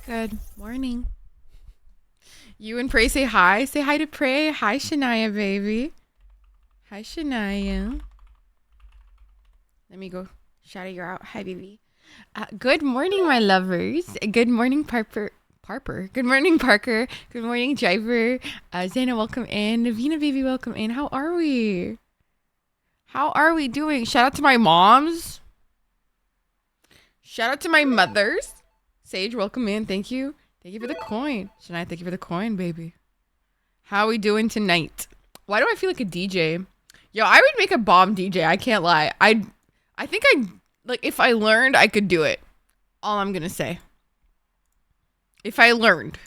Good morning. You and Prey say hi. Say hi to Prey. Hi, Shania, baby. Hi, Shania. Let me go shout you out. Hi, baby. Good morning, my lovers. Good morning, Parker. Good morning, Parker. Good morning, Driver. Zana, welcome in. Navina, baby, welcome in. How are we? How are we doing? Shout out to my moms. Shout out to my mothers. Sage, welcome in. Thank you. Thank you for the coin. Shania, thank you for the coin, baby. How are we doing tonight? Why do I feel like a DJ? Yo, I would make a bomb DJ. I can't lie. I think like if I learned, I could do it. All I'm gonna say. If I learned.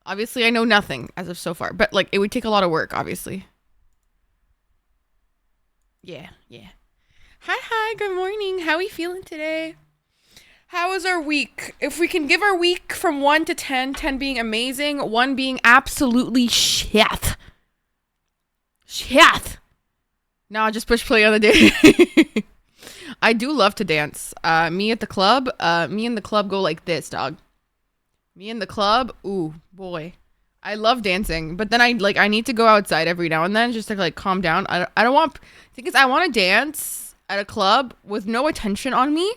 Obviously, I know nothing as of so far, but like it would take a lot of work, obviously. Yeah. Hi, good morning. How are we feeling today? How was our week? If we can give our week from 1 to 10, 10 being amazing, 1 being absolutely shit. Shit. No, just push play on the day. I do love to dance. Me and the club go like this, dog. Me and the club, ooh, boy. I love dancing, but then I need to go outside every now and then just to like calm down. I don't want, the thing is I want to dance at a club with no attention on me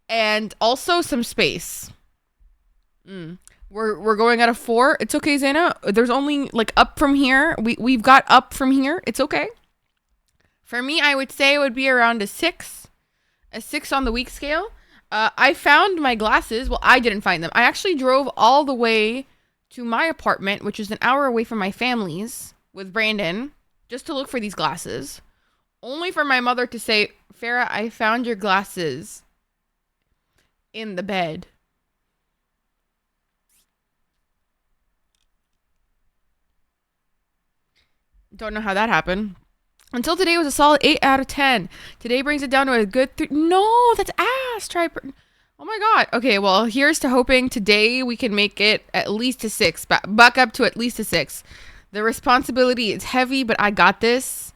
and also some space. We're going at a 4. It's okay, Zana. There's only like up from here. We've got up from here. It's okay. For me, I would say it would be around a 6. A 6 on the week scale. I found my glasses. Well, I didn't find them. I actually drove all the way to my apartment, which is an hour away from my family's, with Brandon, just to look for these glasses. Only for my mother to say, Farah, I found your glasses in the bed. Don't know how that happened. Until today was a solid 8 out of 10. Today brings it down to a good 3. No, that's ass. Oh my god. Okay, well, here's to hoping today we can make it at least a 6. Back up to at least a 6. The responsibility is heavy, but I got this.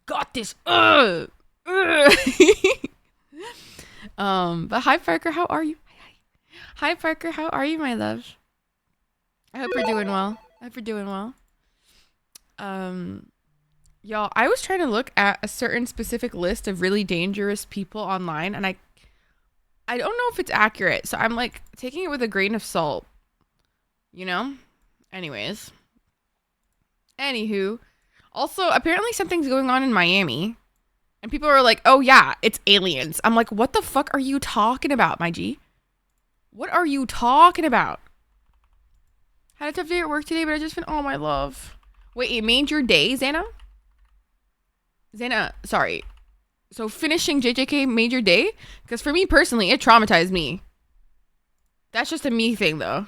But hi, Parker. How are you? Hi, Parker. How are you, my love? I hope you're doing well. Y'all, I was trying to look at a certain specific list of really dangerous people online, and I don't know if it's accurate, so I'm like taking it with a grain of salt. You know? Anywho, also apparently something's going on in Miami, and people are like, "Oh yeah, it's aliens." I'm like, "What the fuck are you talking about, my G? What are you talking about? Had a tough day at work today, but I just been, oh my love. Wait, it made your day, Xana? Xana, sorry. So finishing JJK made your day? Because for me personally, it traumatized me. That's just a me thing though.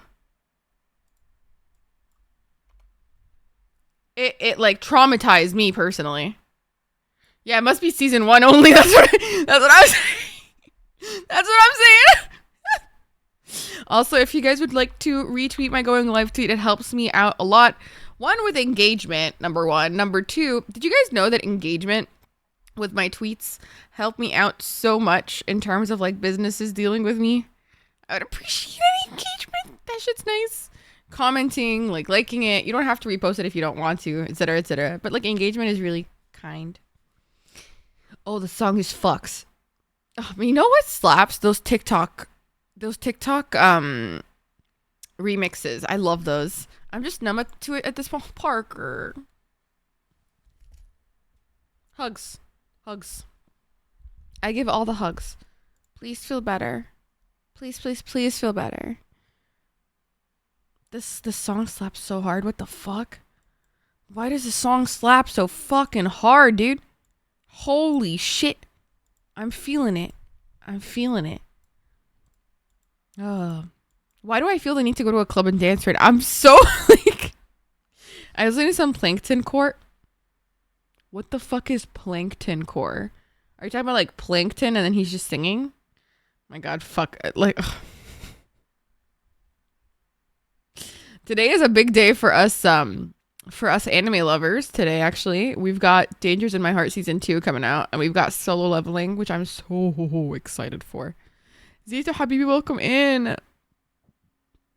It like traumatized me personally. Yeah, it must be season 1 only. That's what I'm saying. That's what I'm saying. Also, if you guys would like to retweet my going live tweet, it helps me out a lot. One, with engagement, number 1. Number 2, did you guys know that engagement with my tweets help me out so much in terms of like businesses dealing with me? I would appreciate any engagement. That shit's nice. Commenting, like liking it. You don't have to repost it if you don't want to, etc., etc. But like engagement is really kind. Oh, the song is fucks. Oh, but you know what slaps? Those TikTok remixes. I love those. I'm just numb to it at this park. Or hugs. I give all the hugs. Please feel better. Please feel better. This song slaps so hard. What the fuck? Why does the song slap so fucking hard, dude? Holy shit. I'm feeling it. Why do I feel the need to go to a club and dance right now? I'm so like... I was listening to some Plankton Court. What the fuck is Plankton Core? Are you talking about like Plankton and then he's just singing? My god, fuck. Like... Today is a big day for us anime lovers. Today, actually, we've got Dangers in My Heart season 2 coming out, and we've got Solo Leveling, which I'm so excited for. Zita Habibi, welcome in.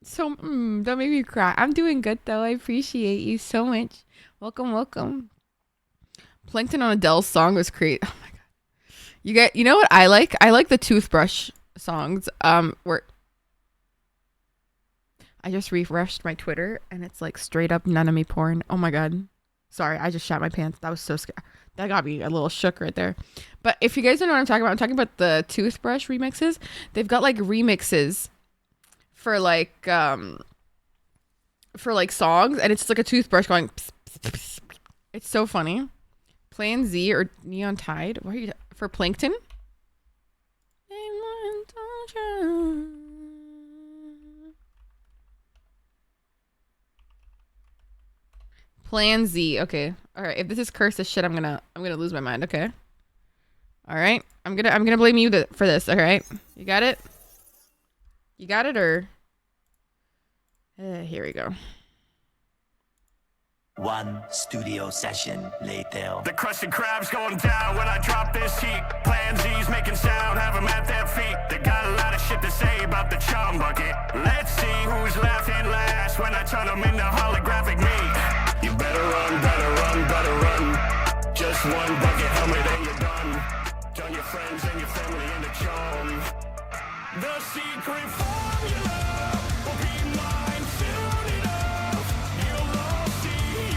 So don't make me cry. I'm doing good though. I appreciate you so much. Welcome. Plankton on Adele's song was great. Oh my god. You know what I like? I like the toothbrush songs. Where I just refreshed my Twitter and it's like straight up Nanami porn. Oh my god. Sorry, I just shat my pants. That was so scary. That got me a little shook right there. But if you guys don't know what I'm talking about the toothbrush remixes. They've got like remixes for like songs, and it's like a toothbrush going pss, pss, pss. It's so funny. Plan Z or Neon Tide. What are you for Plankton? Plan Z. Okay. All right. If this is cursed as shit, I'm gonna lose my mind. Okay. All right. I'm gonna blame you for this. All right. You got it. You got it, or here we go. One studio session later. The Krusty Krab's going down when I drop this heat. Plan Z's making sound, have them at their feet. They got a lot of shit to say about the chum bucket. Let's see who's laughing last when I turn them into holographic meat. You better run. Just one bucket helmet and you're done. Turn your friends and your family into chum. The secret formula will be mine soon enough. You'll all see.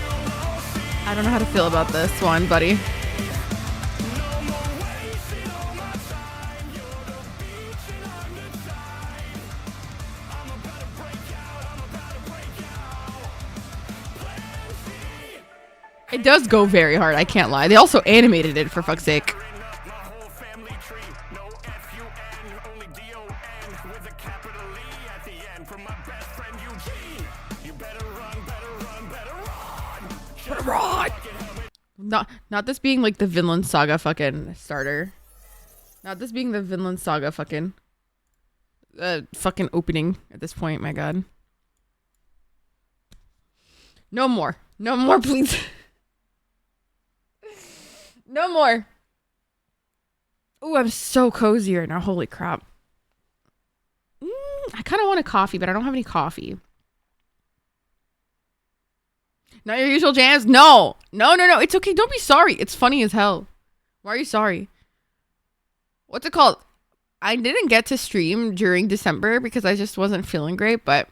I don't know how to feel about this one, buddy. No more wasting all my time. You're the beach and I'm the tide. I'm about to break out. Plan C. It does go very hard. I can't lie. They also animated it, for fuck's sake. My whole family tree. No F-U-N, only D-O-N with a capital E at the end from my best friend Eugene. You better run. Rod. Not this being like the Vinland Saga fucking starter. Not this being the Vinland Saga fucking opening at this point. My god. No more, please. No more. Ooh, I'm so cozy right now. Holy crap. I kind of want a coffee, but I don't have any coffee. Not your usual jams? No. It's okay. Don't be sorry. It's funny as hell. Why are you sorry? What's it called? I didn't get to stream during December because I just wasn't feeling great. But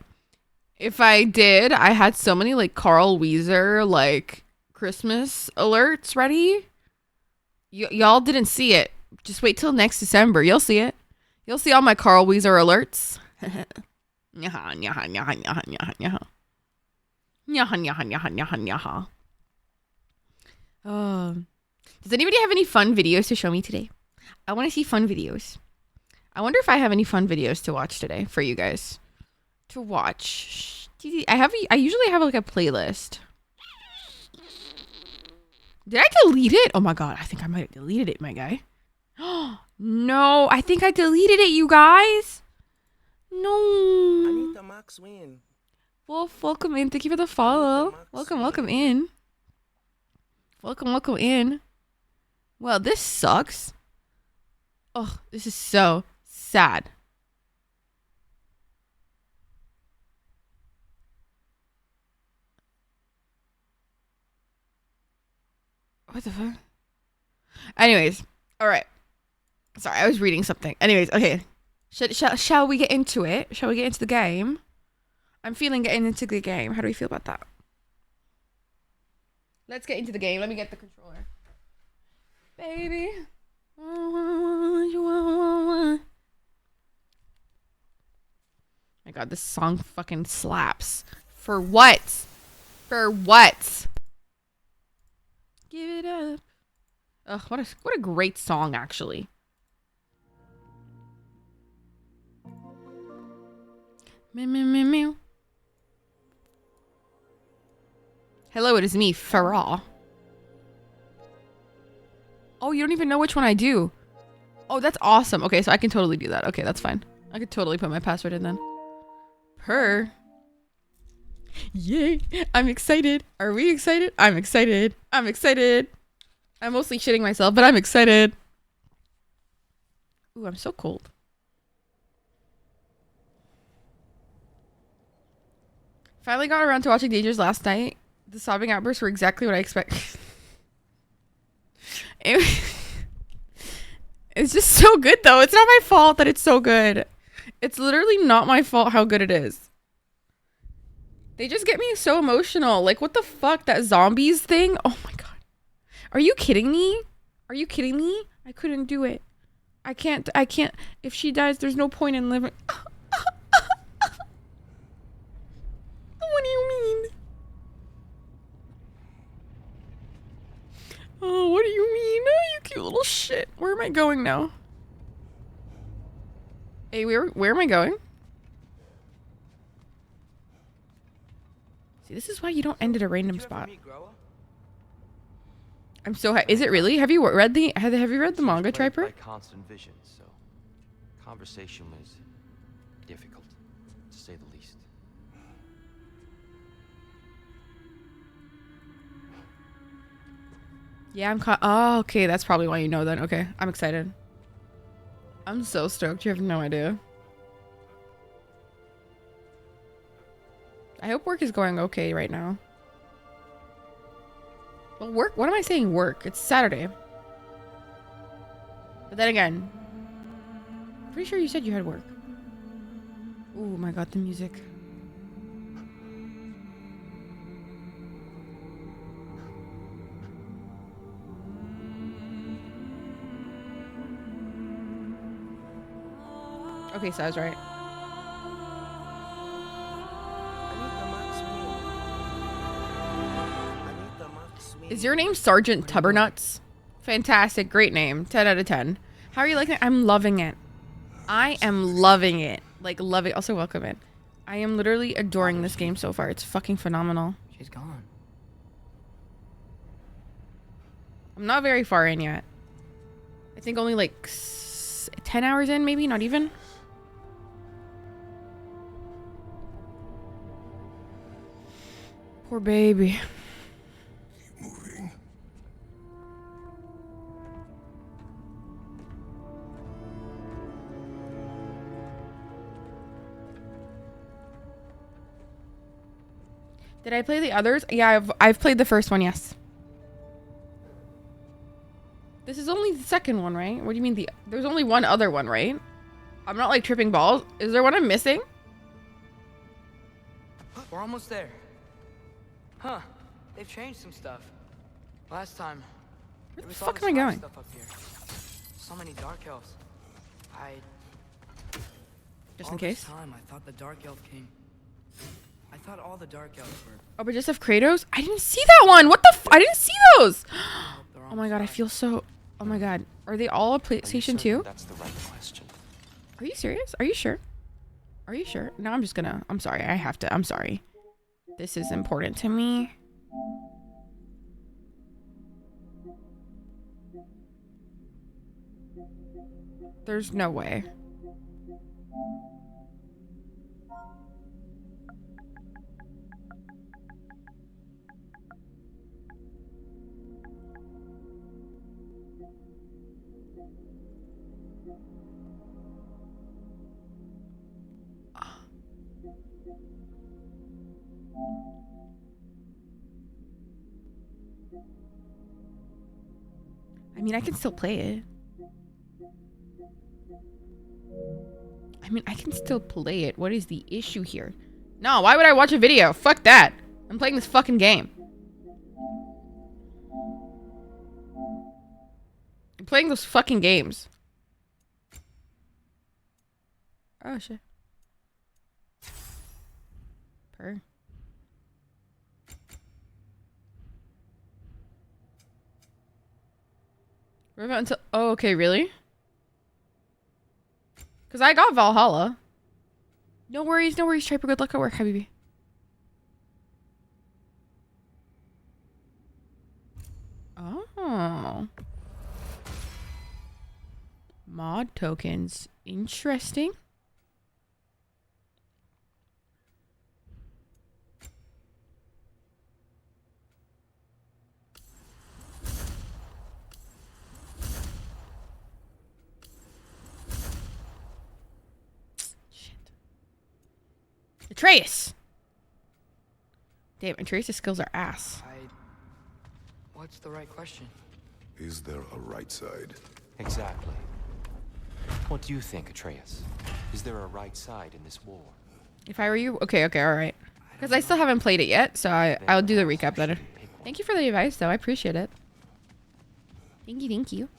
if I did, I had so many like Carl Weezer like Christmas alerts ready. Y'all didn't see it. Just wait till next December. You'll see it. You'll see all my Carl Weezer alerts. Nyaha, nyaha, nyaha, nyaha, nyaha, nyaha. Nyaha, nyaha, nyaha, nyaha, nyaha. Does anybody have any fun videos to show me today? I want to see fun videos. I wonder if I have any fun videos to watch today for you guys to watch. I usually have like a playlist. Did I delete it? Oh my god, I think I might have deleted it, my guy. No, I think I deleted it, you guys. No. Anita Max win. Wolf, welcome in. Thank you for the follow. Welcome in. Welcome in. Well, this sucks. Oh, this is so sad. What the fuck? Anyways, all right. Sorry, I was reading something. Anyways, okay. Shall we get into it? Shall we get into the game? I'm feeling getting into the game. How do we feel about that? Let's get into the game. Let me get the controller. Baby. My god, this song fucking slaps. For what? For what? Give it up. Ugh, what a great song, actually. Meow, meow, meow, meow. Hello, it is me, Faroh. Oh, you don't even know which one I do. Oh, that's awesome. Okay, so I can totally do that. Okay, that's fine. I could totally put my password in then. Yay. I'm excited. Are we excited? I'm excited. I'm excited. I'm mostly shitting myself, but I'm excited. Ooh, I'm so cold. Finally got around to watching Dangerous last night. The sobbing outbursts were exactly what I expected. It's just so good, though. It's not my fault that it's so good. It's literally not my fault how good it is. They just get me so emotional. Like, what the fuck? That zombies thing? Oh my god. Are you kidding me? Are you kidding me? I couldn't do it. I can't. If she dies, there's no point in living. What do you mean? Oh, what do you mean? Oh, you cute little shit. Where am I going now? Hey, where am I going? See, this is why you don't end at a random spot. I'm so is it really? Have you read the manga, Triper? Constant vision, so conversation was difficult, to say the least. Yeah, I'm caught. Oh, okay. That's probably why you know then. Okay, I'm excited. I'm so stoked. You have no idea. I hope work is going okay right now. Well, work? What am I saying work? It's Saturday. But then again, pretty sure you said you had work. Oh my god, the music. Okay, so I was right. Is your name Sergeant Tubbernuts? Fantastic, great name. 10 out of 10. How are you liking it? I'm loving it. I am loving it. Like, love it. Also, welcome in. I am literally adoring this game so far. It's fucking phenomenal. She's gone. I'm not very far in yet. I think only like 10 hours in, maybe? Not even? Poor baby. Moving. Did I play the others? Yeah, I've played the first one, yes. This is only the second one, right? What do you mean there's only one other one, right? I'm not like tripping balls. Is there one I'm missing? We're almost there. Huh. They've changed some stuff. Last time, Where the was all fuck this am I fire going? stuff up here. So many dark elves. Just all in this case. time, I thought the Dark Elf King. I thought all the Dark Elves were. Oh, but just of Kratos? I didn't see that one. What the I didn't see those. Oh my god, I feel so... Oh my god. Are they all a PlayStation 2? That's the right question. Are you serious? Are you sure? Are you sure? No, I'm just gonna... I'm sorry. I have to... I'm sorry. This is important to me. There's no way. I mean, I can still play it. I mean, I can still play it. What is the issue here? No, why would I watch a video? Fuck that. I'm playing this fucking game. I'm playing those fucking games. Oh, shit. Purr. What about until... Oh, okay, really? Because I got Valhalla. No worries, no worries. Striper, good luck at work, Habibi. Oh. Mod tokens. Interesting. Atreus! Damn, Atreus' skills are ass. What's the right question? Is there a right side? Exactly. What do you think, Atreus? Is there a right side in this war? If I were you... Okay, alright. Because I still haven't played it yet, so I'll do the recap later. Thank you for the advice, though. I appreciate it. Thank you, thank you.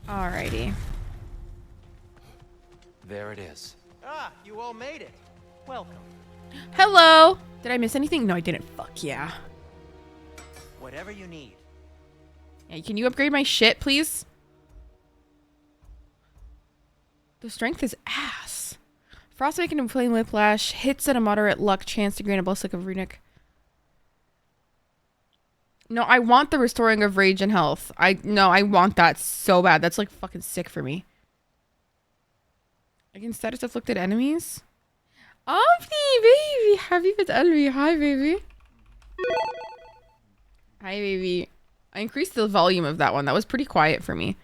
Alrighty. There it is. Ah, you all made it. Welcome. Hello! Did I miss anything? No, I didn't. Fuck yeah. Whatever you need. Hey, can you upgrade my shit, please? The strength is ass. Frostbite and Flame Whiplash hits at a moderate luck chance to gain a ballistic of runic. No, I want the restoring of rage and health. I want that so bad. That's like fucking sick for me. Against status afflicted enemies. Omni, baby. Habibi Alvi. Hi, baby. Hi, baby. I increased the volume of that one. That was pretty quiet for me.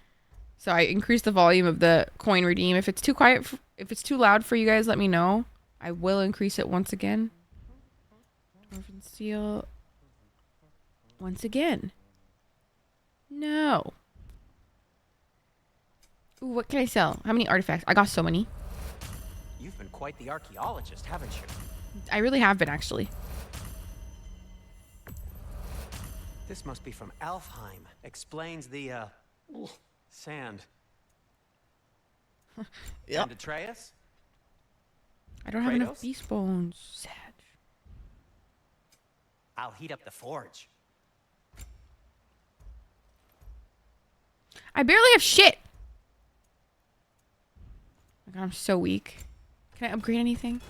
So I increased the volume of the coin redeem. If it's too quiet, if it's too loud for you guys, let me know. I will increase it once again. Dwarven Steel. Once again. No. Ooh, what can I sell? How many artifacts? I got so many. You've been quite the archaeologist, haven't you? I really have been, actually. This must be from Alfheim. Explains the, sand. Yep. And Atreus? I don't have enough Kratos? beast bones. Sad. I'll heat up the forge. I barely have shit. Oh my god, I'm so weak. Can I upgrade anything?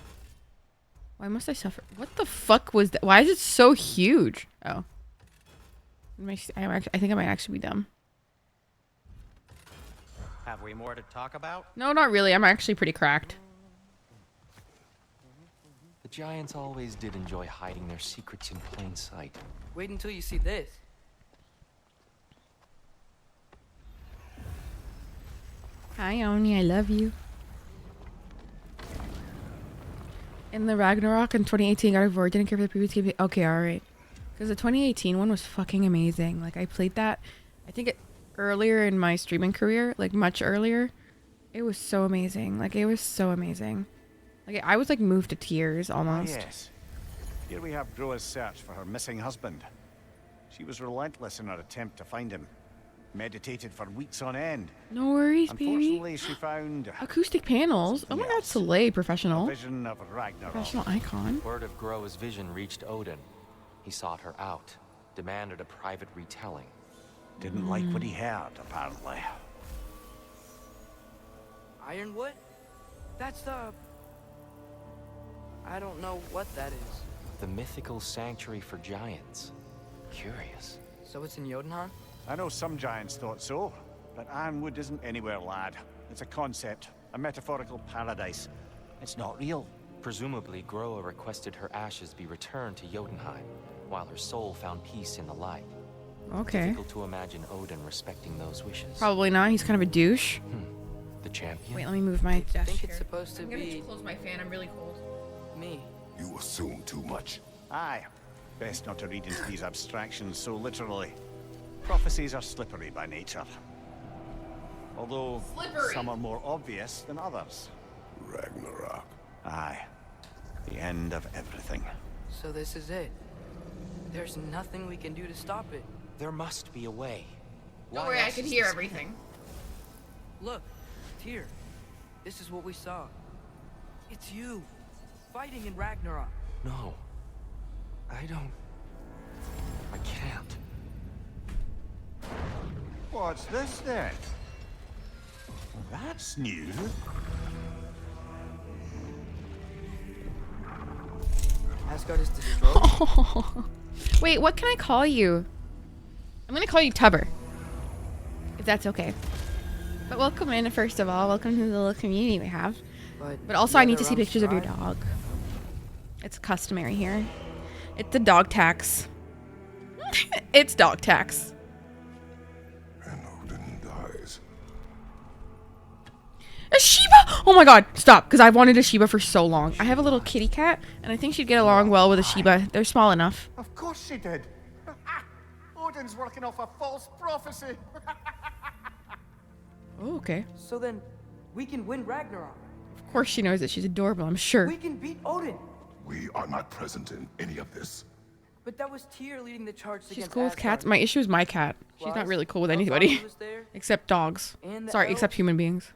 Why must I suffer? What the fuck was that? Why is it so huge? Oh. I think I might actually be dumb. Have we more to talk about? No, not really. I'm actually pretty cracked. The giants always did enjoy hiding their secrets in plain sight. Wait until you see this. Hi, Oni. I love you. In the Ragnarok in 2018, God of War didn't care for the previous game. Okay, alright. Because the 2018 one was fucking amazing. Like, I played that, I think earlier in my streaming career. Like, much earlier. It was so amazing. Like, it was so amazing. Like, I was, like, moved to tears, almost. Yes. Here we have Groa's search for her missing husband. She was relentless in her attempt to find him. Meditated for weeks on end. No worries, baby. Unfortunately, she found Acoustic panels. Oh my god, Soleil, a professional. vision of Ragnarok. Professional icon. Word of Groa's vision reached Odin. He sought her out, demanded a private retelling. Didn't like what he heard, apparently. Ironwood? That's the... I don't know what that is. The mythical sanctuary for giants. Curious. So it's in Jotunheim? I know some giants thought so, but Ironwood isn't anywhere, lad. It's a concept, a metaphorical paradise. It's not real. Presumably, Groa requested her ashes be returned to Jotunheim, while her soul found peace in the light. Okay. Difficult to imagine Odin respecting those wishes. Probably not. He's kind of a douche. The champion? Wait, let me move my I desk think it's here. supposed to be close my fan. I'm really cold. me. You assume too much. Aye. Best not to read into these abstractions so literally. Prophecies are slippery by nature. Although Slippery. some are more obvious than others. Ragnarok. Aye. The end of everything. So this is it. There's nothing we can do to stop it. There must be a way. Don't Why worry, I else can is hear this- everything. Look, Tyr. This is what we saw. It's you, fighting in Ragnarok. No. I can't. What's this then? That's new. Asgard is destroyed. Wait, what can I call you? I'm gonna call you Tubber. If that's okay. But welcome in, first of all. Welcome to the little community we have. But also, I need to see pictures of your dog. It's customary here. It's the dog tax. It's dog tax. And Odin dies. A Shiba! Oh my god, stop, because I've wanted a Shiba for so long. I have a little kitty cat, and I think she'd get along well with a Shiba. They're small enough. Of course she did. Odin's working off a false prophecy. Oh, okay. So then, we can win Ragnarok. Of course she knows that she's adorable, I'm sure. We can beat Odin. We are not present in any of this. But that was Tyr leading the charge She's against cool with cats. Asgard. My issue is my cat. She's not Plus, really cool with Faroh anybody. was there, Except dogs. and the Sorry, except elves. human beings.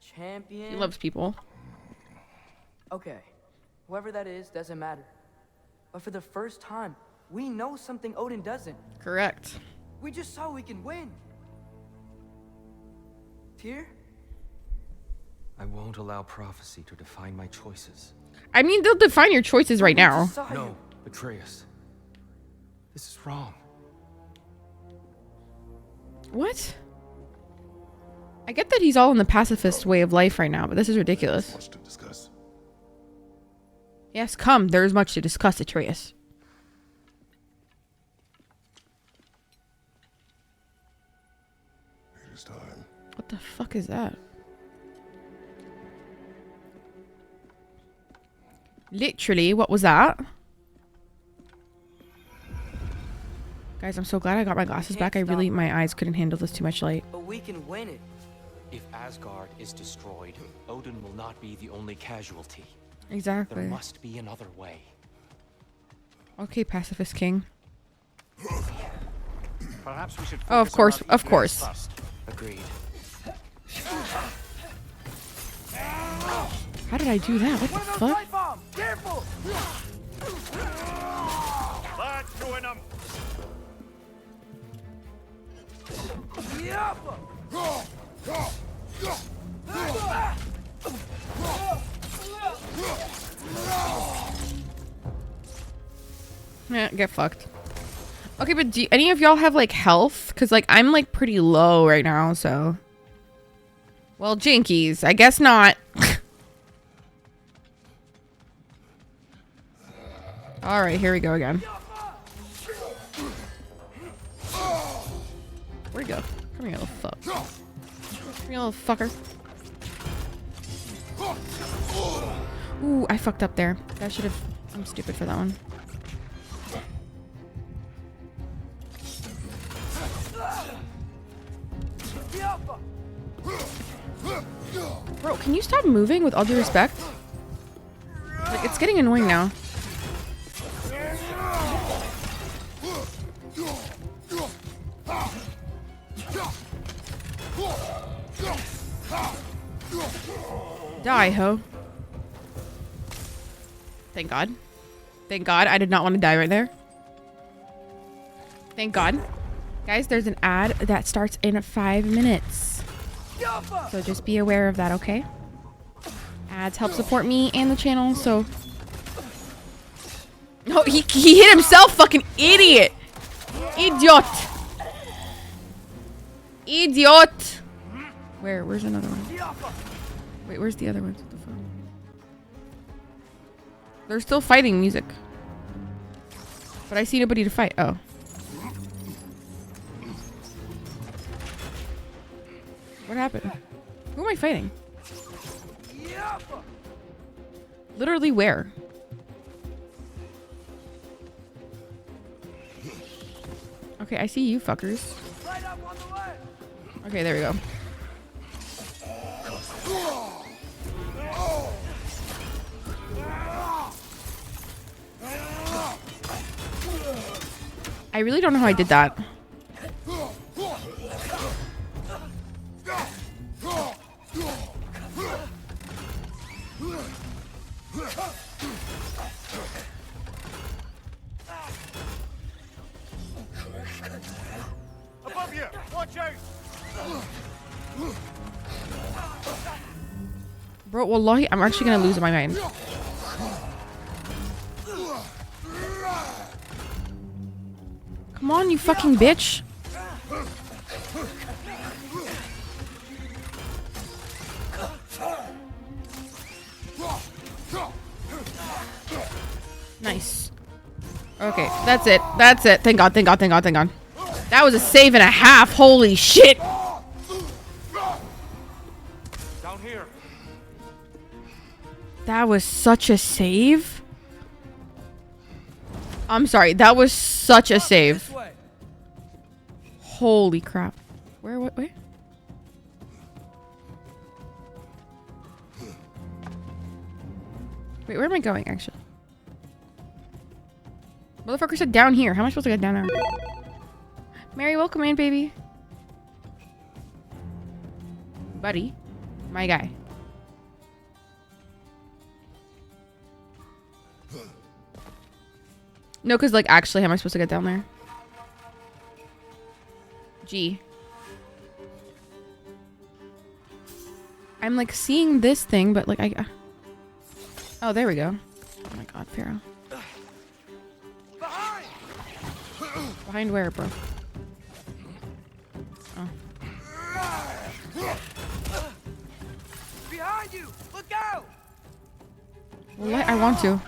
Champion. He loves people. Okay, whoever that is doesn't matter. But for the first time, we know something Odin doesn't. Correct. We just saw we can win. Tyr? I won't allow prophecy to define my choices. I mean, they'll define your choices right We now. just saw No, you. Atreus. This is wrong. What? I get that he's all in the pacifist way of life right now, but this is ridiculous. Much to discuss. Yes, come. There is much to discuss, Atreus. It is time. What the fuck is that? Literally, what was that? Guys, I'm so glad I got my glasses back. My eyes couldn't handle this too much light. But we can win it. If Asgard is destroyed, Odin will not be the only casualty. There Exactly. must be another way. Okay, pacifist king. Perhaps we should Oh, of focus on course, our of course. egress first. Agreed. How did I do that? What the fuck? Bomb! Careful! That's doing them. Yeah, get fucked. Okay, but do any of y'all have like health? Cause like I'm like pretty low right now, so. Well, jinkies, I guess not. All right, here we go again. Where'd he go? Come here, little fuck. Come here, little fucker. Ooh, I fucked up there. I should have. I'm stupid for that one. Bro, can you stop moving with all due respect? Like, it's getting annoying now. Die, ho. Thank God. Thank God. I did not want to die right there. Thank God. Guys, there's an ad that starts in 5 minutes. So just be aware of that, okay? Ads help support me and the channel, so... Oh, he hit himself, fucking idiot! Idiot! Idiot! Where's another one? Wait, where's the other ones? What the fuck? They're still fighting music. But I see nobody to fight. Oh. What happened? Who am I fighting? Literally where? Okay, I see you fuckers. Okay, there we go. I really don't know how I did that. Above you! Watch out! Bro, wallahi, I'm actually gonna lose my mind. Come on, you fucking bitch. Nice. Okay, that's it. That's it. Thank God, thank God, thank God, thank God. That was a save and a half. Holy shit. Down here. That was such a save. I'm sorry. That was such a save. Holy crap. Where? What? Wait. Wait, where am I going, actually? Motherfucker said down here. How am I supposed to get down there? Mary, welcome in, baby. Buddy. My guy. No, because, like, actually, how am I supposed to get down there? G. I'm, like, seeing this thing, but, like, I... Oh, there we go. Oh, my God, Faroh. Behind where, bro? Oh. Behind you! Look out! Well, I want to.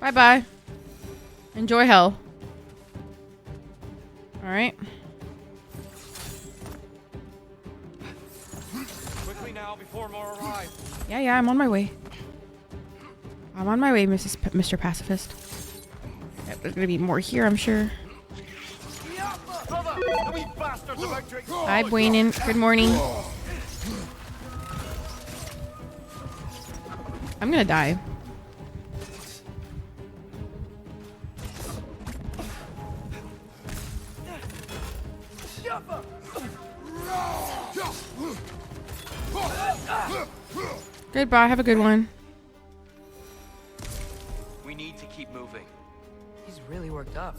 Bye-bye. Enjoy hell. Alright. Quickly now before more arrive. Yeah, I'm on my way. I'm on my way, Mr. Pacifist. Yep, there's gonna be more here, I'm sure. Hi, Buenin. Good morning. I'm gonna die. Goodbye. Have a good one. We need to keep moving. He's really worked up.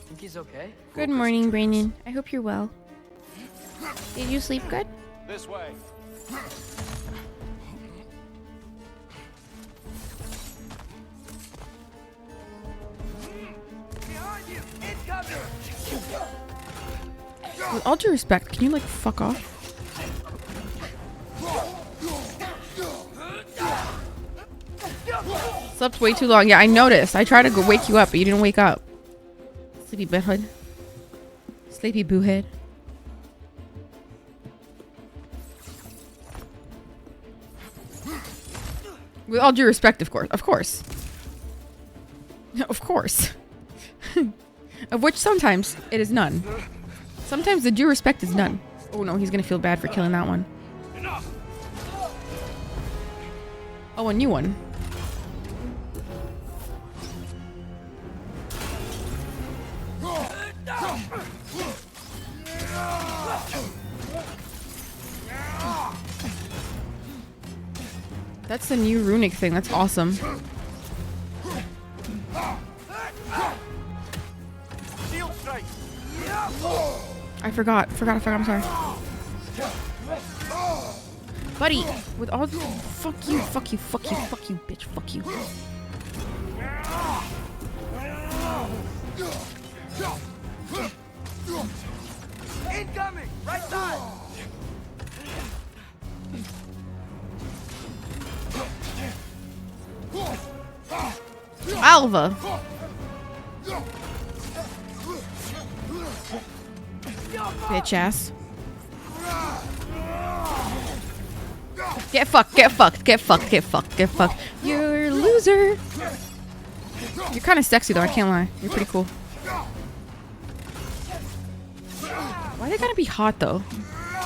Think he's okay? Good morning, Brandon. I hope you're well. Did you sleep good? This way. Behind you! It's coming! With all due respect, can you, like, fuck off? Slept way too long. Yeah, I noticed. I tried to go wake you up, but you didn't wake up. Sleepy butthead. Sleepy boohead. With all due respect, of course. Of course. Of course. Of which sometimes it is none. Sometimes the due respect is none. Oh no, he's gonna feel bad for killing that one. Oh, a new one. That's the new runic thing. That's awesome. I forgot. I'm sorry. Buddy, with all the fuck you, bitch, fuck you. Incoming! Right side! Alva. Bitch ass. Get fucked. You're a loser. You're kind of sexy though, I can't lie. You're pretty cool. Why they gotta be hot though?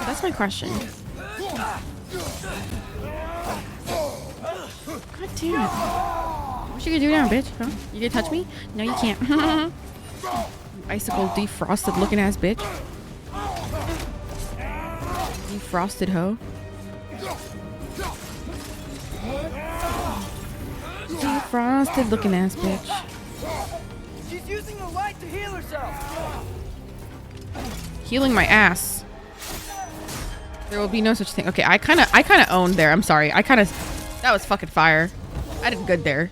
That's my question. God damn it. What you gonna do now, bitch? Huh? You gonna touch me? No, you can't. You icicle defrosted looking ass bitch. Defrosted hoe. Defrosted looking ass bitch. She's using the light to heal herself. Healing my ass. There will be no such thing. Okay, I kind of owned there. I'm sorry. That was fucking fire. I did good there.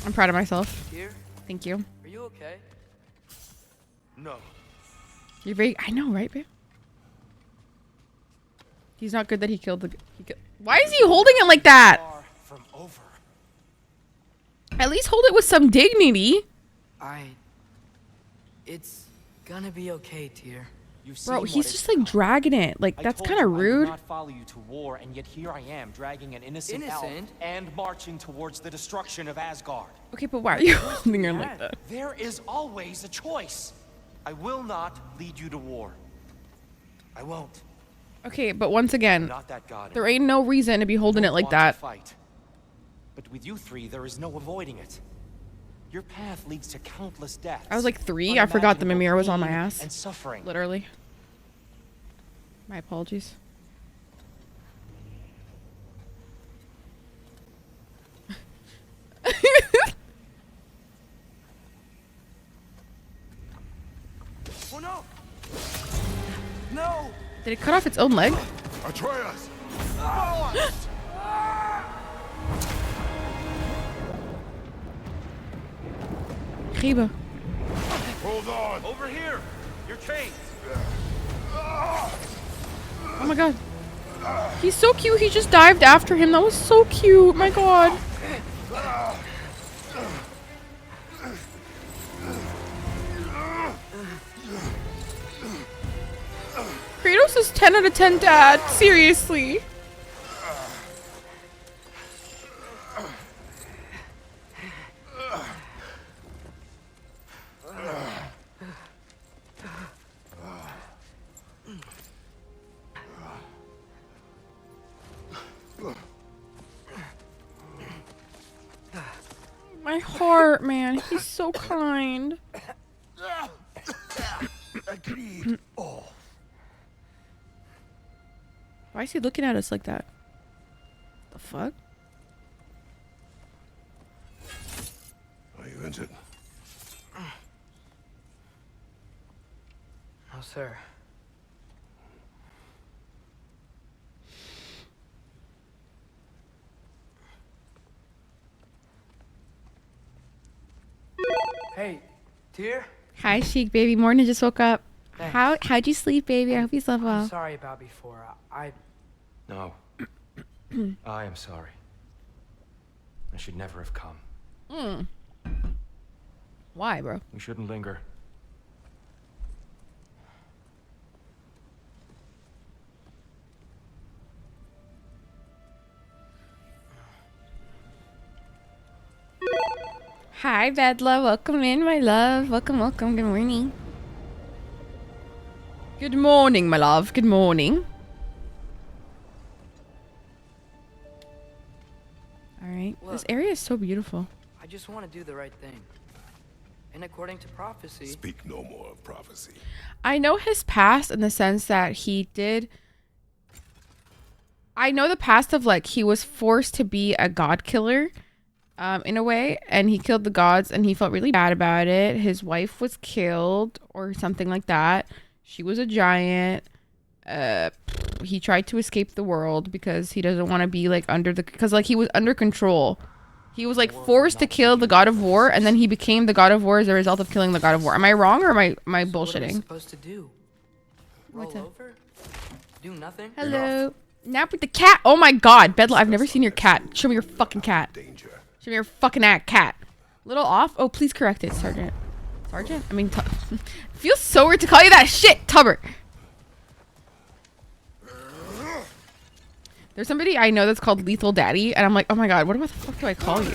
I'm proud of myself. Here? Thank you. Are you okay? No. You're very. I know, right, babe? He's not good that he killed the. Why is he holding it like that? Far from over. At least hold it with some dignity. It's gonna be okay, Tyr. Bro, he's just like dragging it. Like, that's kind of I rude. would not follow you to war, and yet here I am, dragging an innocent elf and marching towards the destruction of Asgard. Okay, but why are you holding her like that? There is always a choice. I will not lead you to war. I won't. Okay, but once again, Not that god. there ain't no reason to be holding it like Want to that. fight. But with you three, there is no avoiding it. Your path leads to countless deaths. I was like 3. I forgot the Mimir was on my ass. And suffering. Literally. My apologies. Oh no! No! Did it cut off its own leg? Atreus! Reba. Hold on! Over here! Your chains! Oh my god. He's so cute. He just dived after him. That was so cute. My god. Kratos is 10 out of 10 dad. Seriously. My heart, man. He's so kind. Why is he looking at us like that? The fuck? Are you injured? No, sir. Hey, Tyr? Hi, Chic baby. Morning, just woke up. Thanks. How'd you sleep, baby? I hope you slept I'm well. sorry about before. No. I am sorry. I should never have come. Why, bro? We shouldn't linger. Hi, Vedla. Welcome in, my love. Welcome, welcome. Good morning. Good morning, my love. Good morning. Alright. This area is so beautiful. I just want to do the right thing. And according to prophecy... Speak no more of prophecy. I know his past in the sense that he did... I know the past of, like, he was forced to be a god killer, in a way. And he killed the gods and he felt really bad about it. His wife was killed or something like that. She was a giant. He tried to escape the world because he doesn't want to be, like, under the... Because, like, he was under control. He was, like, forced to kill the god of war, and then he became the god of war as a result of killing the god of war. Am I wrong, or am I What are we bullshitting? supposed to do? Roll over? Do nothing? Hello. Nap with the cat. Oh my god. Bedla, I've never seen your cat. Show me your fucking cat. Danger. Show me your fucking cat. Little off? Oh, please correct it, Sergeant. Sergeant? I mean, feels so weird to call you that shit, Tubber. There's somebody I know that's called Lethal Daddy, and I'm like, oh my god, what the fuck do I call you?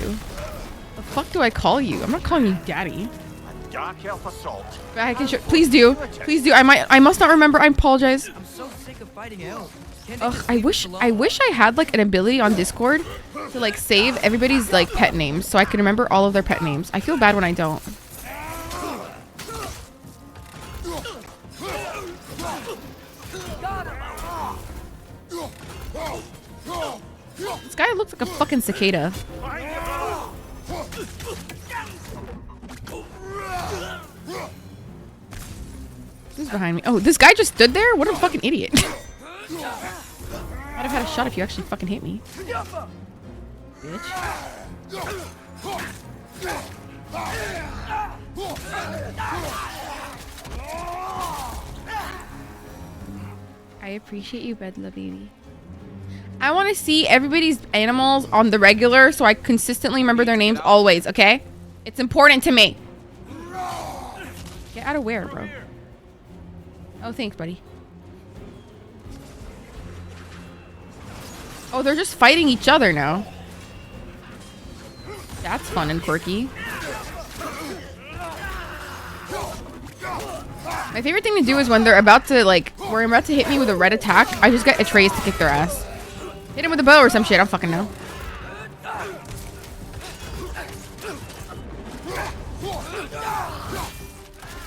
The fuck do I call you? I'm not calling you Daddy. Dark elf assault. But I can show. Please do. Please do. I must not remember. I apologize. I'm so sick of fighting elves. Ugh, I wish I had, like, an ability on Discord to, like, save everybody's, like, pet names so I can remember all of their pet names. I feel bad when I don't. This guy looks like a fucking cicada. Who's behind me? Oh, this guy just stood there? What a fucking idiot. I'd have had a shot if you actually fucking hit me. Bitch. I appreciate you, Bedla baby. I want to see everybody's animals on the regular so I consistently remember their names always, okay? It's important to me. Get out of where, bro? Oh, thanks, buddy. Oh, they're just fighting each other now. That's fun and quirky. My favorite thing to do is when they're about to, like, we're about to hit me with a red attack, I just get Atreus to kick their ass. Hit him with a bow or some shit, I don't fucking know.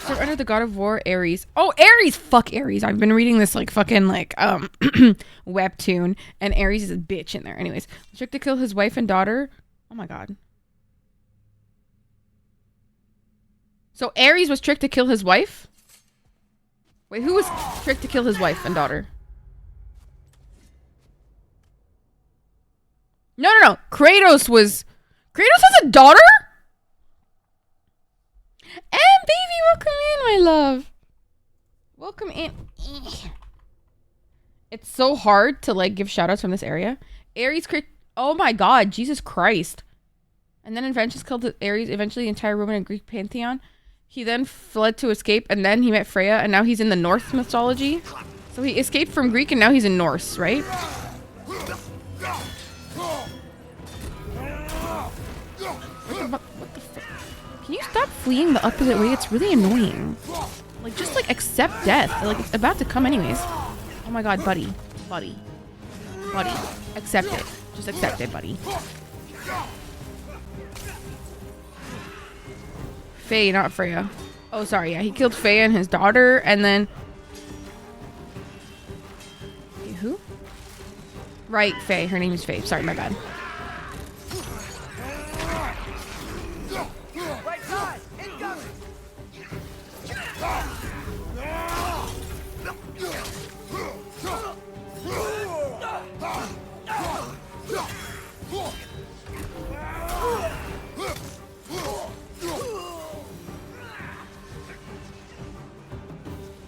So under the god of war, Ares. Oh, Ares! Fuck Ares. I've been reading this, like, fucking, like, webtoon, and Ares is a bitch in there. Anyways, tricked to kill his wife and daughter. Oh my god. So Ares was tricked to kill his wife? Wait, who was tricked to kill his wife and daughter? No. Kratos has a daughter? And baby, welcome in, my love. Welcome in. It's so hard to, like, give shoutouts from this area. Ares, oh my god, Jesus Christ. And then Adventus killed Ares, eventually the entire Roman and Greek pantheon. He then fled to escape, and then he met Freya, and now he's in the Norse mythology. So he escaped from Greek, and now he's in Norse, right? What the fuck? Can you stop fleeing the opposite way? It's really annoying. Like, just, like, accept death. Like, it's about to come anyways. Oh my god, buddy. Buddy. Accept it. Just accept it, buddy. Faye, not Freya. Oh, sorry. Yeah, he killed Faye and his daughter, and then... Wait, who? Right, Faye. Her name is Faye. Sorry, my bad. Right side! Incoming!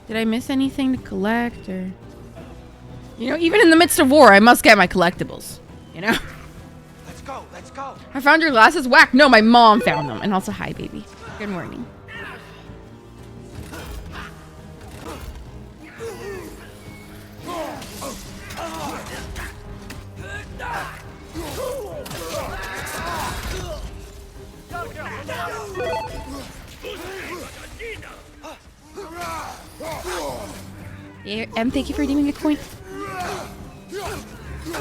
Did I miss anything to collect, or... You know, even in the midst of war, I must get my collectibles. You know? Let's go. I found your glasses. Whack. No, my mom found them. And also, hi, baby. Good morning. Thank you for redeeming a coin.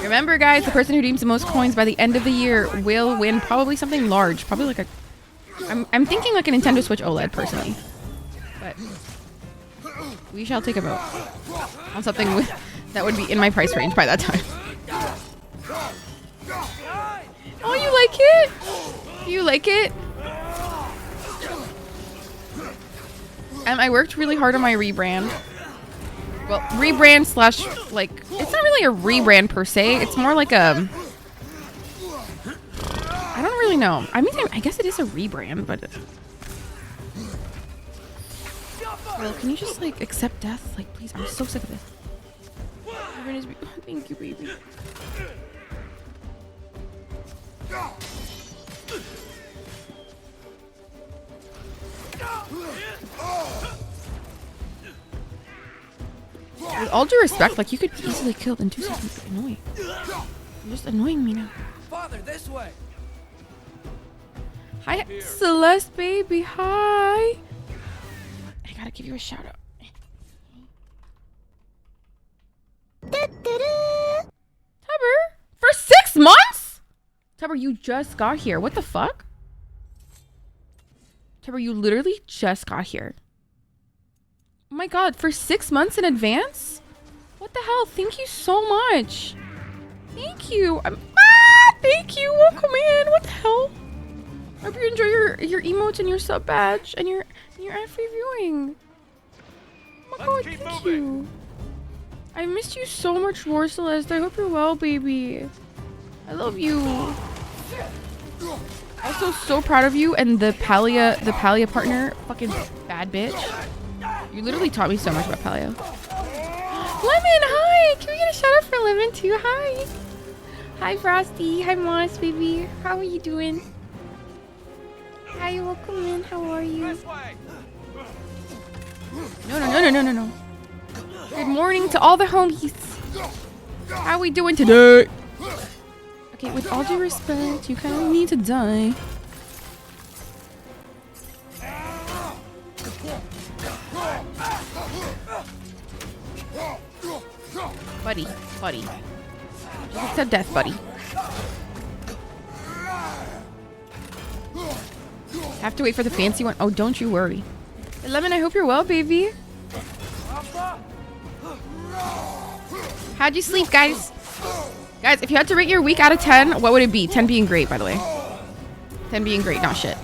Remember, guys, the person who redeems the most coins by the end of the year will win probably something large. Probably like a... I'm thinking like a Nintendo Switch OLED, personally. But we shall take a vote on something that would be in my price range by that time. Oh, you like it? You like it? I worked really hard on my rebrand. Well, rebrand slash, like, it's not really a rebrand per se. It's more like a... I don't really know. I mean, I guess it is a rebrand, but... Well, can you just, like, accept death? Like, please, I'm so sick of this. Thank you, baby. With all due respect, like, you could be easily killed in 2 seconds. Annoying. You're just annoying me now. Father, this way. Hi, Celeste, baby. Hi. I gotta give you a shout out. Tubber, for 6 months? Tubber, you just got here. What the fuck? Tubber, you literally just got here. Oh my god, for 6 months in advance? What the hell? Thank you so much. Thank you. Thank you. Welcome in. What the hell? I hope you enjoy your emotes and your sub badge and your ad-free viewing. Oh my god, thank you. I missed you so much more, Celeste. I hope you're well, baby. I love you. Also, so proud of you and the Palia partner. Fucking bad bitch. You literally taught me so much about Paleo. Lemon, hi! Can we get a shout out for Lemon too? Hi! Hi, Frosty. Hi, Moss, baby. How are you doing? Hi, welcome in. How are you? No. Good morning to all the homies. How we doing today? Okay, with all due respect, you kind of need to die. Buddy. Just accept death, buddy. Have to wait for the fancy one. Oh, don't you worry. Hey, Lemon, I hope you're well, baby. How'd you sleep, guys? Guys, if you had to rate your week out of 10, what would it be? 10 being great, by the way. 10 being great, not shit.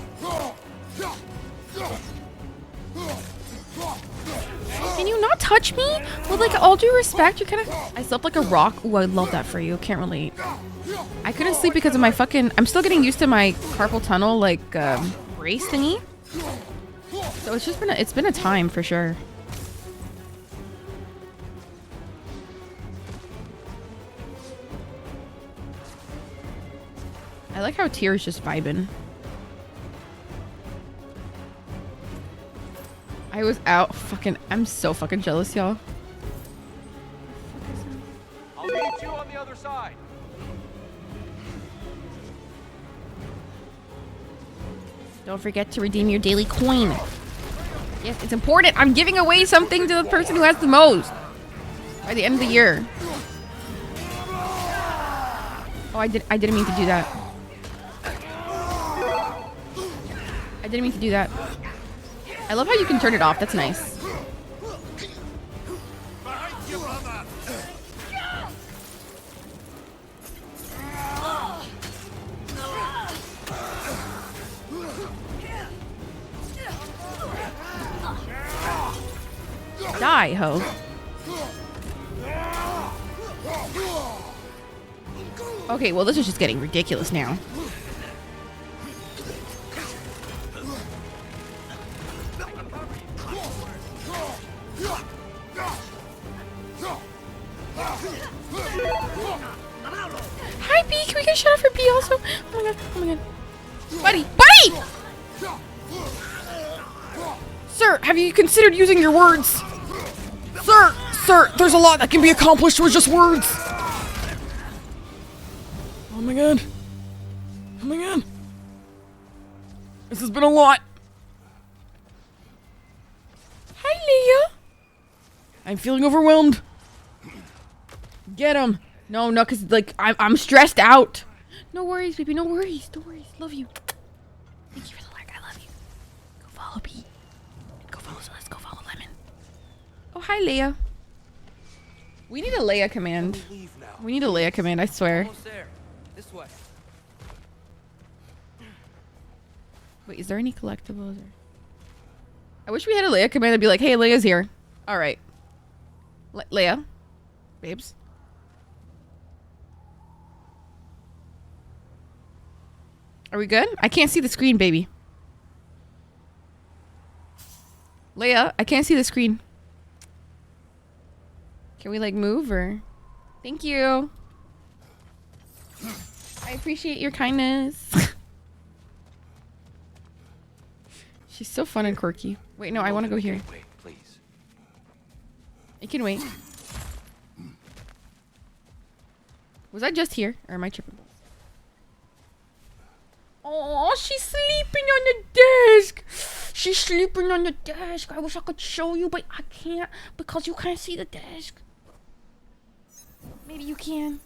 Can you not touch me? With like all due respect, you kind of... I slept like a rock. Ooh, I love that for you. Can't relate. I couldn't sleep because of my fucking... I'm still getting used to my carpal tunnel, like, brace thingy. So it's just been it's been a time for sure. I like how Tier's just vibing. I was out fucking... I'm so fucking jealous, y'all. I'll meet you on the other side. Don't forget to redeem your daily coin. Yes, it's important. I'm giving away something to the person who has the most by the end of the year. Oh, I didn't mean to do that. I didn't mean to do that. I love how you can turn it off. That's nice. Die, ho. Okay, well, this is just getting ridiculous now. Hi, B. Can we get a shout out for B also? Oh my god. Buddy! Sir, have you considered using your words? Sir, there's a lot that can be accomplished with just words. Oh my god. This has been a lot. Hi, Leah. I'm feeling overwhelmed. Get him. No, because like I'm stressed out. No worries, baby. No worries. Don't worry. Love you. Thank you for the like. I love you. Go follow Pete. Go follow Celeste. Go follow Lemon. Oh, hi, Leia. We need a Leia command. We need a Leia command, I swear. Almost there. This way. Wait, is there any collectibles? I wish we had a Leia command that'd be like, hey, Leia's here. All right. Leia. Babes. Are we good? I can't see the screen, baby. Leia, I can't see the screen. Can we like move or? Thank you. I appreciate your kindness. She's so fun and quirky. Wait, no, I want to go here. Wait, please. It can wait. Was I just here? Or am I tripping? Oh, she's sleeping on the desk. She's sleeping on the desk. I wish I could show you, but I can't because you can't see the desk. Maybe you can.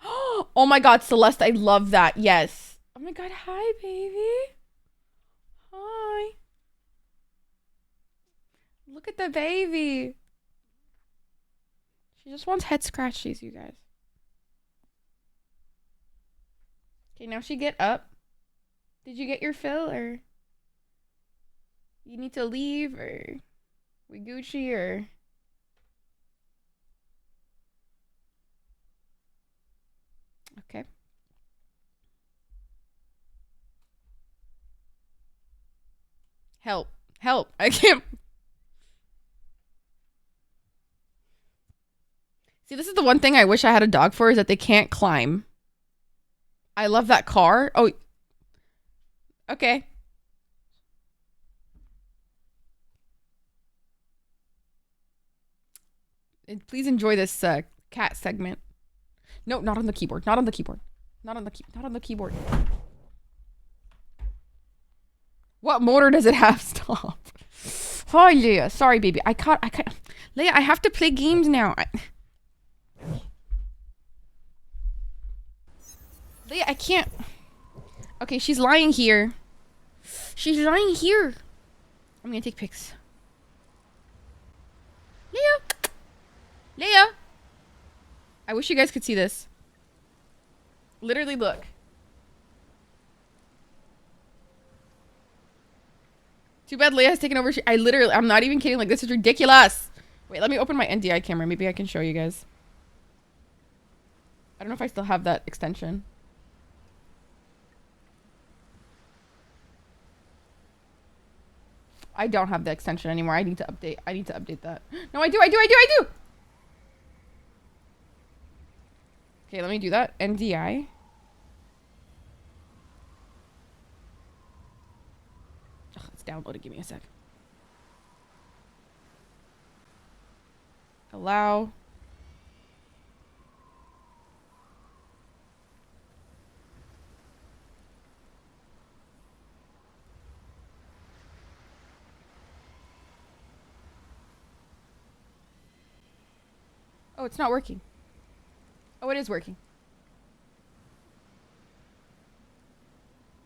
Oh my god, Celeste, I love that. Yes. Oh my god, hi, baby. Hi. Look at the baby. She just wants head scratchies, you guys. Okay, now she get up. Did you get your fill, or you need to leave, or we Gucci, or okay. Help. Help. I can't. See, this is the one thing I wish I had a dog for, is that they can't climb. I love that car. Oh. Okay. And please enjoy this cat segment. No, not on the keyboard. Not on the keyboard. Not on the keyboard. What motor does it have? Stop. Oh, Leia. Sorry, baby. I can't. Leia, I have to play games now. Leia, I can't. Okay, she's lying here. She's lying here. I'm gonna take pics. Leia. Leia. I wish you guys could see this. Literally, look. Too bad Leia has taken over. I'm not even kidding. Like, this is ridiculous. Wait, let me open my NDI camera. Maybe I can show you guys. I don't know if I still have that extension. I don't have the extension anymore. I need to update that. No, I do. Okay, let me do that. NDI. Oh, it's downloaded. Give me a sec. Allow. Oh, it's not working. Oh, it is working.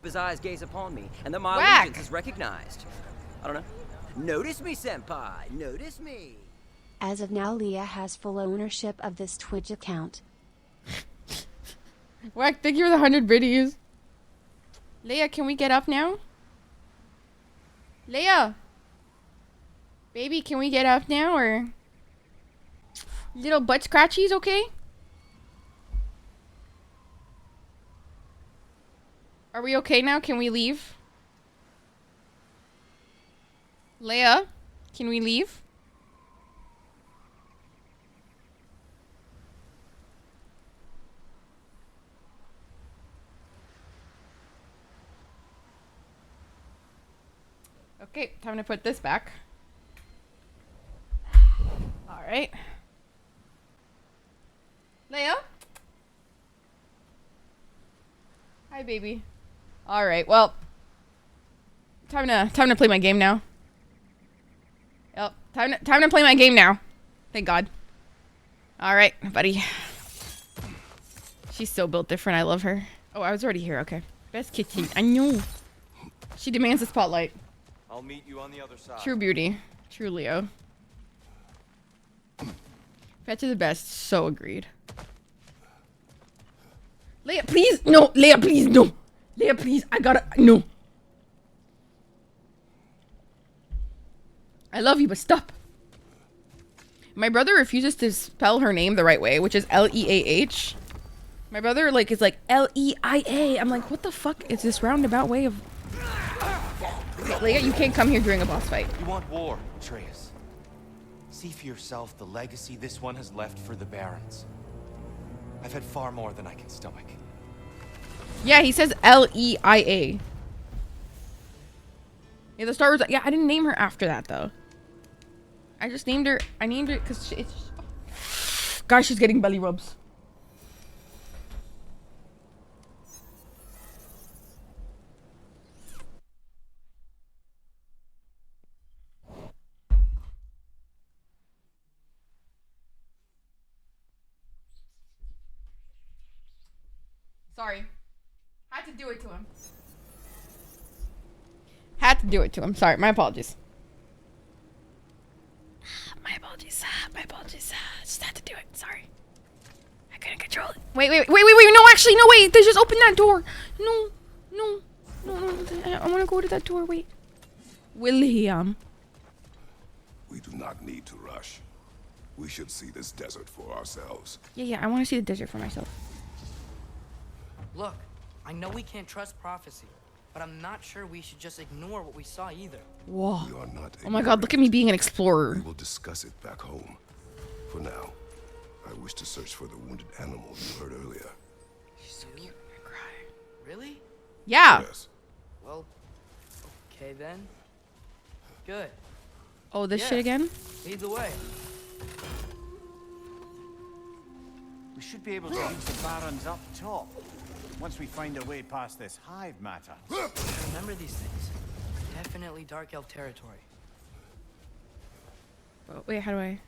His eyes gaze upon me, and then my Whack. allegiance is recognized. I don't know. Notice me, senpai. Notice me. As of now, Leia has full ownership of this Twitch account. Whack, thank you for the 100 biddies. Leia, can we get up now? Leia! Baby, can we get up now, or? Little butt scratchies, okay? Are we okay now? Can we leave? Leia, can we leave? Okay, time to put this back. All right. Leia? Hi, baby. All right, well, time to play my game now. Yep. Time to play my game now. Thank God. All right, buddy. She's so built different. I love her. Oh, I was already here. Okay. Best kitchen. I know. She demands the spotlight. I'll meet you on the other side. True beauty. True Leo. Fetch is the best. So agreed. Leia, please. No. Leia, please. No. Leia, please. I gotta. No. I love you, but stop. My brother refuses to spell her name the right way, which is Leah. My brother like is like Leia. I'm like, what the fuck is this roundabout way of? Leia, you can't come here during a boss fight. You want war, Atreus. See for yourself the legacy this one has left for the Barons. I've had far more than I can stomach. Yeah, he says Leia. Yeah, the Star Wars. Yeah, I didn't name her after that though. I just named her. I named her because it's. Guys, she's getting belly rubs. Sorry. Had to do it to him. Had to do it to him. Sorry, my apologies. My apologies. My apologies. Just had to do it. Sorry. I couldn't control it. Wait. No, actually, no, wait. They just opened that door. No. I want to go to that door. Wait. William. We do not need to rush. We should see this desert for ourselves. Yeah. I want to see the desert for myself. Look, I know we can't trust prophecy, but I'm not sure we should just ignore what we saw either. Whoa. We are not Oh my God, look at me being an explorer. We will discuss it back home. For now, I wish to search for the wounded animal you heard earlier. She's so cute. I cry. Really? Yeah. Yes. Well, okay then. Good. Oh, this shit again? Lead the way. We should be able to reach the Barons up top. Once we find a way past this hive matter. Remember these things. Definitely Dark Elf territory. Oh, wait, how do I?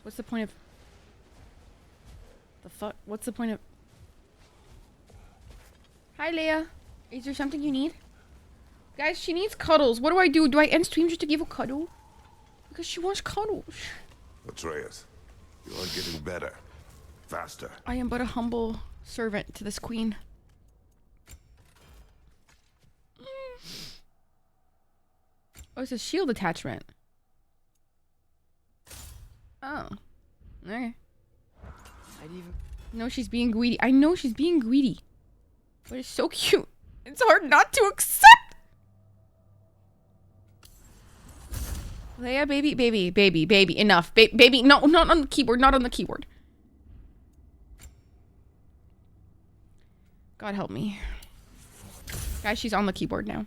What's the point of? The fuck? What's the point of? Hi, Leia. Is there something you need? Guys, she needs cuddles. What do I do? Do I end stream just to give a cuddle? Because she wants cuddles. Atreus, you are getting better. Faster. I am but a humble servant to this queen. Oh, it's a shield attachment. Oh. Okay. No, she's being greedy. I know she's being greedy. But it's so cute. It's hard not to accept. Leia, baby. Enough. Baby, no, not on the keyboard. Not on the keyboard. God help me. Guys, she's on the keyboard now.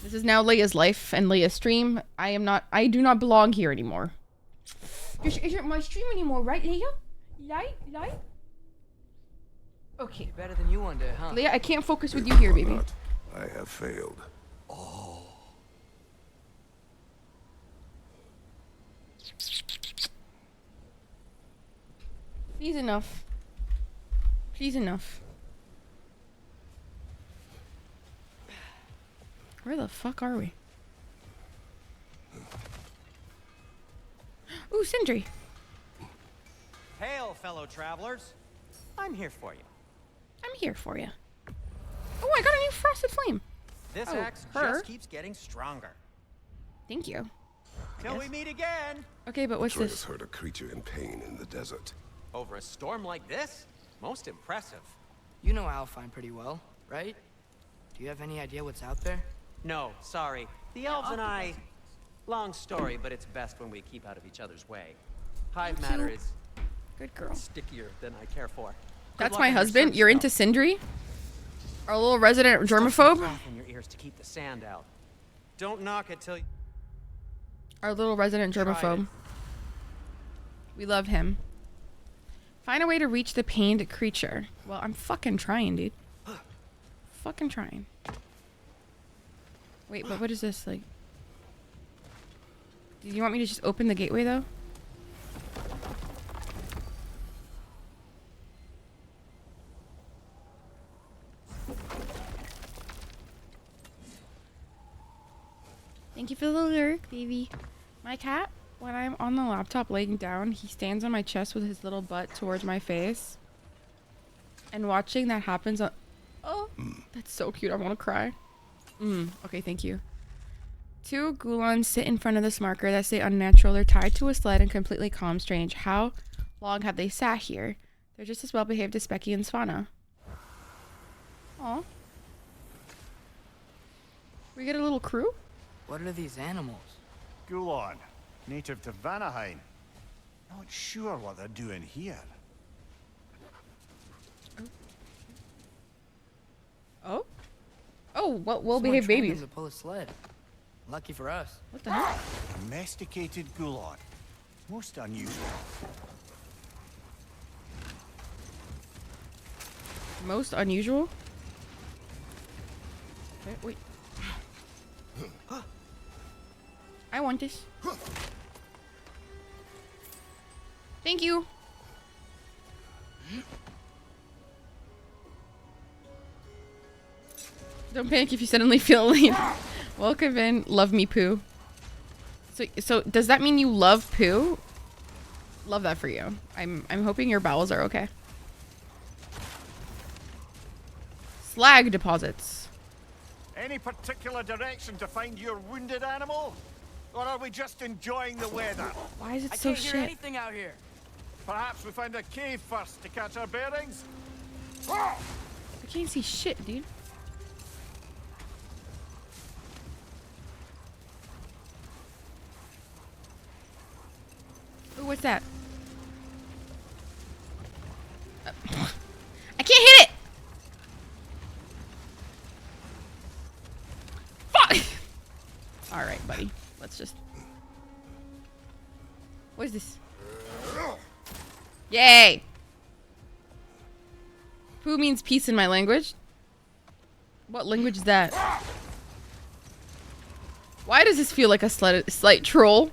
This is now Leia's life and Leia's stream. I do not belong here anymore. This isn't my stream anymore, right, Leia? Light? Okay. Better than you one day, huh? Leia, I can't focus with you here, baby. Not, I have failed. Oh. Please enough. Please enough. Where the fuck are we? Ooh, Sindri. Hail, fellow travelers. I'm here for you. I'm here for you. Oh, I got a new frosted flame. This Oh, axe her? just keeps getting stronger. Thank you. Till we meet again. Okay, but what's Atreus this? heard a creature in pain in the desert. Over a storm like this? Most impressive. You know Alfine pretty well, right? Do you have any idea what's out there? No, sorry. The elves and I... Long story, but it's best when we keep out of each other's way. Hive Thank you. matter is Good girl. stickier than I care for. Good That's luck my on your husband. search, You're though. into Sindri? Our little resident Stuff some germaphobe? breath in your ears to keep the sand out. Don't knock it till you... Our little resident Tried germaphobe. We love him. Find a way to reach the pained creature. Well, I'm fucking trying, dude. Fucking trying. Wait, but what is this like? Do you want me to just open the gateway though? Thank you for the lurk, baby. My cat, when I'm on the laptop laying down, he stands on my chest with his little butt towards my face. And watching that happens on... Oh, that's so cute. I want to cry. Okay, thank you. 2 Gulons sit in front of this marker that say unnatural. They're tied to a sled and completely calm. Strange. How long have they sat here? They're just as well behaved as Becky and Svana. Aw. We get a little crew? What are these animals? Gulon, native to Vanaheim. Not sure what they're doing here. Oh? Oh, well Someone behaved trained babies. them to pull a sled. Lucky for us. What the hell? Domesticated Gulon. Most unusual. Most unusual? Wait. I want this. Thank you. Don't panic if you suddenly feel lame. Welcome in. Love me, Pooh. So does that mean you love Pooh? Love that for you. I'm hoping your bowels are okay. Slag deposits. Any particular direction to find your wounded animal? Or are we just enjoying the weather? Why is it I so can't hear shit? anything out here. Perhaps we find a cave first to catch our bearings? I can't see shit, dude. Ooh, what's that? I can't hit it! Fuck! Alright, buddy. Let's just... What is this? Yay! Pooh means peace in my language. What language is that? Why does this feel like a slight troll?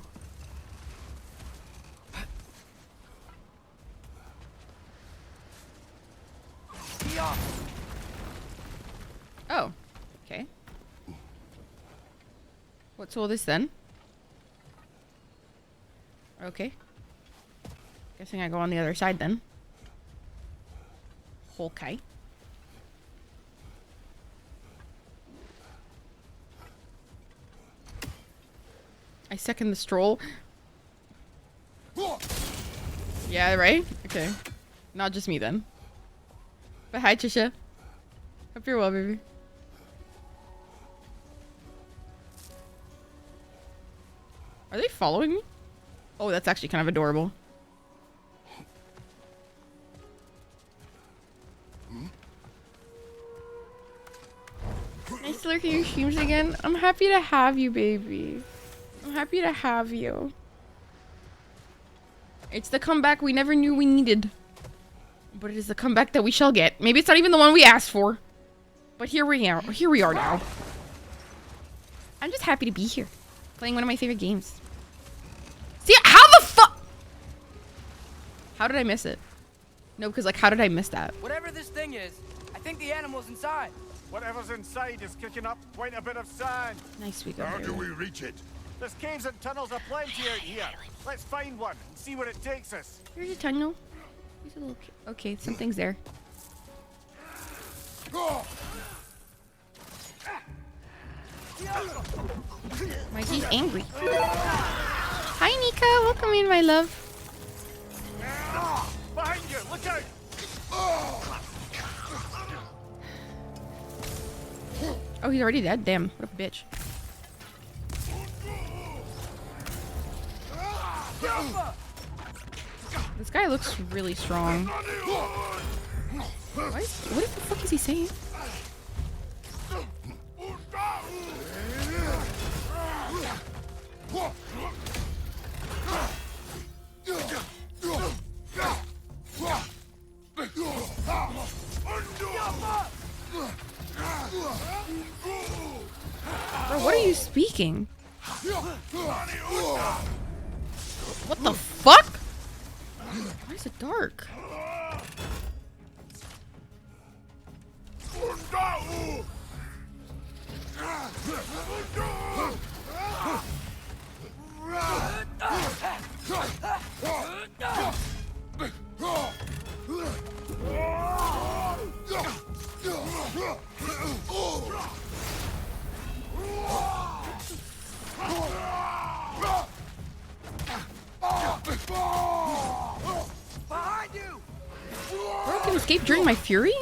Oh, okay. What's all this then? Okay. Guessing I go on the other side then. Okay. I second the stroll. Yeah, right? Okay. Not just me then. But hi, Trisha. Hope you're well, baby. Are they following me? Oh, that's actually kind of adorable. Nice to look at your streams again. I'm happy to have you, baby. I'm happy to have you. It's the comeback we never knew we needed. But it is the comeback that we shall get. Maybe it's not even the one we asked for. But here we are. Here we are now. I'm just happy to be here. Playing one of my favorite games. See, how the fuck? How did I miss it? No, because like, how did I miss that? Whatever this thing is, I think the animal's inside. Whatever's inside is kicking up quite a bit of sand. Nice, we go. How do we reach it? There's caves and tunnels aplenty out here. Let's find one and see where it takes us. Here's a tunnel. Here's a little... Okay, something's there. Mikey's angry. Hi, Nika. Welcome in, my love. Behind you, look out! Oh, he's already dead? Damn, what a bitch. This guy looks really strong. What the fuck is he saying? Bro, what are you speaking? What the fuck? Why is it dark? Behind you! Bro can escape during my fury?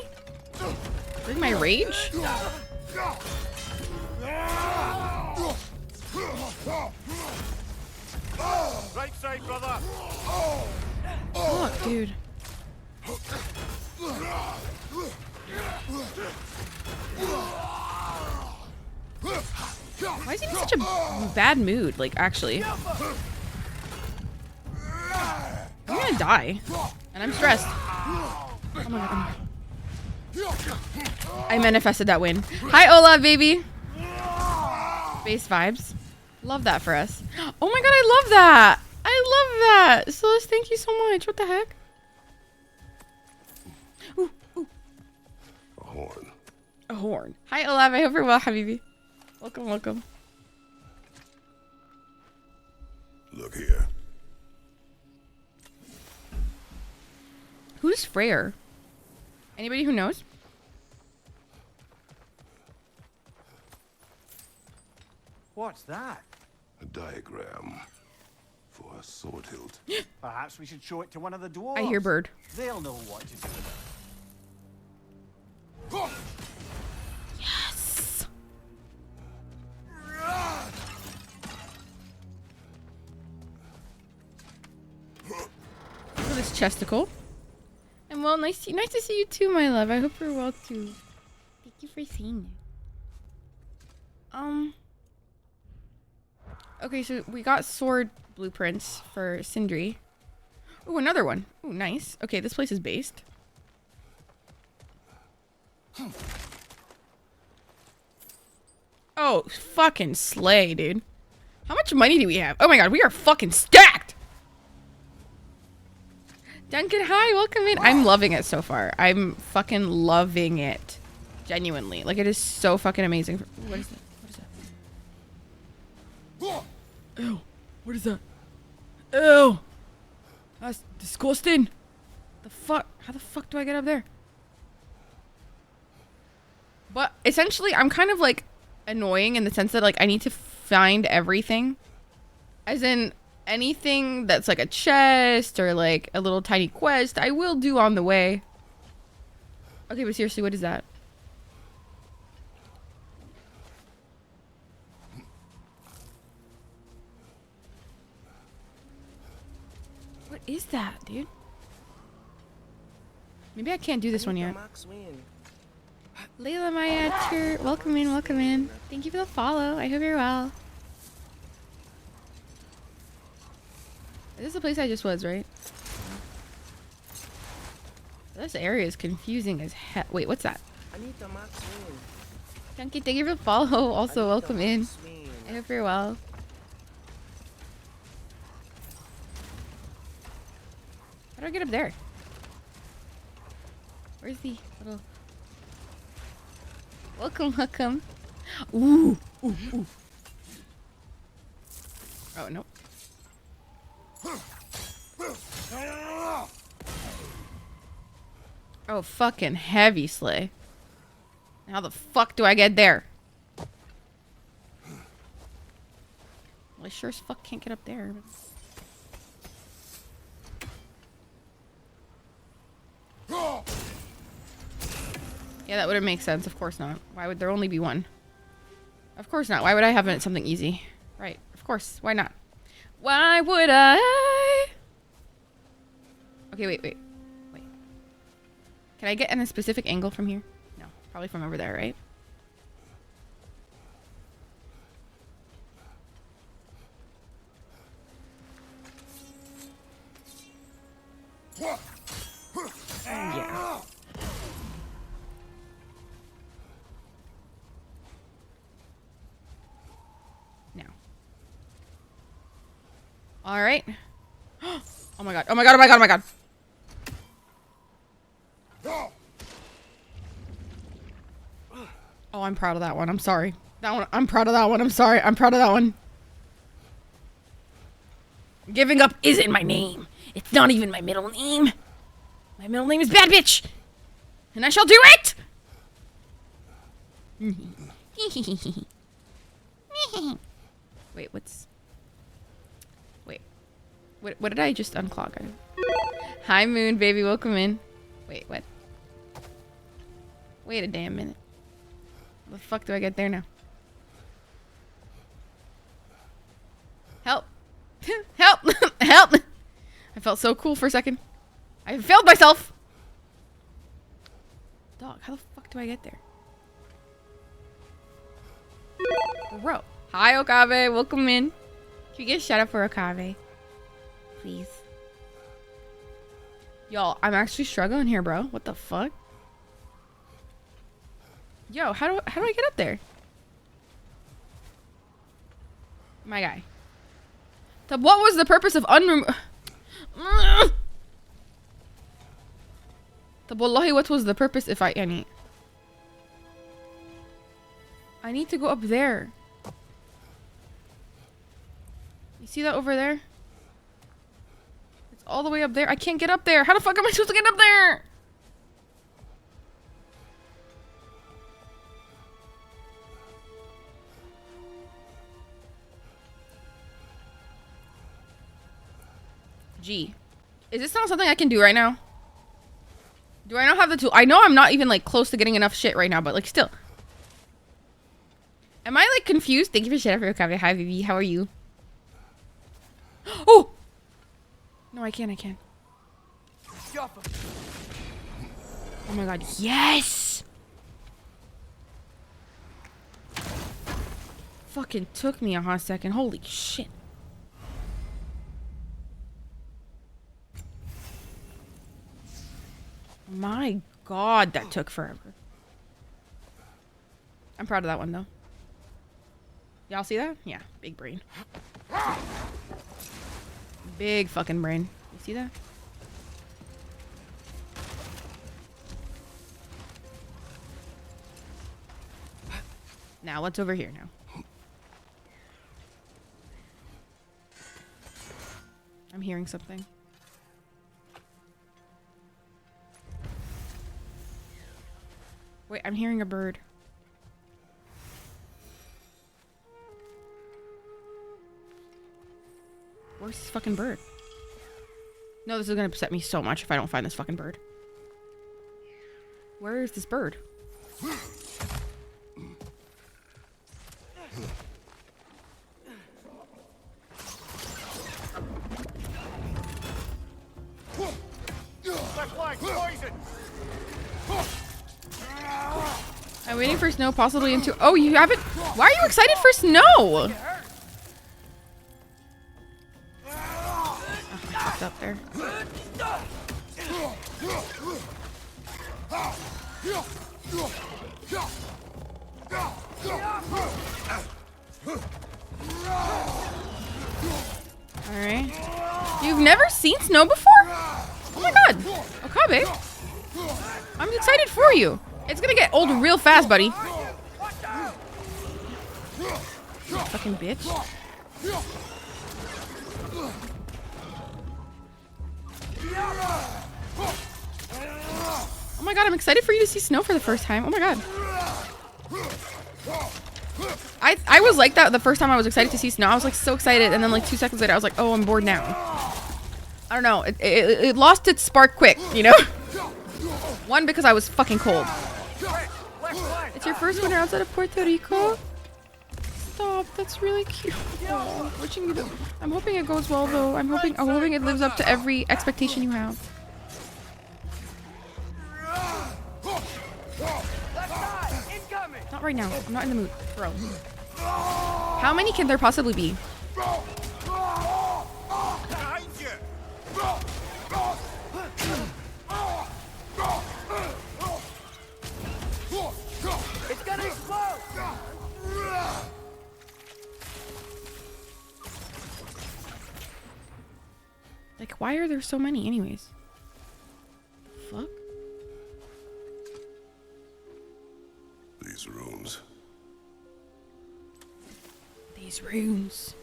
During my rage? Right side, brother. Fuck, dude. Why is he in such a bad mood? Like, actually. I'm gonna die. And I'm stressed. Oh my god. I manifested that win. Hi, Ola, baby. Base vibes. Love that for us. Oh my god, I love that. I love that. Celeste, thank you so much. What the heck? Ooh, ooh. A horn. A horn. Hi, Olav. I hope you're well, Habibi. Welcome, welcome. Look here. Who's Freyr? Anybody who knows? What's that? A diagram for a sword hilt. Perhaps we should show it to one of the dwarves. I hear bird. They'll know what to do with it. Yes. Look at this chesticle. And well, nice to see you too, my love. I hope you're well too. Thank you for seeing me. Okay, so we got sword blueprints for Sindri. Ooh, another one. Ooh, nice. Okay, this place is based. Oh, fucking slay, dude. How much money do we have? Oh my god, we are fucking stacked! Duncan, hi, welcome in. I'm loving it so far. I'm fucking loving it. Genuinely. Like, it is so fucking amazing. What is that? What is that? Ew. What is that? Ew. That's disgusting. The fuck? How the fuck do I get up there? But essentially, I'm kind of like annoying in the sense that like I need to find everything. As in anything that's like a chest or like a little tiny quest, I will do on the way. Okay, but seriously, what is that? What is that, dude? Maybe I can't do this one yet. Layla Maya, welcome in, welcome in. Thank you for the follow. I hope you're well. This is the place I just was, right? This area is confusing as hell. Wait, what's that? Chunky, thank you for the follow. Also, welcome in. I hope you're well. How do I get up there? Where's the little... Welcome, welcome. Ooh, ooh, ooh. Oh, no. Oh, fucking heavy slay. How the fuck do I get there? Well, I sure as fuck can't get up there. Yeah, that wouldn't make sense. Of course not. Why would there only be one? Of course not. Why would I have it something easy? Right. Of course. Why not? Why would I? Okay, wait. Can I get in a specific angle from here? No. Probably from over there, right? Yeah. All right. Oh my god. Oh my god. Oh my god. Oh my god. Oh, I'm proud of that one. I'm sorry. That one. I'm proud of that one. I'm sorry. I'm proud of that one. Giving up isn't my name. It's not even my middle name. My middle name is Bad Bitch. And I shall do it! Wait, what's... Wait. What did I just unclog? Hi, Moon, baby. Welcome in. Wait, what? Wait a damn minute. How the fuck do I get there now? Help. Help. Help. I felt so cool for a second. I failed myself. Dog, how the fuck do I get there? Bro. Hi, Okabe. Welcome in. Can you get a shout out for Okabe? Please. Y'all, I'm actually struggling here, bro. What the fuck? Yo, how do I get up there? My guy. What was the purpose of Wallahi, what was the purpose if I need to go up there. You see that over there? It's all the way up there. I can't get up there. How the fuck am I supposed to get up there? Gee. Is this not something I can do right now? Do I not have the tool? I know I'm not even like close to getting enough shit right now, but like still. Am I like confused? Thank you for shit for your coffee. Hi, baby. How are you? Oh! No, I can't. Oh my god. Yes! Fucking took me a hot second. Holy shit. My god, that took forever. I'm proud of that one, though. Y'all see that? Yeah, big brain. Big fucking brain. You see that? Now, what's over here now? I'm hearing something. Wait, I'm hearing a bird. Where's this fucking bird? No, this is gonna upset me so much if I don't find this fucking bird. Where is this bird? I'm waiting for snow, possibly into... Oh, you haven't... Why are you excited for snow? Oh, it's up there. Alright. You've never seen snow before? Oh my god. Okabe. I'm excited for you. It's gonna get old real fast, buddy. Fucking bitch. Oh my god, I'm excited for you to see snow for the first time. Oh my god. I was like that the first time I was excited to see snow. I was like so excited, and then like 2 seconds later I was like, oh, I'm bored now. I don't know. It lost its spark quick, you know? One, because I was fucking cold. It's your first winter outside of Puerto Rico? Stop, that's really cute. Oh, wishing you I'm hoping it goes well though. I'm hoping it lives up to every expectation you have. Not right now. I'm not in the mood, bro. How many can there possibly be? It's gonna explode! Why are there so many anyways? Fuck? These rooms. These rooms.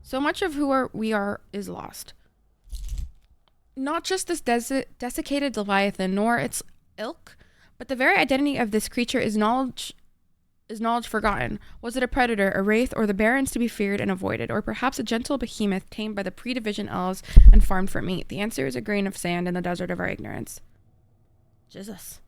So much of we are is lost. Not just this desiccated Leviathan, nor its ilk, but the very identity of this creature is knowledge forgotten. Was it a predator, a wraith, or the barons to be feared and avoided, or perhaps a gentle behemoth tamed by the pre-division elves and farmed for meat? The answer is a grain of sand in the desert of our ignorance. Jesus.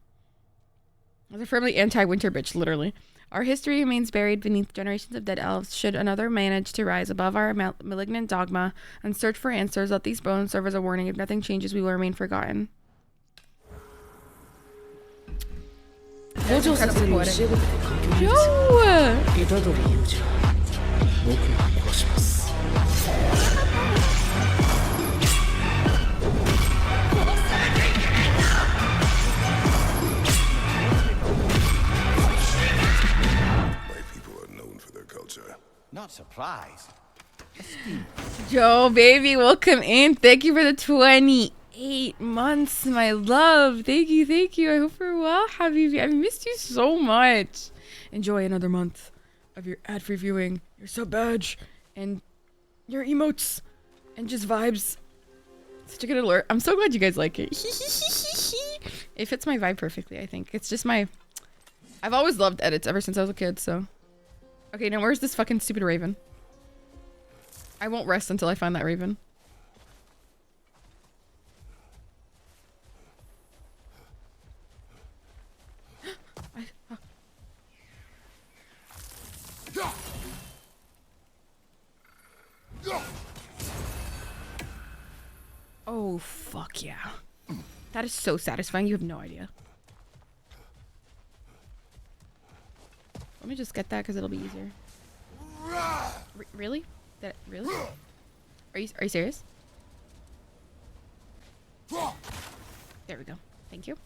That's a firmly anti-winter bitch, literally. Our history remains buried beneath generations of dead elves. Should another manage to rise above our malignant dogma and search for answers, let these bones serve as a warning. If nothing changes, we will remain forgotten. Not surprised. Joe, baby, welcome in. Thank you for the 28 months, my love. Thank you, thank you. I hope you're well, Habibi. I've missed you so much. Enjoy another month of your ad-free viewing, your sub badge, and your emotes, and just vibes. Such a good alert. I'm so glad you guys like it. It fits my vibe perfectly, I think. It's just my... I've always loved edits ever since I was a kid, so... Okay, now where's this fucking stupid raven? I won't rest until I find that raven. Oh, fuck yeah. That is so satisfying. You have no idea. Let me just get that because it'll be easier. Really? Really? Are you serious? There we go. Thank you.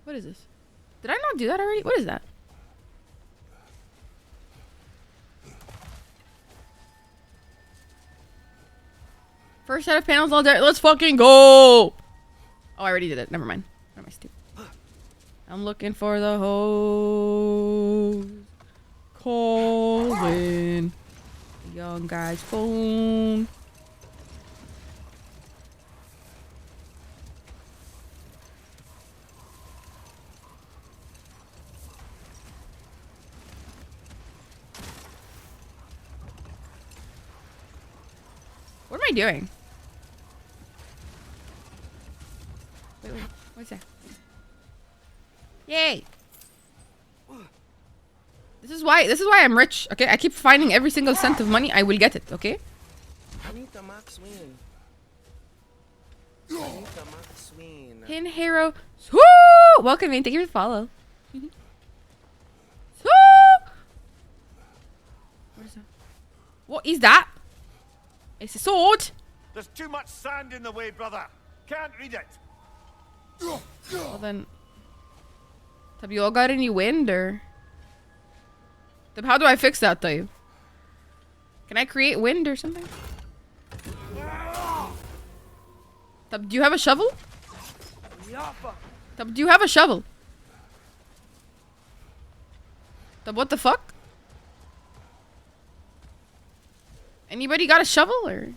What is this? Did I not do that already? What is that? First set of panels all day. Let's fucking go! Oh, I already did it. Never mind. What am I stupid? I'm looking for the hose. Calling. The young guy's phone. What am I doing? Wait, what's that? Yay! This is why I'm rich, okay? I keep finding every single cent of money. I will get it, okay? Pin hero. Woo! Welcome in. Thank you for the follow. What is that? What is that? It's a sword. There's too much sand in the way, brother. Can't read it. Well then, have you all got any wind or? How do I fix that though? Can I create wind or something? Do you have a shovel? Do you have a shovel? What the fuck? Anybody got a shovel or?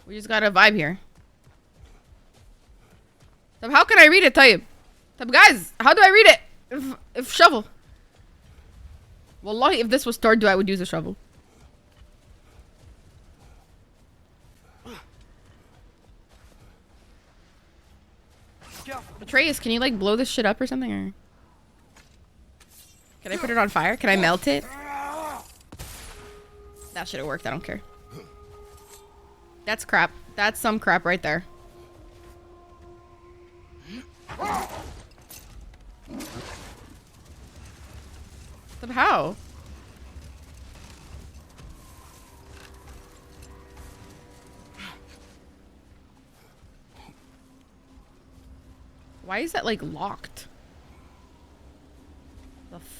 We just got a vibe here. How can I read it, Tayyip? Guys, how do I read it? If shovel. Wallahi, if this was Stardew, I would use a shovel. Atreus, can you like blow this shit up or something? Or can I put it on fire? Can I melt it? That should have worked. I don't care. That's crap. That's some crap right there. How? Why is that like locked?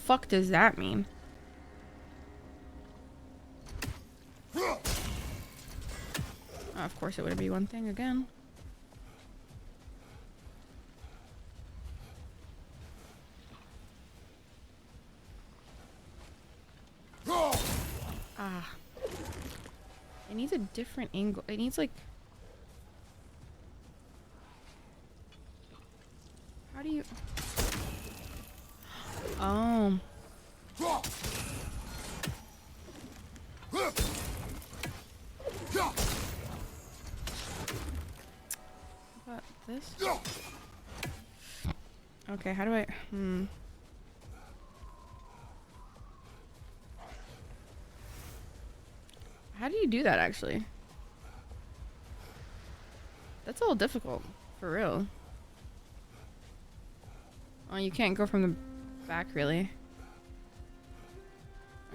fuck does that mean? Oh, of course it would be one thing again. Ah. It needs a different angle. It needs like... How do you... Oh. What? This? Okay, how do I... How do you do that, actually? That's a little difficult. For real. Oh, you can't go from the back, really.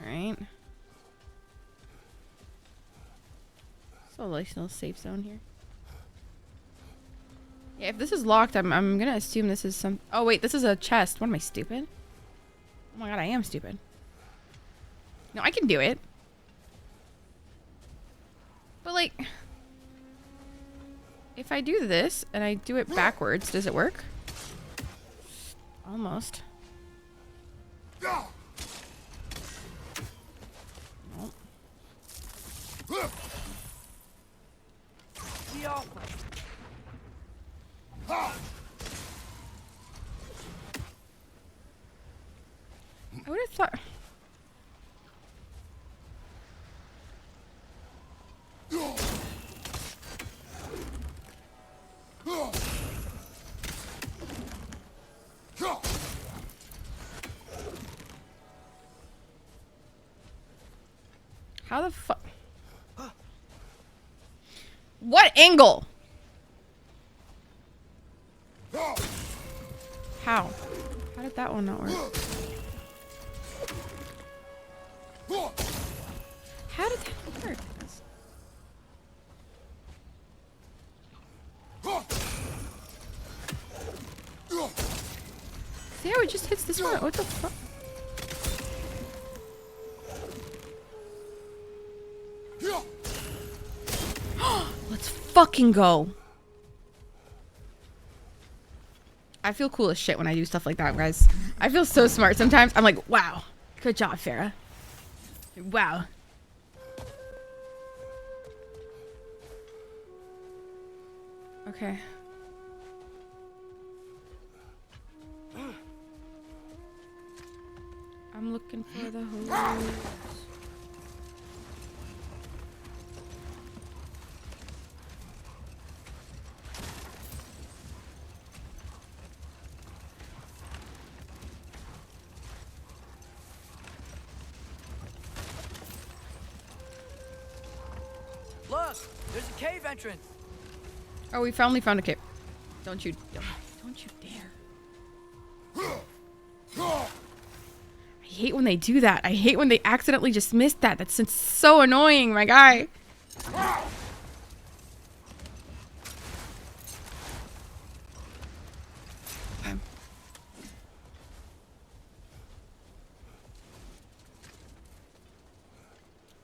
Alright. So, like, no safe zone here. Yeah, if this is locked, I'm gonna assume this is some... Oh, wait, this is a chest. What, am I stupid? Oh my god, I am stupid. No, I can do it. But, like... If I do this, and I do it backwards, does it work? Almost. Nope. I would have thought... How the fuck? What angle? How? How did that one not work? How did that work? See how it just hits this one? What the fuck? Let's fucking go. I feel cool as shit when I do stuff like that, guys. I feel so smart sometimes. I'm like, wow. Good job, Farah. Wow. Okay. I'm looking for the hose. Look, there's a cave entrance. Oh, we finally found a cave. Don't you dare. I hate when they do that. I hate when they accidentally just miss that. That's so annoying, my guy. Okay.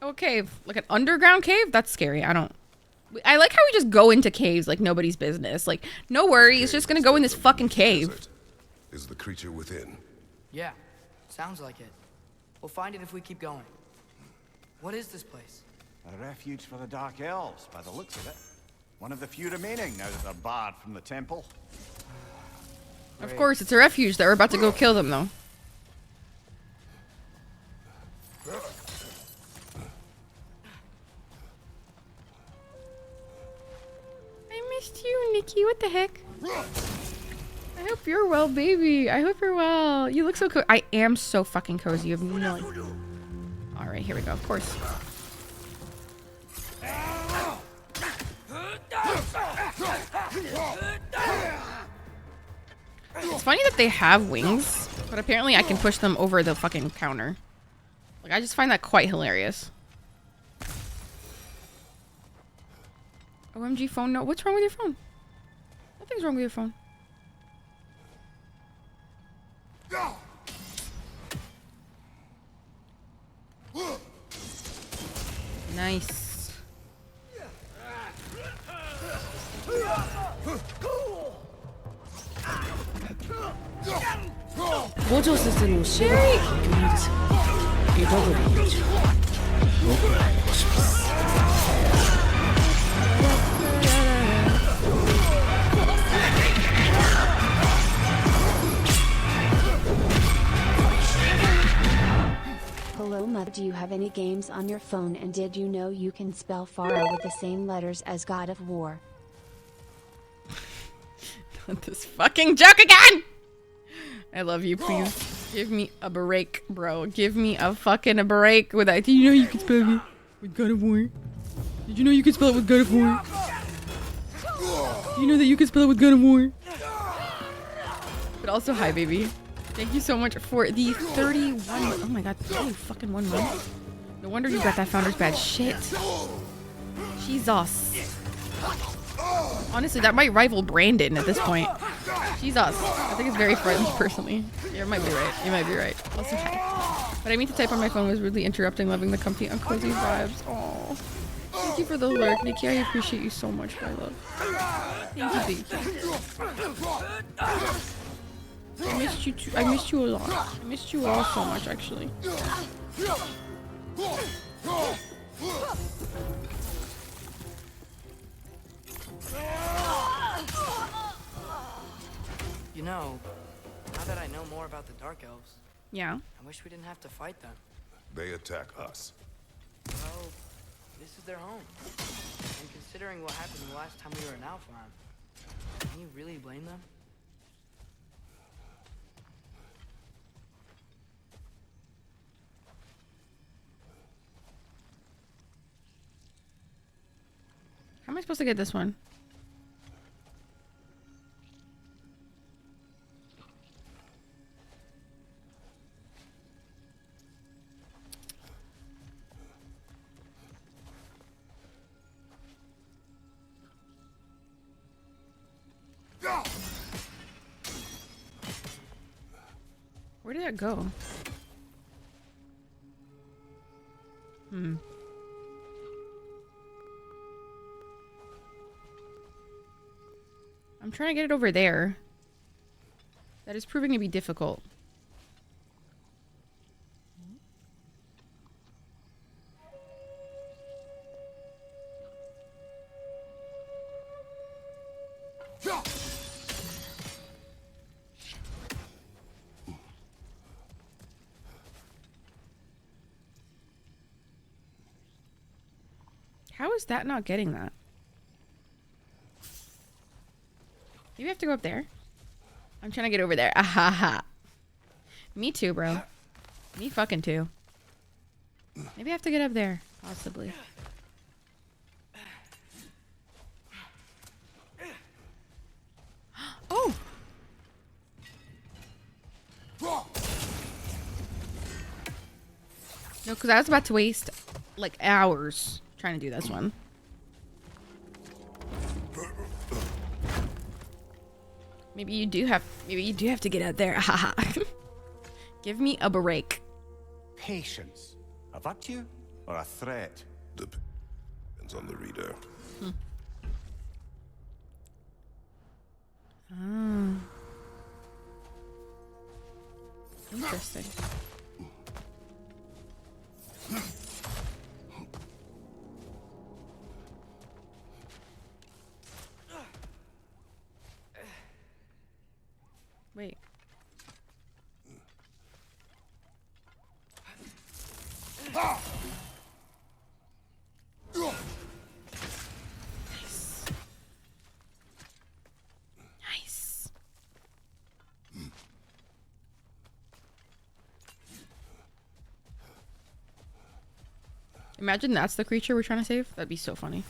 Oh, a cave. Like an underground cave? That's scary. I like how we just go into caves like nobody's business. Like, no worries. Just gonna go in this fucking cave. Is the creature within? Yeah, sounds like it. We'll find it if we keep going. What is this place? A refuge for the Dark Elves, by the looks of it. One of the few remaining now that they're barred from the temple. Of course, it's a refuge that we're about to go kill them, though. I missed you, Nikki. What the heck? I hope you're well, baby. I hope you're well. You look so cool. I am so fucking cozy. You have no idea. All right, here we go. Of course. It's funny that they have wings, but apparently I can push them over the fucking counter. Like, I just find that quite hilarious. OMG phone, no. What's wrong with your phone? Nothing's wrong with your phone. Nice. Hello Mud, do you have any games on your phone, and did you know you can spell Faroh with the same letters as God of War? Not this fucking joke again! I love you, please. Give me a break, bro. Give me a fucking break with that. Did you know you can spell it with God of War? Did you know you can spell it with God of War? Do you know that you can spell it with God of War? But also, hi, baby. Thank you so much for the 31. Oh my god, 30 fucking 1 month. No wonder you got that founder's badge. Shit. Jesus. Honestly, that might rival Brandon at this point. Jesus. I think it's very friendly, personally. You might be right. You might be right. Also, hi. But I mean to type on my phone was really interrupting, loving the comfy and cozy vibes. Oh. Thank you for the lurk, Nikki. I appreciate you so much, my love. Thank you, thank you. I missed you too. I missed you a lot. I missed you all so much, actually. You know, now that I know more about the Dark Elves, yeah, I wish we didn't have to fight them. They attack us. Well, this is their home. And considering what happened the last time we were in Alfheim, can you really blame them? How am I supposed to get this one? Where did that go? I'm trying to get it over there. That is proving to be difficult. How is that not getting that? Maybe I have to go up there. I'm trying to get over there. Ahaha. Me too, bro. Me fucking too. Maybe I have to get up there. Possibly. Oh! No, because I was about to waste like hours trying to do this one. Maybe you do have to get out there. Haha. Give me a break. Patience. A virtue or a threat? Depends on the reader. Interesting. Wait. Nice. Imagine that's the creature we're trying to save. That'd be so funny.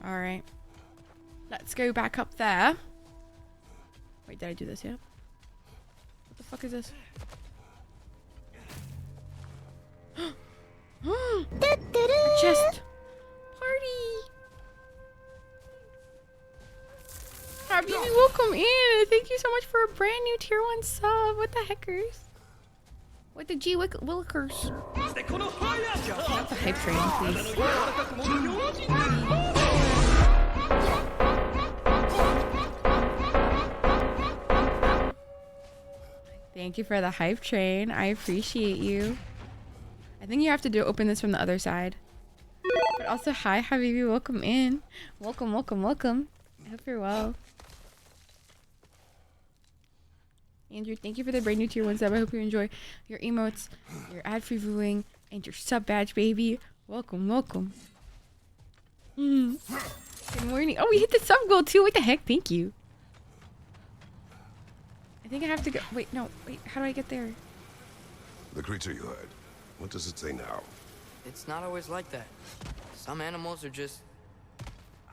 All right. Let's go back up there. Wait, did I do this yet? What the fuck is this? A chest. Party. Habibi, welcome in. Thank you so much for a brand new tier 1 sub. What the heckers? What the G Willikers? Not the hype train, please. Thank you for the hype train. I appreciate you. I think you have to open this from the other side. But also, hi, Habibi. Welcome in. Welcome, welcome, welcome. I hope you're well. Andrew, thank you for the brand new tier 1 sub. I hope you enjoy your emotes, your ad-free viewing, and your sub badge, baby. Welcome, welcome. Good morning. Oh, we hit the sub goal too. What the heck? Thank you. I think I have to go. Wait, no. Wait, how do I get there? The creature you had. What does it say now? It's not always like that. Some animals are just...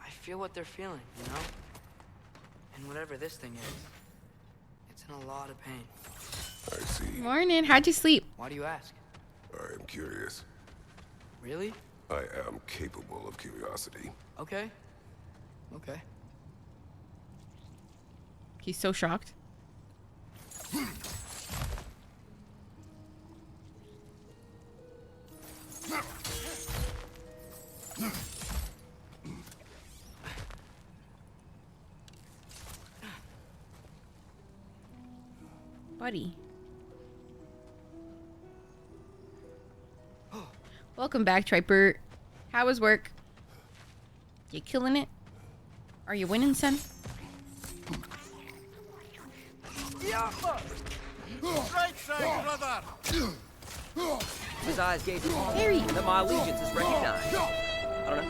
I feel what they're feeling, you know? And whatever this thing is, it's in a lot of pain. I see. Morning. How'd you sleep? Why do you ask? I am curious. Really? I am capable of curiosity. Okay. Okay. He's so shocked. Buddy. Welcome back, Triper. How was work? You killing it? Are you winning, son? Right side, brother! His eyes gave me Harry. that my allegiance is recognized. I don't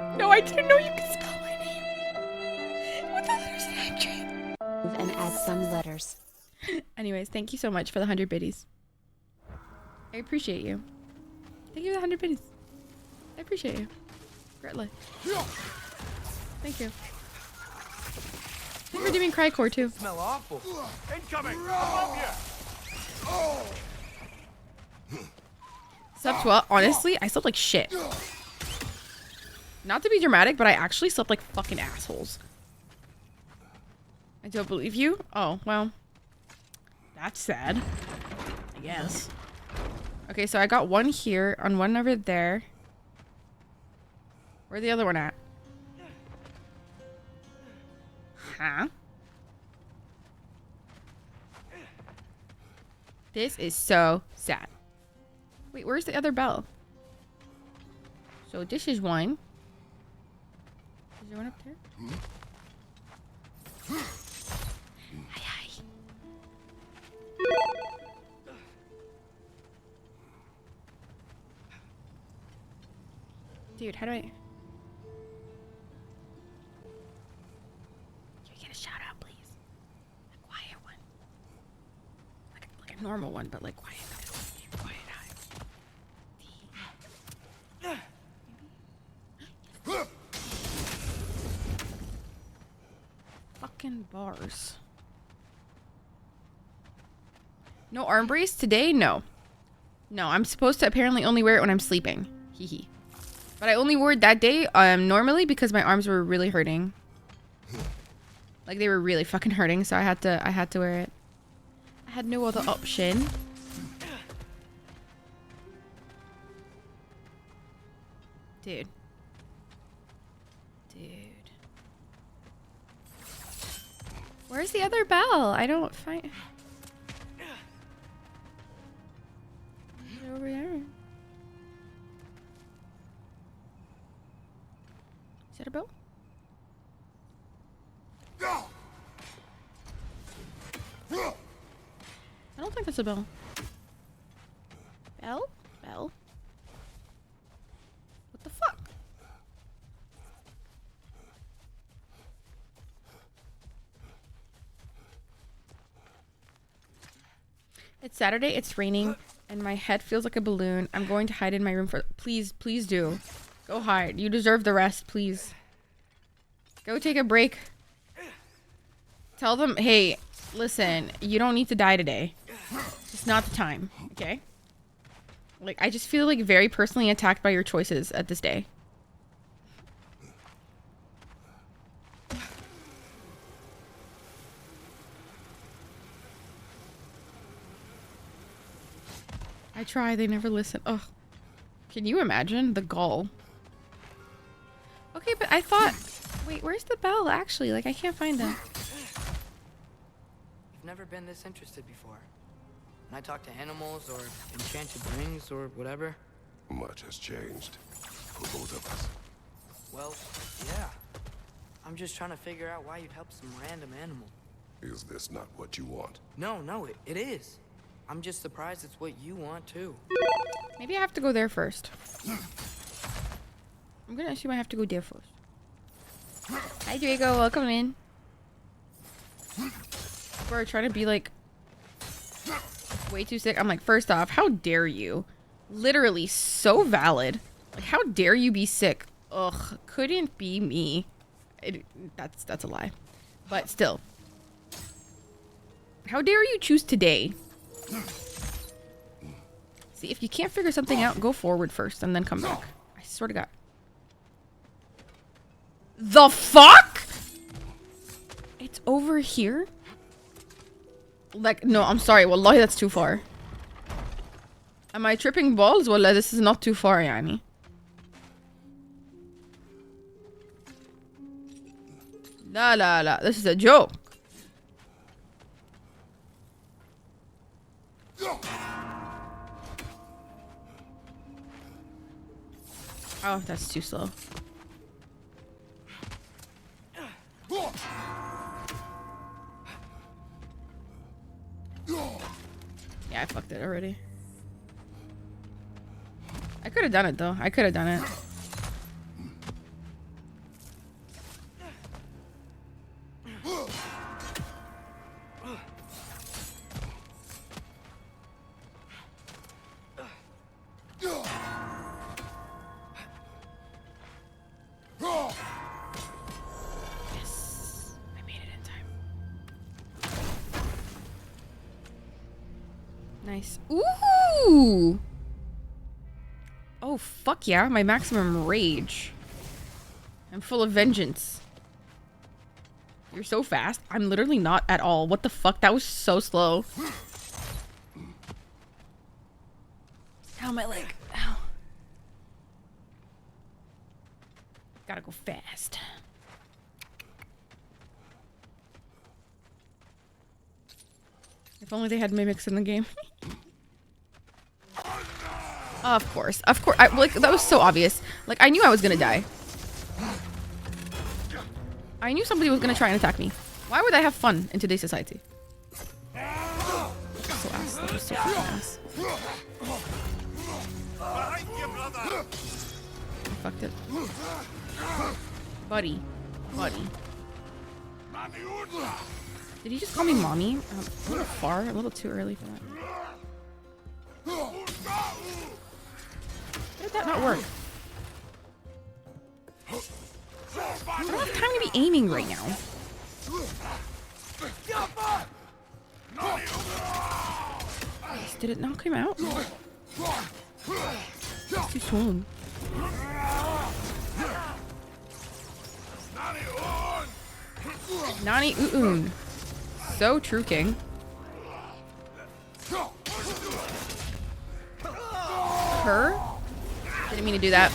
know. No, I didn't know you could spell my name. What the letters did I dream? And add some letters. Anyways, thank you so much for the 100 biddies. I appreciate you. Thank you for the 100 biddies. I appreciate you. Greatly. Thank you. Thank you for doing Crycore too. Smell awful. Incoming! Above you! Slept well. Honestly, I slept like shit. Not to be dramatic, but I actually slept like fucking assholes. I don't believe you? Oh, well. That's sad. I guess. Okay, so I got one here and one over there. Where's the other one at? Huh? This is so sad. Wait, where's the other bell? So this is one. Is there one up there? Hi, hi. Dude, how do I... Can we get a shout out, please? A quiet one. Like a normal one, but like quiet. Quiet eye. Fucking bars. No arm brace today? No. No, I'm supposed to apparently only wear it when I'm sleeping. Hee hee. But I only wore it that day normally because my arms were really hurting. Like they were really fucking hurting, so I had to wear it. I had no other option. Dude. Where's the other bell? I don't find... Over there. Is that a bell? I don't think that's a bell. Bell? Bell? What the fuck? It's Saturday, it's raining, and my head feels like a balloon. I'm going to hide in my room for... Please, please do. Go hide. You deserve the rest, please. Go take a break. Tell them, hey, listen, you don't need to die today. It's not the time, okay? Like, I just feel like very personally attacked by your choices at this day. I try, they never listen. Ugh. Can you imagine the gall? Okay, but I thought... Wait, where's the bell, actually? Like, I can't find it. You've never been this interested before. When I talk to animals or enchanted rings or whatever. Much has changed for both of us. Well, yeah. I'm just trying to figure out why you'd help some random animal. Is this not what you want? No, it is. I'm just surprised it's what you want, too. Maybe I have to go there first. I'm gonna assume I have to go there first. Hi, Draco. Welcome in. We're trying to be, like, way too sick. I'm like, first off, how dare you? Literally so valid. Like, how dare you be sick? Ugh, couldn't be me. That's a lie. But still. How dare you choose today? See, if you can't figure something out, go forward first and then come back. I swear to God. The fuck? It's over here? Like, no, I'm sorry. Wallahi, that's too far. Am I tripping balls? Wallah, this is not too far, yani. La. This is a joke. Oh, that's too slow. Yeah, I fucked it already. I could have done it though. I could have done it. Yes, I made it in time. Nice. Ooh! Oh, fuck yeah. My maximum rage. I'm full of vengeance. You're so fast. I'm literally not at all. What the fuck? That was so slow. Ow, my leg. Ow. Gotta go fast. If only they had mimics in the game. Of course. Like, that was so obvious. Like, I knew I was gonna die. I knew somebody was gonna try and attack me. Why would I have fun in today's society? So ass. That was so fucking ass. I fucked it. Buddy. Did he just call me mommy? A little far, a little too early for that. How did that not work? I don't have time to be aiming right now. Did it knock him out? It's too swollen. Nani Uun. So true, King. Her? Didn't mean to do that.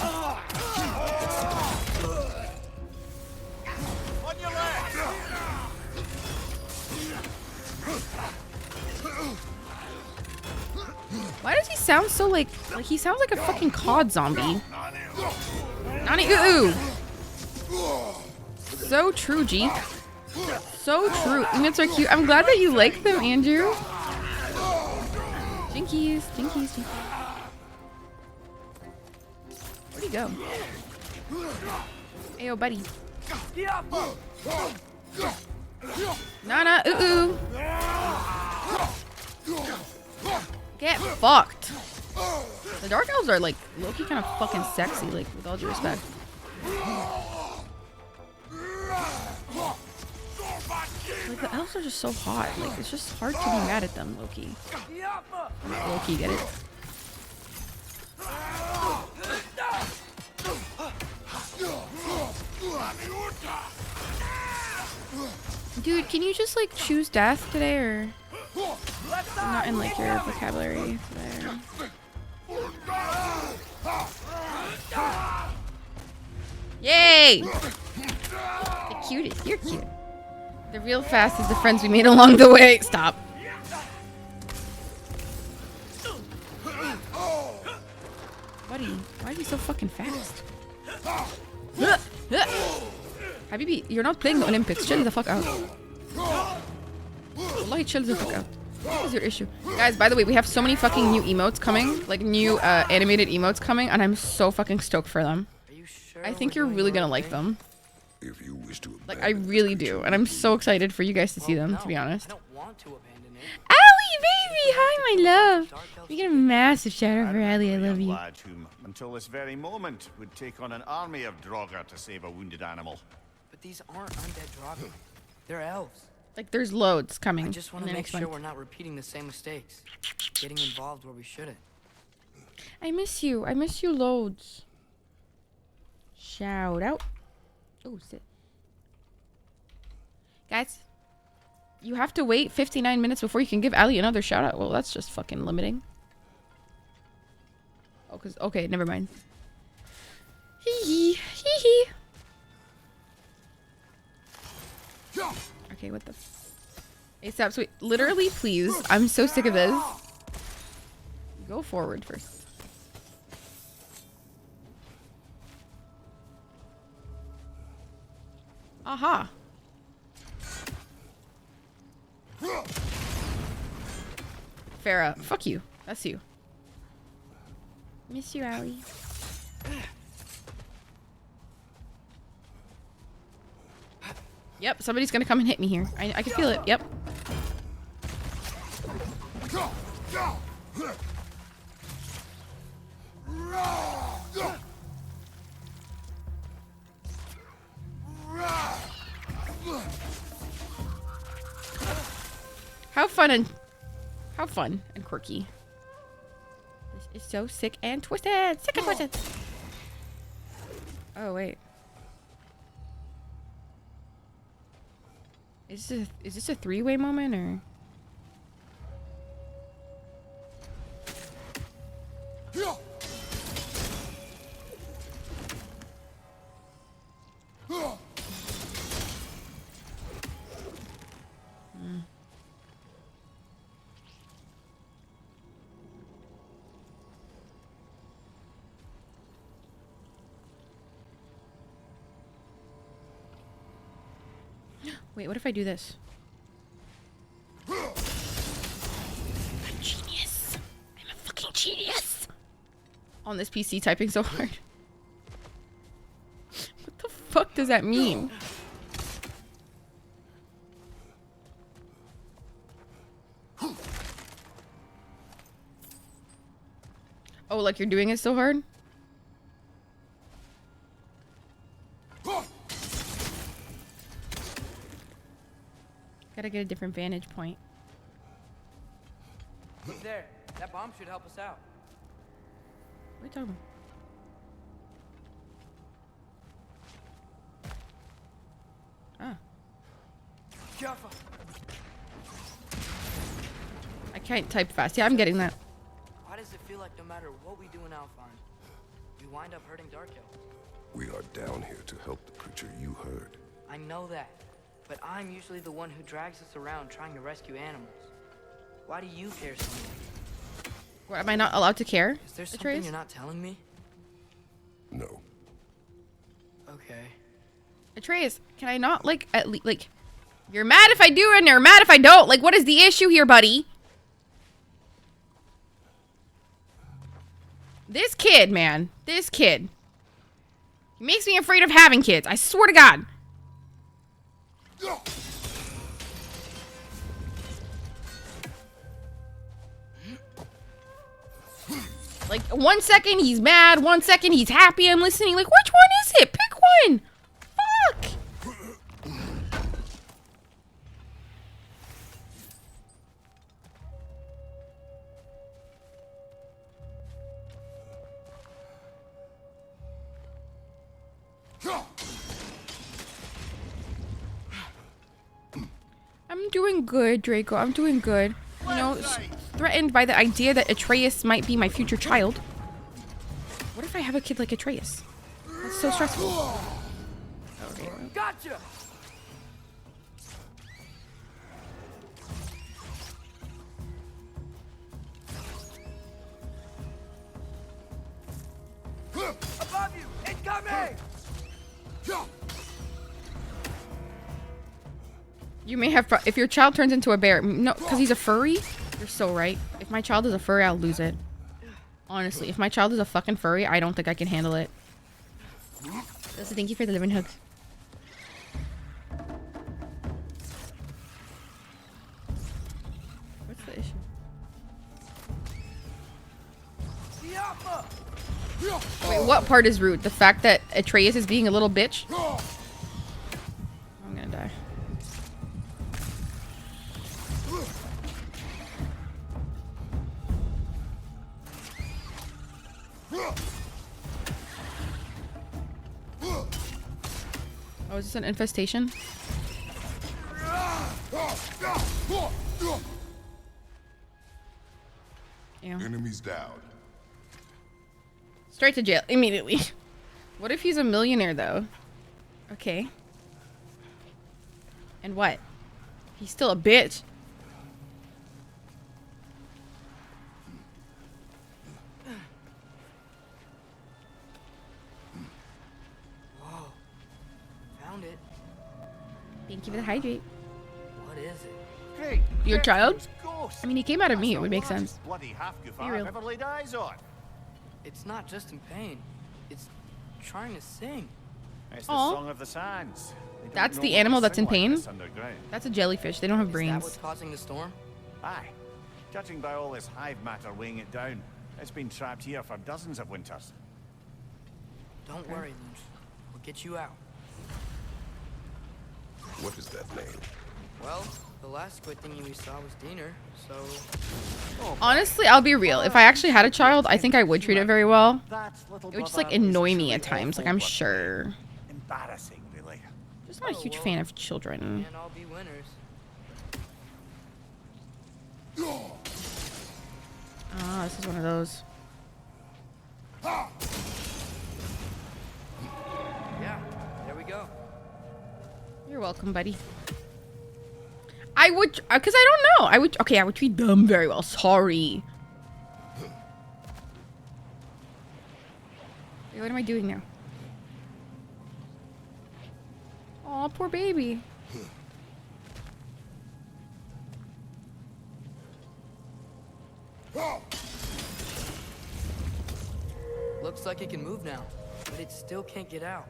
Why does he sound so like he sounds like a fucking COD zombie? Nani ooh. So true, G. So true. Emits are cute. I'm glad that you like them, Andrew. Jinkies. Where'd he go? Ayo, buddy. Nana, ooh. Get fucked. The Dark Elves are like low-key kind of fucking sexy, like with all due respect. Like the elves are just so hot. Like it's just hard to be mad at them, Loki. Loki, get it? Dude, can you just like choose death today or Not in like your vocabulary there. Yay! The cutest. You're cute. The real fast is the friends we made along the way. Stop. Buddy, why are you so fucking fast? Habibi, you're not playing the Olympics. Chill the fuck out. Wallahi, chill the fuck out. What is your issue? Guys, by the way, we have so many fucking new emotes coming. Like, new animated emotes coming. And I'm so fucking stoked for them. I think you're really gonna like them. If you wish to Like, I really do. And I'm so excited for you guys to see them, to be honest. I don't want to abandon it. Allie, baby! Hi, my love! You get a massive shout out for Allie. I love you. Lad whom, until this very moment, would take on an army of Draugr to save a wounded animal. But these aren't undead Draugr. They're elves. Like, there's loads coming. I just want in to the make next sure month. we're not repeating the same mistakes. Getting involved where we shouldn't. I miss you. I miss you loads. Shout out. Oh, shit. Guys, you have to wait 59 minutes before you can give Ali another shout out. Well, that's just fucking limiting. Oh, cause okay, never mind. Hee hee hee hee. Okay, what the? ASAP, sweet. Literally, please. I'm so sick of this. Go forward first. Aha. Farah, fuck you. That's you. Miss you, Allie. Yep, somebody's gonna come and hit me here. I can feel it. Yep. How fun and quirky. This is so sick and twisted. Sick and twisted. Oh wait. Is this a three-way moment or? Wait, what if I do this? I'm a genius. I'm a fucking genius. On this PC typing so hard. What the fuck does that mean? Oh, like you're doing it so hard? Gotta get a different vantage point. There. That bomb should help us out. What are you talking about? Ah. Careful. I can't type fast. Yeah, I'm getting that. Why does it feel like no matter what we do in Alpharn, we wind up hurting Dark Elves? We are down here to help the creature you heard. I know that, but I'm usually the one who drags us around trying to rescue animals. Why do you care so much? What, am I not allowed to care? Is there something Atreus? you're not telling me? No. Okay. Atreus, can I not, like, at least, like, you're mad if I do and you're mad if I don't. Like, what is the issue here, buddy? This kid, man. This kid. He makes me afraid of having kids. I swear to God. Like, 1 second he's mad, 1 second he's happy. I'm listening. Like, which one is it? Pick one. Fuck. I'm doing good, Draco. I'm doing good. you know, threatened by the idea that Atreus might be my future child. What if I have a kid like Atreus? That's so stressful. Okay. Gotcha! Above you! Incoming! You may have, if your child turns into a bear, no, because he's a furry. You're so right. If my child is a furry, I'll lose it. Honestly, if my child is a fucking furry, I don't think I can handle it. So thank you for the living hugs. What's the issue? Wait, what part is rude? The fact that Atreus is being a little bitch? I'm gonna die. Oh, is this an infestation? Yeah. Enemies down. Straight to jail immediately. What if he's a millionaire though? Okay. And what? He's still a bitch. Whoa. Found it. Thank you for the hydrate. What is it? Hey, Your child? ghost. I mean, he came out of me. It would make That's the sense. Bloody half Be goof real. I've ever laid eyes on. It's not just in pain. It's trying to sing. It's the Aw. song of the sands. They don't That's know the what to animal that's sing in pain? like this underground. That's a jellyfish. They don't have Is that brains. what's causing the storm? Aye. Judging by all this hive matter weighing it down, it's been trapped here for dozens of winters. Don't worry, Lynch. We'll get you out. What is that name? Well, the last squid thingy we saw was Diener, so... Honestly, I'll be real. If I actually had a child, I think I would treat it very well. That little It would just brother like annoy is me at truly times. Like awful, I'm but sure. Embarrassing, really. Just not a huge fan of children. Can't all be winners. Ah, this is one of those. Yeah, there we go. You're welcome, buddy. I would, because I don't know. I would, okay, I would treat them very well. Sorry. Wait, what am I doing now? Aw, poor baby. Looks like it can move now, but it still can't get out.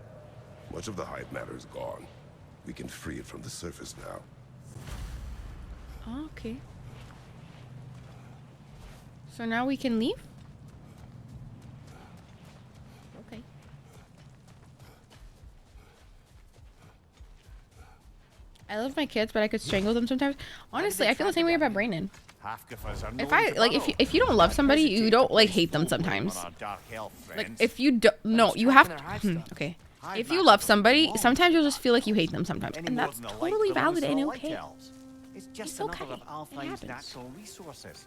Much of the hive matter is gone. We can free it from the surface now. Oh, okay. So now we can leave? Okay. I love my kids, but I could strangle them sometimes. Honestly, I feel the same way about Brandon. Half-goofers are If known I to like, burrow. if you don't love somebody, Hesitate you to don't like place hate them holes sometimes. on our dark elf Like friends. if you don't, no, you have to. Okay. If you love somebody, sometimes you'll just feel like you hate them sometimes, Any and more that's than the light totally belongs valid to and the light okay. elves. It's just It's another okay. of It Alfheim's happens. natural resources.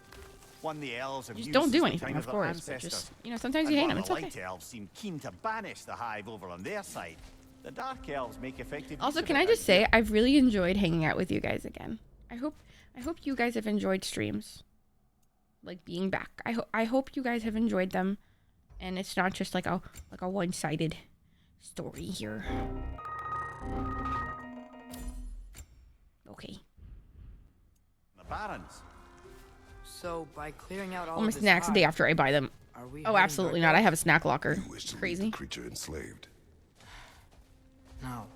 One the elves have Just used don't do since the anything, time of their course, but ancestors. just, you know, sometimes you And hate while them. It's the okay. light elves seem keen to banish the hive over on their side, the dark elves make effective Also, use can of I it just out say here. I've really enjoyed hanging out with you guys again. I hope you guys have enjoyed streams. Like being back. I hope you guys have enjoyed them, and it's not just like a one-sided story here. Okay. The barons. So, by clearing out all All my of this snacks the day hive, after I buy them. are we Oh, heading absolutely dark not. I elf? have a snack locker. You wish to leave Crazy. the creature enslaved. No.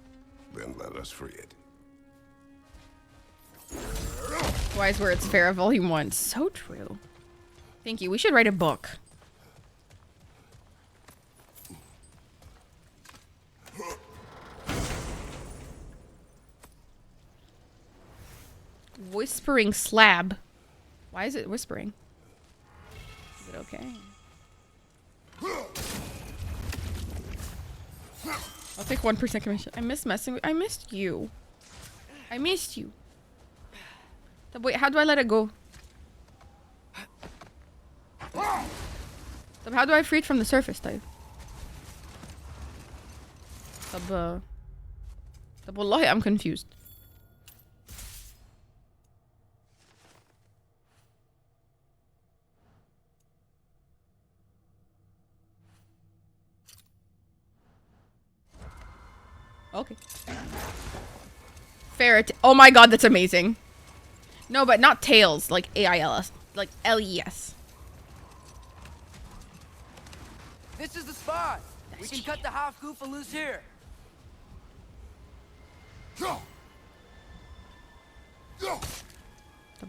Then let us free it. Wise Words, Farah, Volume 1. So true. Thank you. We should write a book. Whispering slab. Why is it whispering? Is it okay? I'll take 1% commission. I miss messing with. I missed you. I missed you. Wait, how do I let it go? So how do I free it from the surface type? Wallahi, I'm confused. Okay. Ferret. Oh my god, that's amazing. No, but not tails, like AILS, like LES. This is the spot. We can cut the half goofa loose here. That'll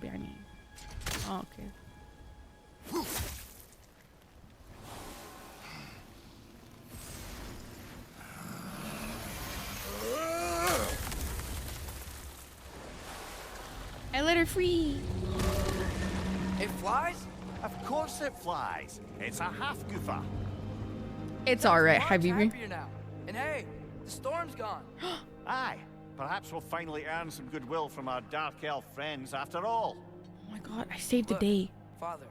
be our name. Oh, okay. I let her free. It flies? Of course it flies. It's a half goofa. It's alright, Much Habibi. happier now. And hey, the storm's gone. Aye. Perhaps we'll finally earn some goodwill from our dark elf friends after all. Oh my god, I saved the Look, day. Father,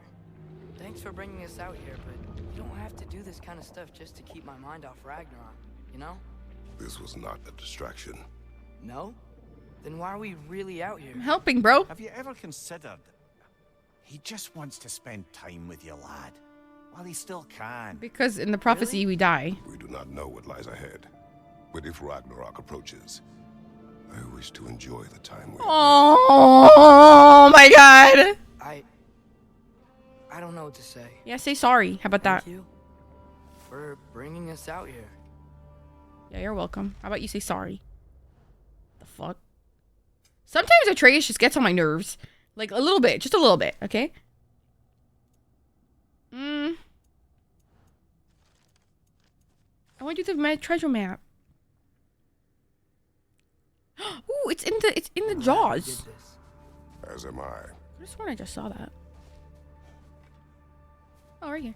thanks for bringing us out here, but you don't have to do this kind of stuff just to keep my mind off Ragnarok, you know? This was not a distraction. No? Then why are we really out here? I'm helping, bro. Have you ever considered he just wants to spend time with you, lad? While he still can. Because in the prophecy, we die. We do not know what lies ahead. But if Ragnarok approaches, I wish to enjoy the time with Oh my god. I don't know what to say. Yeah, say sorry. How about that? Thank you for bringing us out here. Yeah, you're welcome. How about you say sorry? The fuck? Sometimes Atreus just gets on my nerves. Like, a little bit. Just a little bit, okay? I want to do the treasure map. Ooh, it's in the jaws. As am I. I just sworn I just saw that. Oh, right here.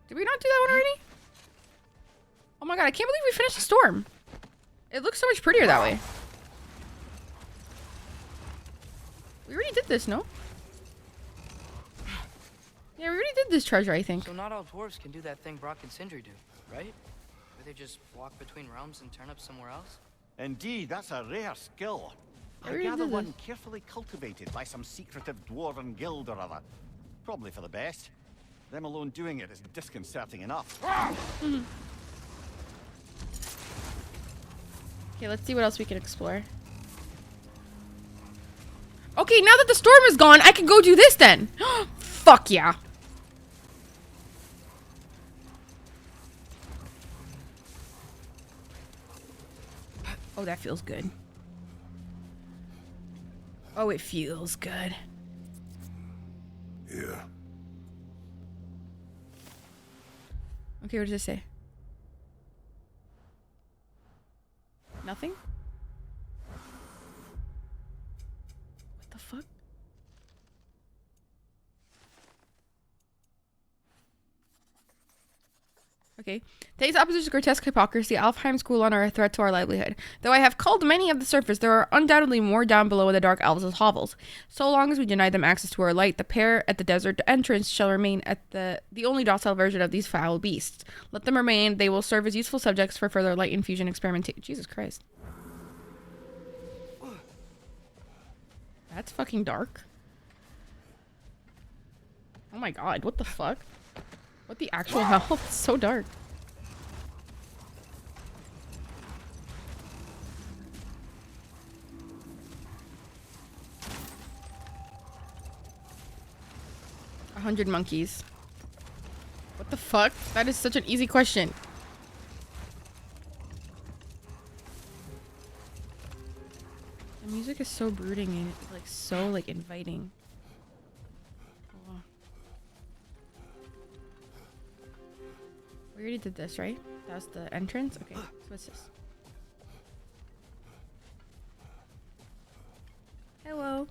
Did we not do that one already? Oh my god, I can't believe we finished the storm. It looks so much prettier that way. We already did this, no? Yeah, we already did this treasure, I think. So not all dwarves can do that thing Brock and Sindri do, right? Where they just walk between realms and turn up somewhere else? Indeed, that's a rare skill. I I already gather did one this. carefully cultivated by some secretive dwarven guild or other. Probably for the best. Them alone doing it is disconcerting enough. Okay, let's see what else we can explore. Okay, now that the storm is gone, I can go do this then. Fuck yeah. Oh, that feels good. Oh, it feels good. Yeah. Okay, what does it say? Nothing? What the fuck? Okay. Today's opposition to grotesque hypocrisy, Alfheim School are a threat to our livelihood. Though I have culled many of the surface, there are undoubtedly more down below in the dark elves' hovels. So long as we deny them access to our light, the pair at the desert entrance shall remain at the only docile version of these foul beasts. Let them remain, they will serve as useful subjects for further light infusion experimentation. Jesus Christ. That's fucking dark. Oh my god, what the fuck? What the actual hell? It's so dark. A 100 monkeys. What the fuck? That is such an easy question. The music is so brooding and like so like inviting. Oh. We already did this, right? That was the entrance? Okay, so what's this? Hello.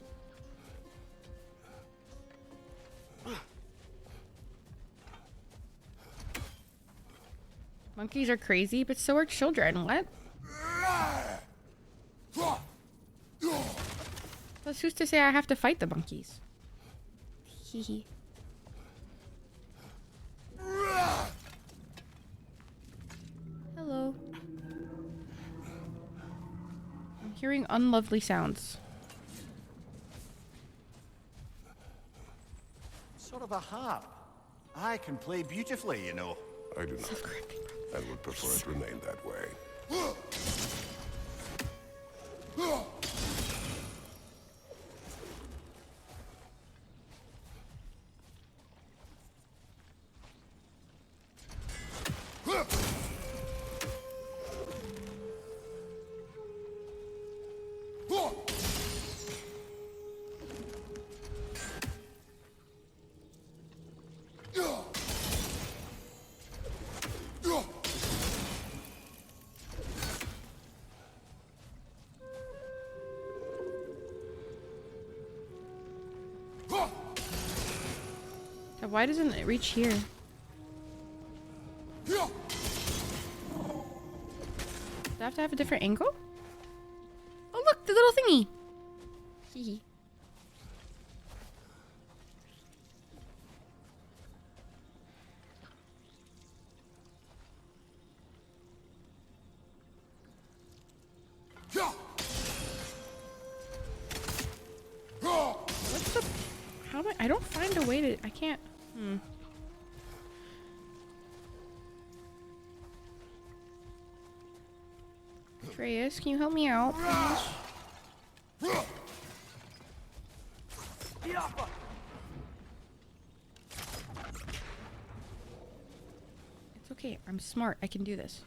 Monkeys are crazy, but so are children. What? Plus, who's to say I have to fight the monkeys? Hee hee. Hello. I'm hearing unlovely sounds. Sort of a harp. I can play beautifully, you know. I do not, and would prefer it remain that way. Why doesn't it reach here? Do I have to have a different angle? Oh look, the little thingy! Hee hee. What's the... How do I don't find a way to... I can't... Atreus, can you help me out, please? It's okay. I'm smart. I can do this.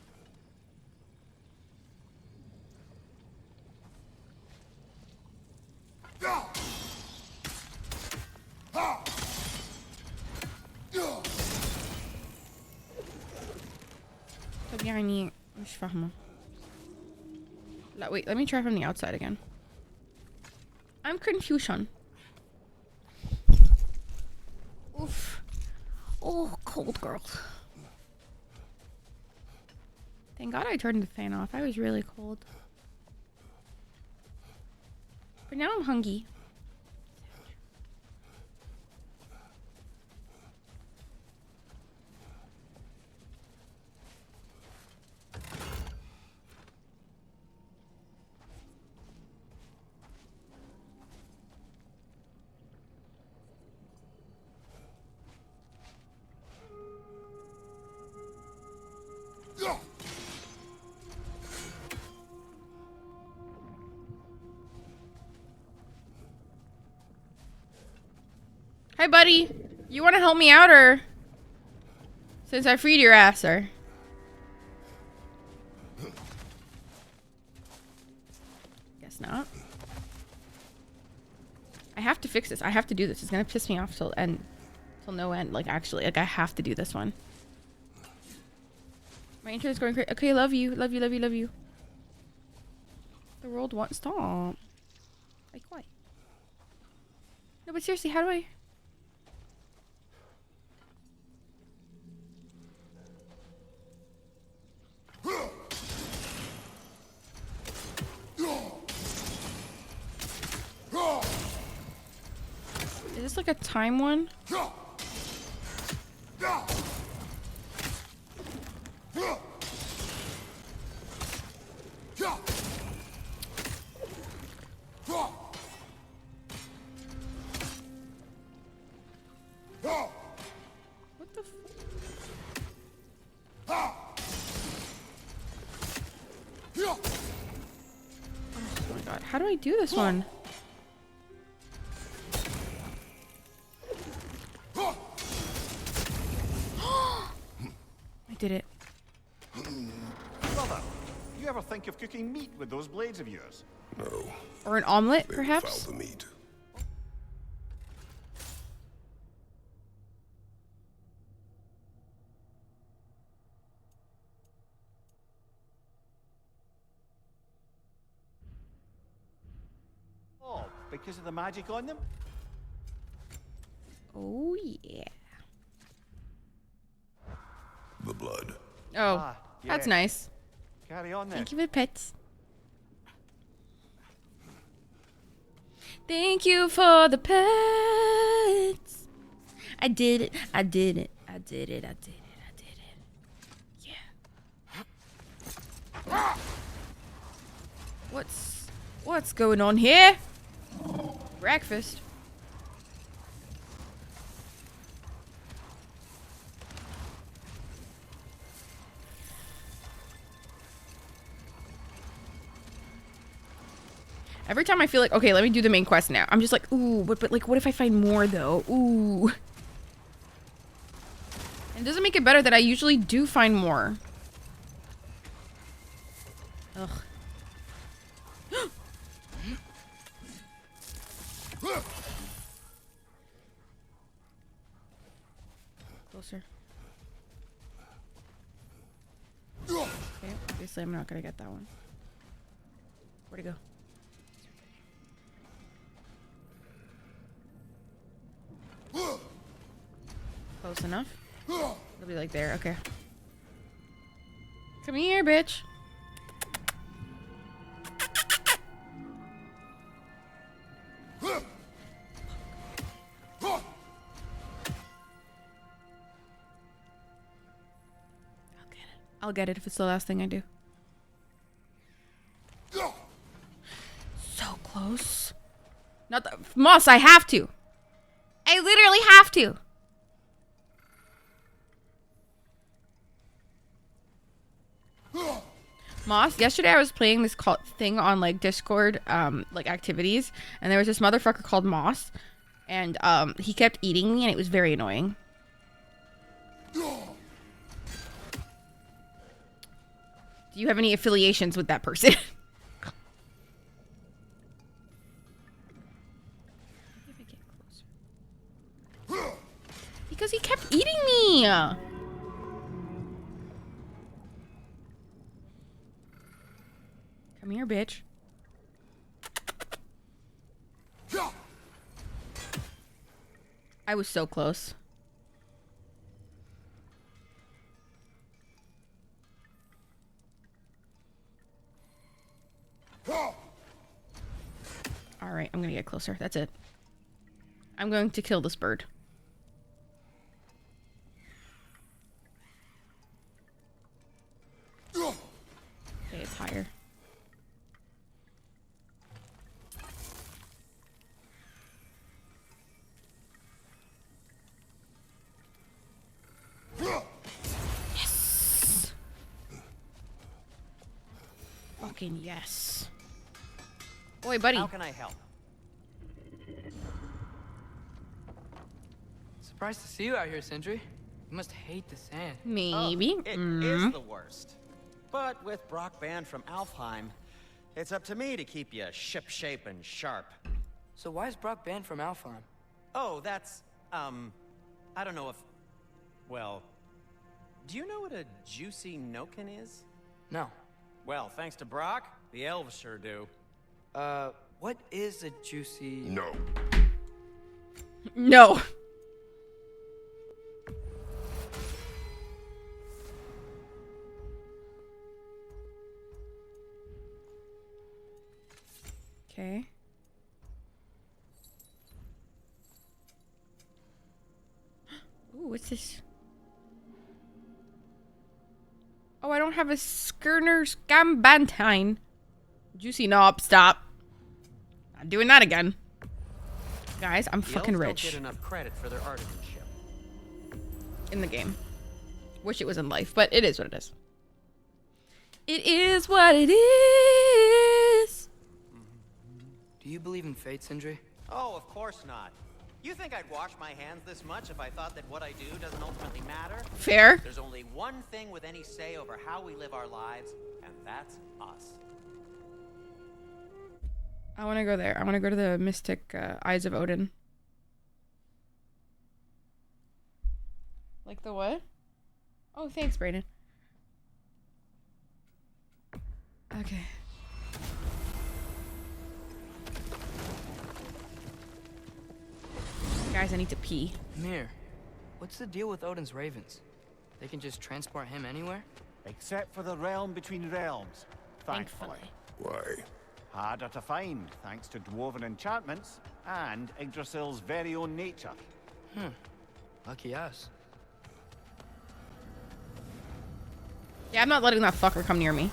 طب يعني مش فاهمة. لا wait, let me try from the outside again. I'm confusion. Oof. Oh, cold girl. Thank God I turned the fan off. I was really cold. But now I'm hungry. Hi, buddy. You want to help me out, or since I freed your ass, or? Guess not. I have to fix this. I have to do this. It's gonna piss me off till no end. Like, actually, like, I have to do this one. My internet's going crazy. Okay, love you. Love you, love you, love you. The world won't stop. Like, why? No, but seriously, how do I... Is this like a time one? What the f... Oh my god, how do I do this one? I did it. Brother, you ever think of cooking meat with those blades of yours? No. Or an omelet, They perhaps? foul the meat. Oh, because of the magic on them? Oh, yeah. The blood. Oh, that's yeah. nice. Carry on then. Thank you for the pets. Thank you for the pets. I did it. I did it. I did it. I did it. I did it. Yeah. What's going on here? Breakfast. Every time I feel like, okay, let me do the main quest now. I'm just like, ooh, but like, what if I find more though? Ooh. And it doesn't make it better that I usually do find more. Ugh. Closer. Okay, obviously I'm not gonna get that one. Where'd it go? Close enough. It'll be like there. Okay. Come here, bitch. I'll get it if it's the last thing I do. So close. Not the Moss, I have to. I literally have to. Moss, yesterday I was playing this thing on like Discord, like activities, and there was this motherfucker called Moss, and he kept eating me, and it was very annoying. Do you have any affiliations with that person? Because he kept eating me. Come here, bitch. I was so close. Alright, I'm gonna get closer. That's it. I'm going to kill this bird. Okay, it's higher. Yes! Fucking yes. Oi, buddy. How can I help? Surprised to see you out here, Sindri. You must hate the sand. Maybe. It is the worst. But with Brock banned from Alfheim, it's up to me to keep you ship-shape and sharp. So why is Brock banned from Alfheim? Oh, that's, I don't know if... Well, do you know what a juicy noken is? No. Well, thanks to Brock, the elves sure do. What is a juicy... No. No. Okay. Ooh, what's this? Oh, I don't have a Skirner's Gambantine. Juicy knob, stop. Not doing that again. Guys, I'm fucking rich. Don't get enough credit for their artisanship. In the game. Wish it was in life, but it is what it is. It is what it is. Do you believe in fate, Sindri? Oh, of course not. You think I'd wash my hands this much if I thought that what I do doesn't ultimately matter? Fair. There's only one thing with any say over how we live our lives, and that's us. I want to go there. I want to go to the mystic Eyes of Odin. Like the what? Oh, thanks, Brayden. Okay. Guys, I need to pee. Mir, what's the deal with Odin's ravens? They can just transport him anywhere? Except for the realm between realms, thankfully. Why? Harder to find, thanks to dwarven enchantments and Yggdrasil's very own nature. Lucky us. Yeah, I'm not letting that fucker come near me.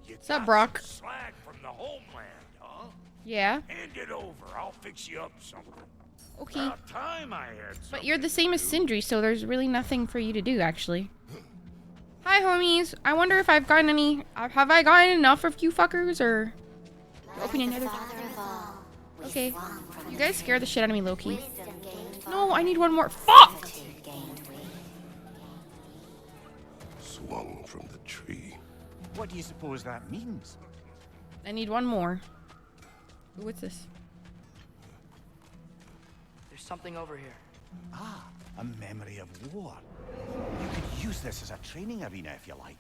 What's up, Brock? Slag from the homeland, huh? Yeah. Hand it over. I'll fix you up something. Okay. About time I had something. But you're the same as Sindri, so there's really nothing for you to do, actually. Hi, homies. I wonder if I've gotten any... Have I gotten enough of you fuckers, or... Open another... Okay. You guys scare the shit out of me, low-key. No, I need one more. Fuck! Swung from the tree. What do you suppose that means? I need one more. Ooh, what's this? There's something over here. Ah, a memory of war. You could use this as a training arena if you like.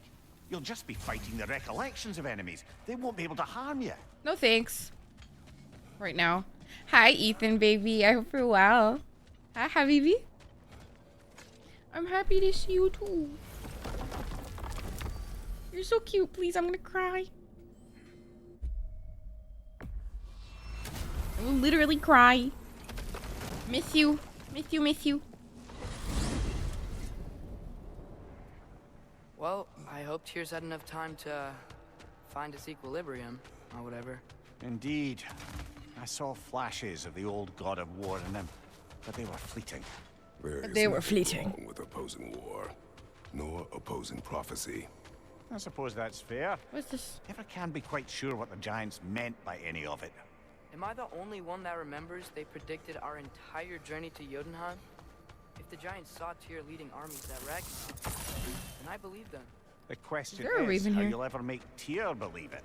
You'll just be fighting the recollections of enemies. They won't be able to harm you. No thanks. Right now. Hi, Ethan, baby. I hope you're well. Hi, Habibi. I'm happy to see you too. You're so cute. Please, I'm gonna cry. I will literally cry. Miss you. Miss you, miss you. Well, I hope Tyr's had enough time to find its equilibrium, or whatever. Indeed. I saw flashes of the old god of war in them, but they were fleeting. They were fleeting. Wrong with opposing war, nor opposing prophecy. I suppose that's fair. What's this? Never can be quite sure what the Giants meant by any of it. Am I the only one that remembers they predicted our entire journey to Jotunheim? If the Giants saw Tyr leading armies at Ragnarok, then I believe them. The question there a is raven how here? you'll ever make Tyr believe it.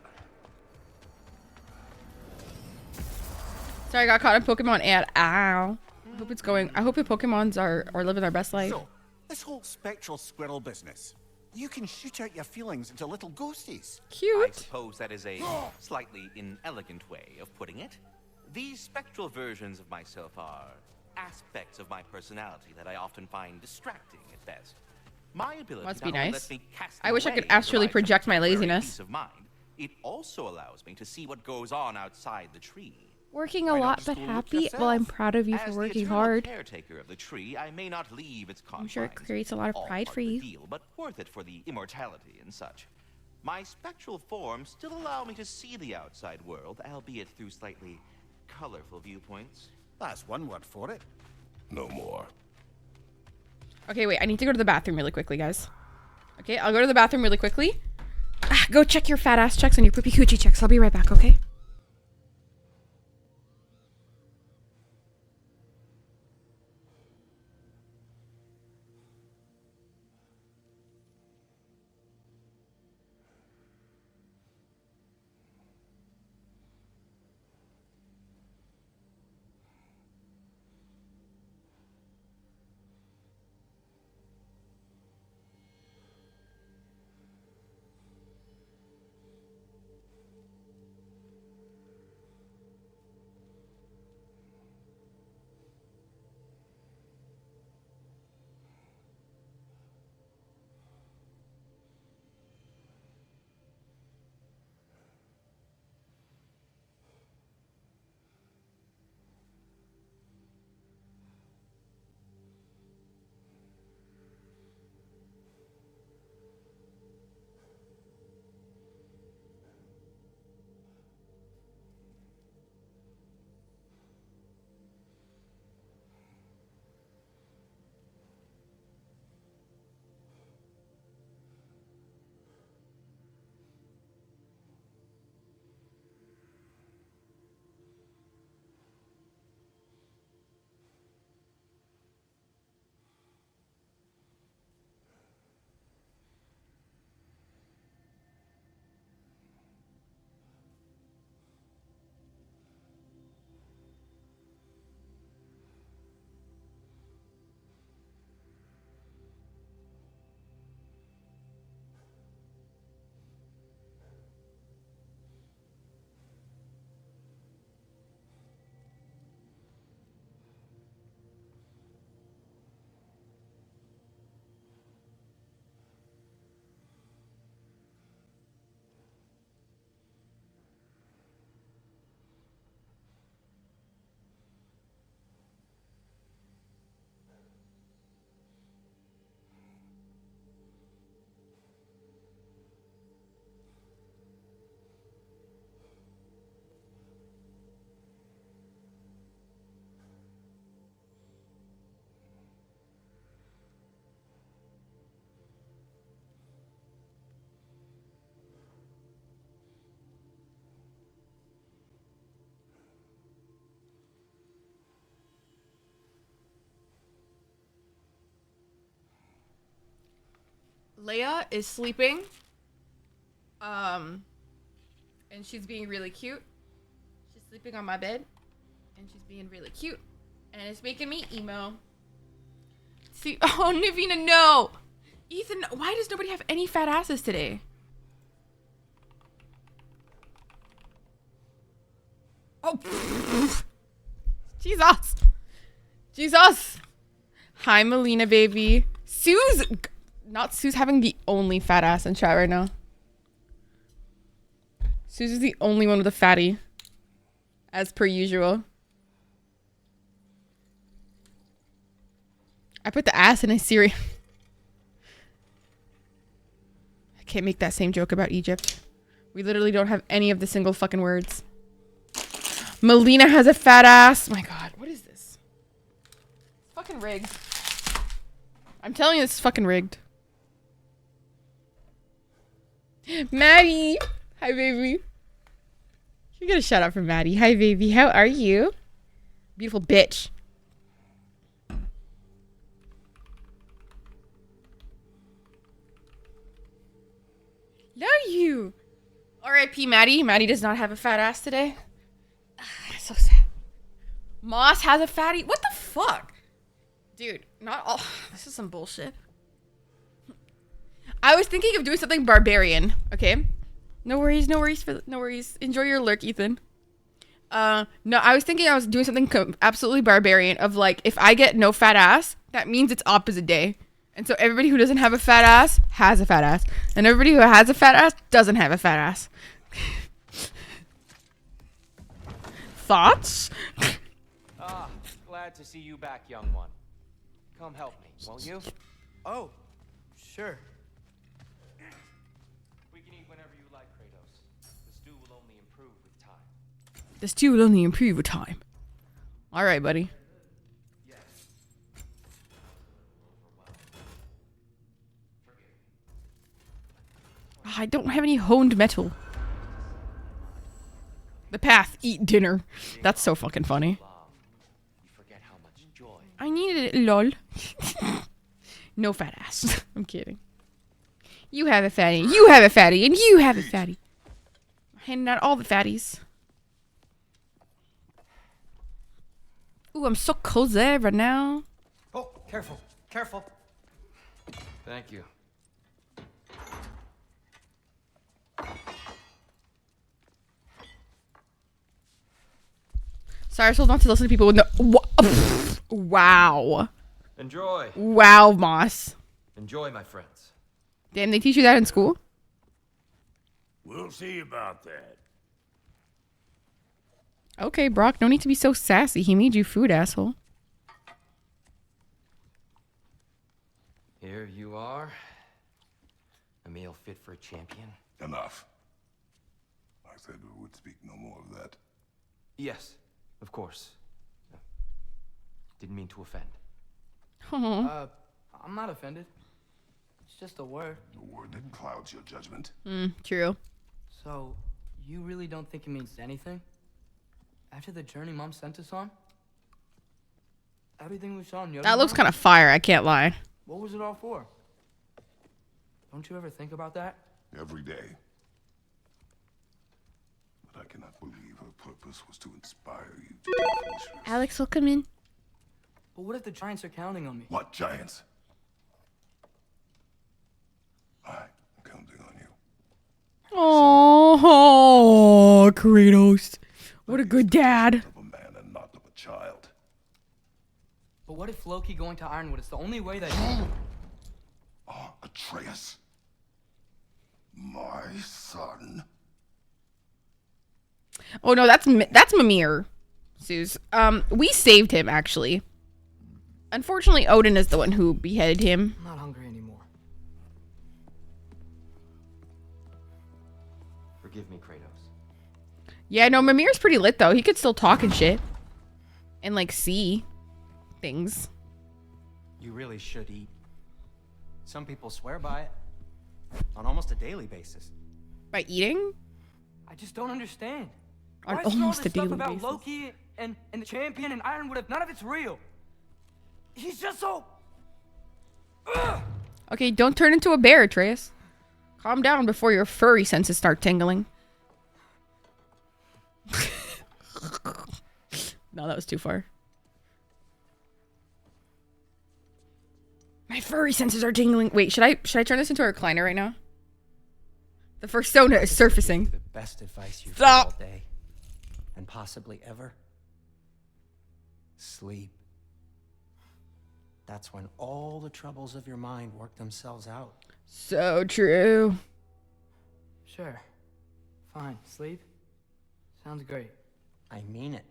Sorry, I got caught in Pokemon ad. Ow. I hope it's going. I hope the Pokemons are living their best life. So, this whole spectral squirrel business. You can shoot out your feelings into little ghosties. I Cute. suppose that is a slightly inelegant way of putting it. These spectral versions of myself are aspects of my personality that I often find distracting at best. My ability Must not be only nice. lets me cast I wish I away could actually provides project my temporary laziness. peace of mind. It also allows me to see what goes on outside the tree. Working a Why not lot just but go look happy. yourself? Well, I'm proud of you for As the working eternal hard. caretaker of the tree, I may not leave its confines. I'm sure it creates a lot of all pride part for of the you. Deal, but worth it for the immortality and such. My spectral forms still allow me to see the outside world, albeit through slightly colorful viewpoints. That's one word for it. No more. Okay, wait. I need to go to the bathroom really quickly, guys. Okay, I'll go to the bathroom really quickly. Go check your fat ass checks and your poopy coochie checks. I'll be right back, okay? Leia is sleeping. And she's being really cute. She's sleeping on my bed. And she's being really cute. And it's making me emo. See, oh, Nivina, no! Ethan, why does nobody have any fat asses today? Oh, Jesus. Jesus. Hi, Melina, baby. Sue's having the only fat ass in chat right now. Suze is the only one with a fatty. As per usual. I put the ass in a cereal. I can't make that same joke about Egypt. We literally don't have any of the single fucking words. Melina has a fat ass. My God, what is this? It's fucking rigged. I'm telling you, this is fucking rigged. Maddie. Hi, baby. You get a shout out from Maddie. Hi, baby. How are you? Beautiful bitch. Love you. R.I.P. Maddie. Maddie does not have a fat ass today. So sad. Moss has a fatty. What the fuck? Dude, not all. This is some bullshit. I was thinking of doing something barbarian. Okay. No worries. No worries. No worries. Enjoy your lurk, Ethan. No, I was thinking I was doing something absolutely barbarian of like, if I get no fat ass, that means it's opposite day. And so everybody who doesn't have a fat ass has a fat ass. And everybody who has a fat ass doesn't have a fat ass. Thoughts? Glad to see you back, young one. Come help me, will you? Oh, sure. We can eat whenever you like, Kratos. The stew will only improve with time. The stew will only improve with time. All right, buddy. I don't have any honed metal. The path, eat dinner. That's so fucking funny. I needed it, lol. No fat ass. I'm kidding. You have a fatty, you have a fatty, and you have a fatty. Handing out all the fatties. Ooh, I'm so cozy right now. Oh, careful, careful. Thank you. Sorry, I told not to listen to people with no. Wow. Enjoy. Wow, Moss. Enjoy, my friends. Damn, they teach you that in school? We'll see about that. Okay, Brock, no need to be so sassy. He made you food, asshole. Here you are. A meal fit for a champion. Enough. I said we would speak no more of that. Yes, of course. Didn't mean to offend. I'm not offended. It's just a word. A word that clouds your judgment. True. So, you really don't think it means anything? After the journey Mom sent us on? Everything we saw in Yoda. That looks kind of fire, I can't lie. What was it all for? Don't you ever think about that? Every day. But I cannot believe her purpose was to inspire you to be adventurous. Alex, welcome in. But what if the Giants are counting on me? What giants? I'm counting on you. Oh, Kratos. What a good dad. Of a man and not of a child. But what if Loki going to Ironwood is the only way that Atreus. My son. Oh no, that's Mimir. Zeus. We saved him actually. Unfortunately, Odin is the one who beheaded him. I'm not hungry anymore. Forgive me, Kratos. Yeah, no, Mimir's pretty lit though. He could still talk and shit. And like see things. You really should eat. Some people swear by it. On almost a daily basis. By eating? I just don't understand. On Why is all almost this a daily stuff about basis. Loki and the champion and Ironwood if none of it's real? He's just so... Ugh! Okay, don't turn into a bear, Atreus. Calm down before your furry senses start tingling. No, that was too far. My furry senses are tingling. Wait, should I turn this into a recliner right now? The persona is surfacing. The best advice you've Stop. heard all day, and possibly ever. Sleep. That's when all the troubles of your mind work themselves out. So true. Sure. Fine. Sleep? Sounds great. I mean it.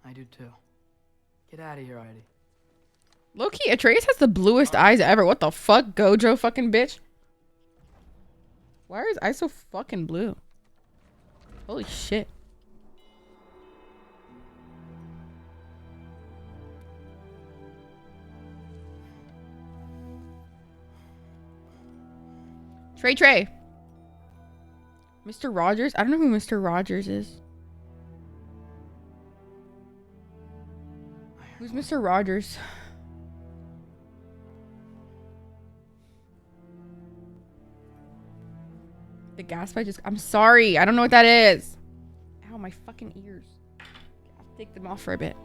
I do too. Get out of here already. Low-key, Atreus has the bluest eyes ever. What the fuck, Gojo fucking bitch? Why are his eyes so fucking blue? Holy shit. Trey. Mr. Rogers? I don't know who Mr. Rogers is. Who's Mr. Rogers? The gas pipe just... I'm sorry. I don't know what that is. Ow, my fucking ears. I'll take them off for a bit.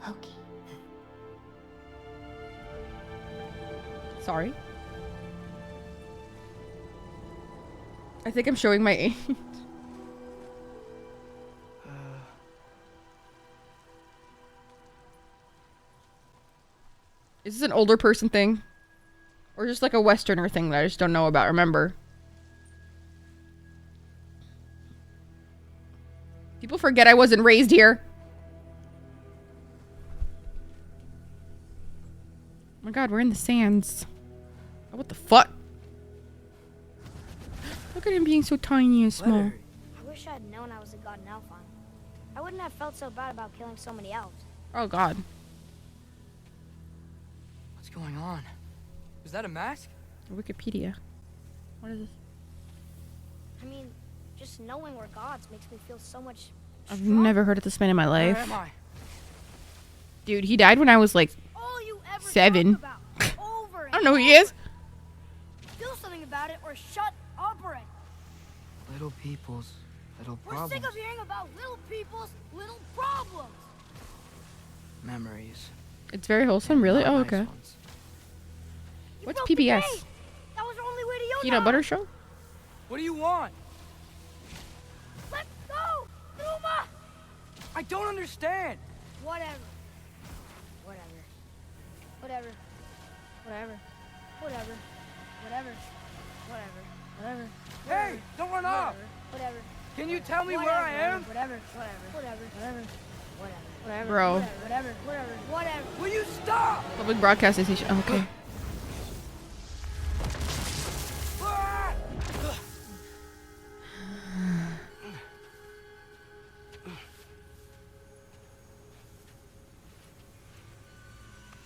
Okay. Sorry. I think I'm showing my age. Is this an older person thing? Or just like a Westerner thing that I just don't know about, remember? People forget I wasn't raised here. Oh my god, we're in the sands. Oh, what the fuck? Look at him being so tiny and small. I wish I had known I was a god in Alphon. I wouldn't have felt so bad about killing so many elves. Oh god. What's going on? Is that a mask? Wikipedia. What is this? I mean, just knowing we're gods makes me feel so much I've stronger. never heard of this man in my life. Where am I? Dude, he died when I was like All you ever 7. talk about, over I don't know who he is. Do something about it or shut up already. Little people's little We're problems. sick of hearing about little people's little problems. Memories. It's very wholesome, really? Oh, Nice okay. ones. You What's broke the PBS? gate. That was our only way to Yoda. Peanut butter show? What do you want? Let's go, Numa. I don't understand. Whatever. Whatever. Whatever. Whatever. Whatever. Whatever. Whatever. Whatever. Hey, don't run off. Whatever. Can you tell me Whatever. where I am? Whatever. Whatever. Whatever. Whatever. Whatever. Bro. Whatever. Whatever. Whatever. Will you stop? Public broadcasting station. Oh, okay.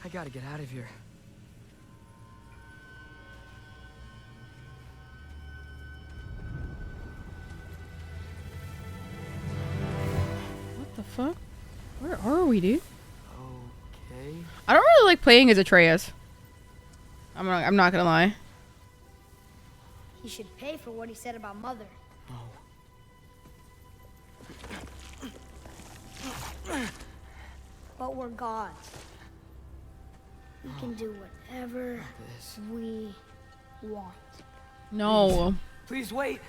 I gotta get out of here. What the fuck? Where are we, dude? Okay. I don't really like playing as Atreus. I'm not gonna lie. He should pay for what he said about Mother. But we're gods. We can do whatever we want. No. Please wait.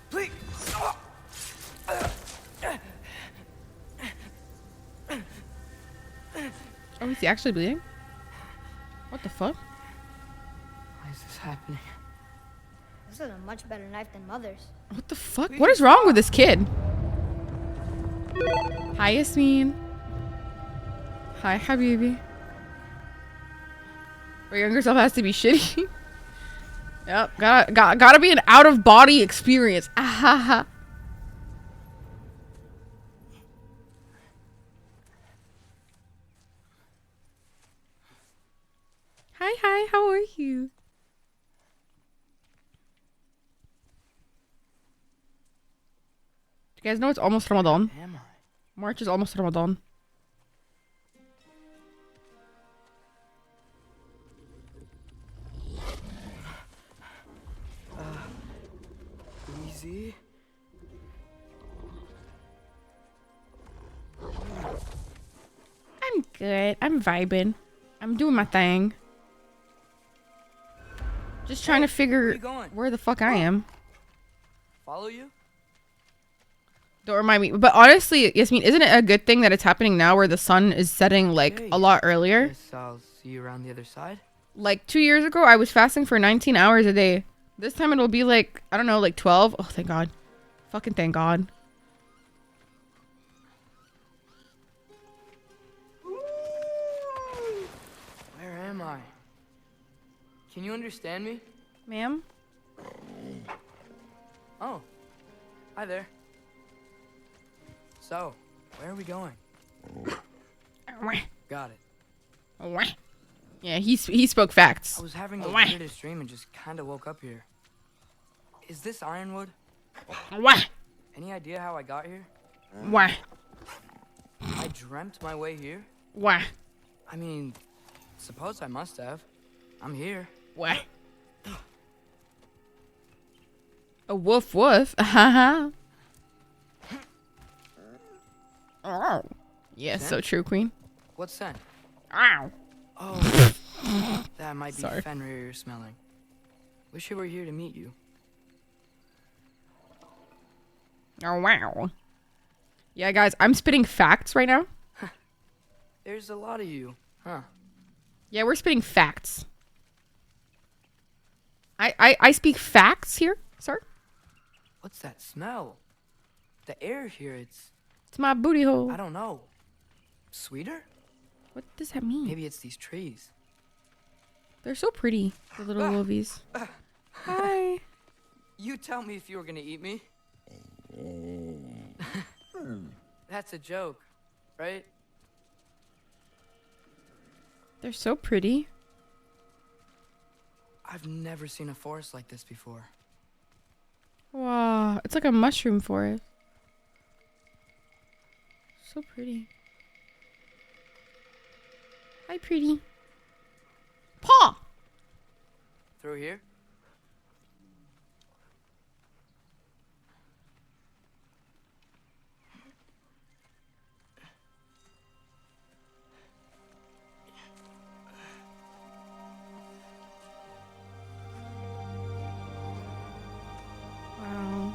Please. Oh, is he actually bleeding? What the fuck? Why is this happening? This is a much better knife than Mother's. What the fuck? What is wrong with this kid? Hi, Yasmin. Hi, Habibi. Our younger self has to be shitty. Yep, gotta be an out-of-body experience. Ahaha. Hi, how are you? You guys know it's almost Ramadan. Am I? March is almost Ramadan. See? I'm good. I'm vibing. I'm doing my thing. Just trying to figure where the fuck I am. Follow you? Don't remind me. But honestly, Yasmin, isn't it a good thing that it's happening now where the sun is setting like a lot earlier? Guess I'll see you around the other side. Like 2 years ago, I was fasting for 19 hours a day. This time it'll be like, I don't know, like 12. Oh, thank God. Fucking thank God. Where am I? Can you understand me? Ma'am? Oh. Hi there. So, where are we going? Got it. Yeah, he spoke facts. I was having the weirdest dream and just kind of woke up here. Is this Ironwood? Any idea how I got here? I dreamt my way here? I mean, suppose I must have. I'm here. A woof woof. Haha. Oh. Yeah, so true, Queen. What's scent? Ow. Oh, that might be Sorry. Fenrir you're smelling. Wish I were here to meet you. Oh, wow. Yeah, guys, I'm spitting facts right now. There's a lot of you, huh? Yeah, we're spitting facts. I speak facts here, sir. What's that smell? The air here, it's my booty hole. I don't know. Sweeter? What does that mean? Maybe it's these trees. They're so pretty, the little wolvies. Hi. You tell me if you were gonna eat me. That's a joke, right? They're so pretty. I've never seen a forest like this before. Wow, it's like a mushroom forest. So pretty. Hi, pretty. Paw! Through here? Wow.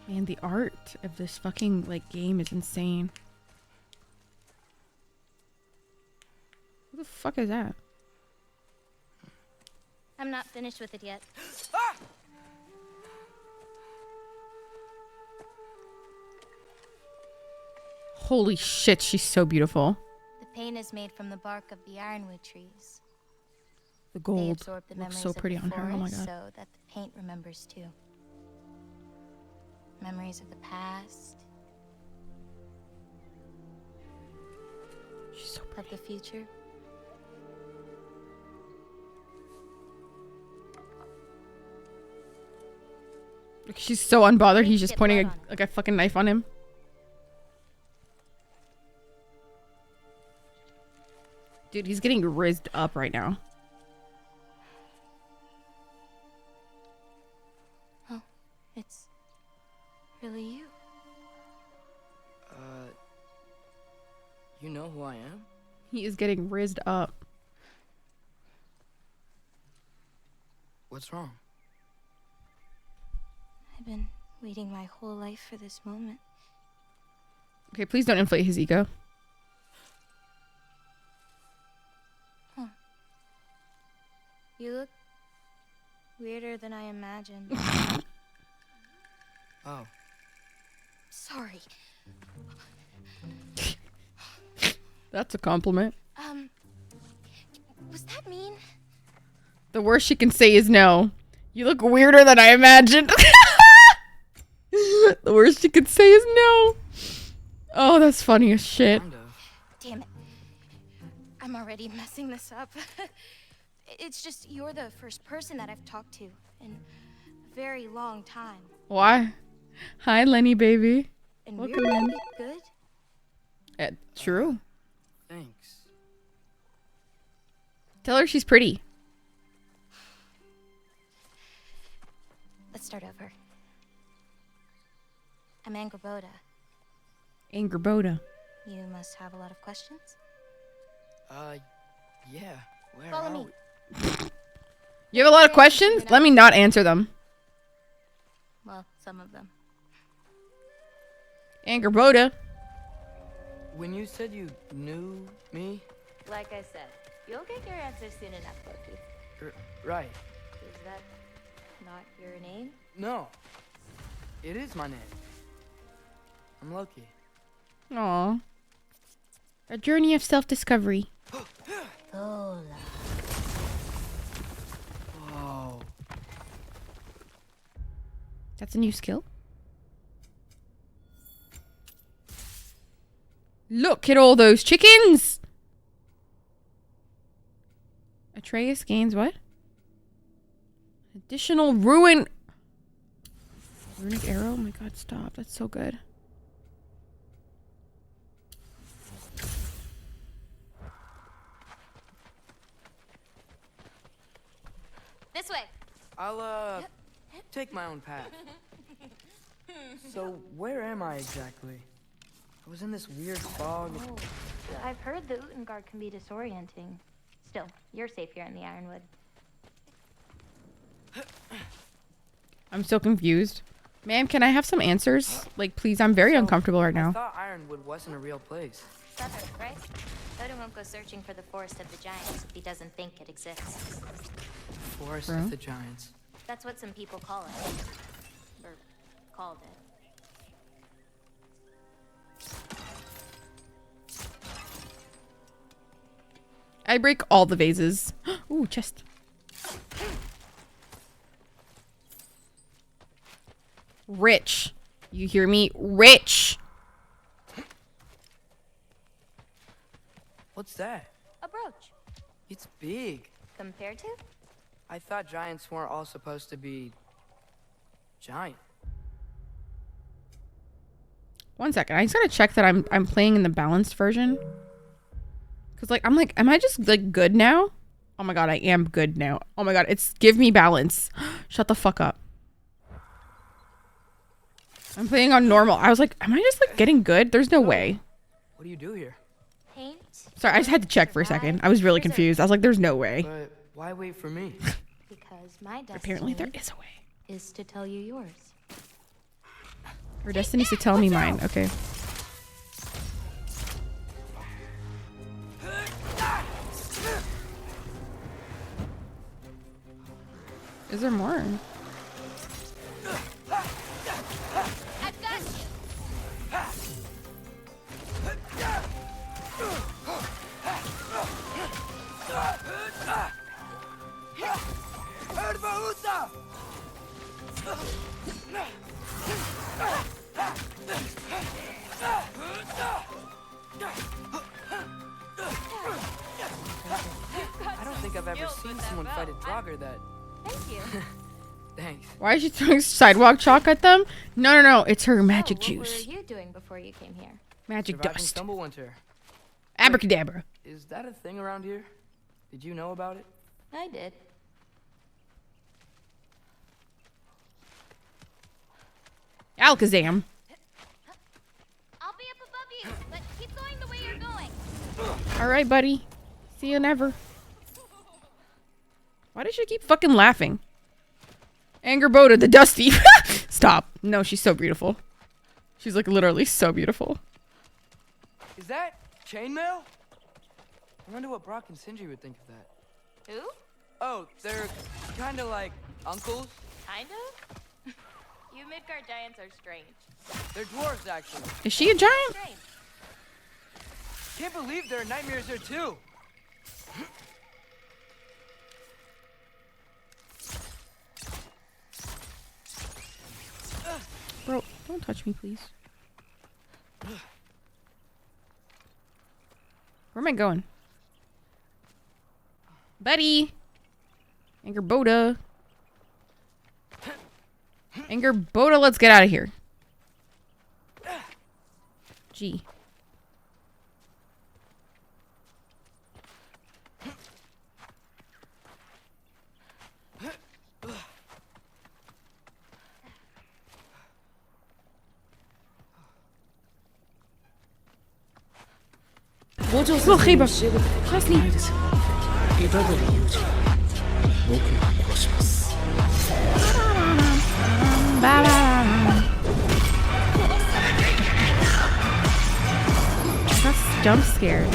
Man, the art of this fucking like game is insane. Who the fuck is that? I'm not finished with it yet. Holy shit, she's so beautiful. The paint is made from the bark of the ironwood trees. The They gold absorb the looks memories so of pretty the on her. Oh my forest god. so that the paint remembers too. Memories of the past. She's so pretty. Of the future. Look, she's so unbothered. He's just pointing a fucking knife on him. Dude, he's getting rizzed up right now. Oh, it's really you. You know who I am? He is getting rizzed up. What's wrong? I've been waiting my whole life for this moment. Okay, please don't inflate his ego. Huh. You look weirder than I imagined. Oh. Sorry. That's a compliment. Was that mean? The worst she can say is no. You look weirder than I imagined. The worst she could say is no. Oh, that's funny as shit. Damn it. I'm already messing this up. It's just you're the first person that I've talked to in a very long time. Why? Hi, Lenny, baby. And Welcome we're in. really good. True. Thanks. Tell her she's pretty. Let's start over. I'm Angerboda. Angerboda. You must have a lot of questions? Yeah. Where Follow are me. we? You have a lot of questions? Let me not answer them. Well, some of them. Angerboda. When you said you knew me? Like I said, you'll get your answer soon enough, Loki. Right. Is that not your name? No. It is my name. I'm Loki. Aw. A journey of self-discovery. Hola. Whoa. That's a new skill. Look at all those chickens! Atreus gains what? Additional runic arrow? Oh my god, stop. That's so good. This way. I'll, take my own path. So, where am I exactly? I was in this weird fog. Oh, I've heard the Utengard can be disorienting. Still, you're safe here in the Ironwood. I'm so confused. Ma'am, can I have some answers? Like, please, I'm very uncomfortable right I now. thought Ironwood wasn't a real place. Southern, right? Odin won't go searching for the Forest of the Giants if he doesn't think it exists. Forest Bro. of the Giants. That's what some people call it. Or called it. I break all the vases. Ooh, chest. Rich. You hear me? Rich. What's that? A brooch. It's big. Compared to? I thought giants weren't all supposed to be giant. One second. I just gotta check that I'm playing in the balanced version. Cause like I'm like, am I just like good now? Oh my god, I am good now. Oh my god, it's give me balance. Shut the fuck up. I'm playing on normal. I was like, am I just like getting good? There's no way. What do you do here? Paint. Sorry, I just had to check for a second. I was really confused. I was like, there's no way. But why wait for me? Because my destiny Apparently there is a way. is to tell you yours. Her destiny's to tell me mine. Okay. Is there more? I've got you. I don't think I've ever seen someone fight a Draugr that... Thank you. Thanks. Why is she throwing sidewalk chalk at them? No. It's her magic What juice. were you doing before you came here? Magic Surviving dust. Stumblewinter. Abracadabra. Is that a thing around here? Did you know about it? I did. Alakazam. I'll be up above you, but keep going the way you're going. Alright, buddy. See you never. Why does she keep fucking laughing? Angerboda, the Dusty. Stop. No, she's so beautiful. She's like literally so beautiful. Is that chainmail? I wonder what Brock and Sindri would think of that. Who? Oh, they're kind of like uncles. Kind of? You Midgard giants are strange. They're dwarves, actually. Is she a giant? Strange. Can't believe there are nightmares here too. Bro, don't touch me, please. Where am I going? Buddy! Angerboda. Angerboda, let's get out of here. Gee. 너 خيبة Chesney. That's jump scared.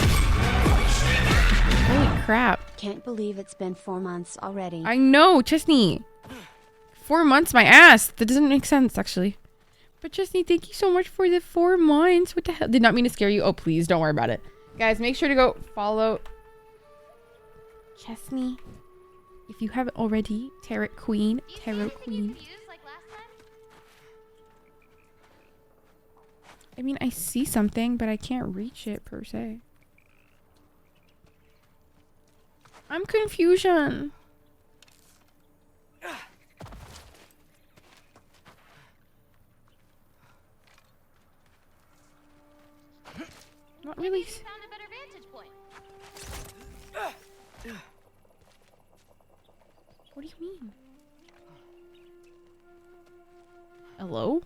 Holy crap. Can't believe it's been 4 months already. I know, Chesney. 4 months, my ass. That doesn't make sense, actually. But Chesney, thank you so much for the 4 months. What the hell? Did not mean to scare you. Oh, please, don't worry about it. Guys, make sure to go follow Chesney. If you haven't already, Tarot Queen. I mean, I see something, but I can't reach it, per se. I'm confusion. Not really. Found a better vantage point. What do you mean? Hello?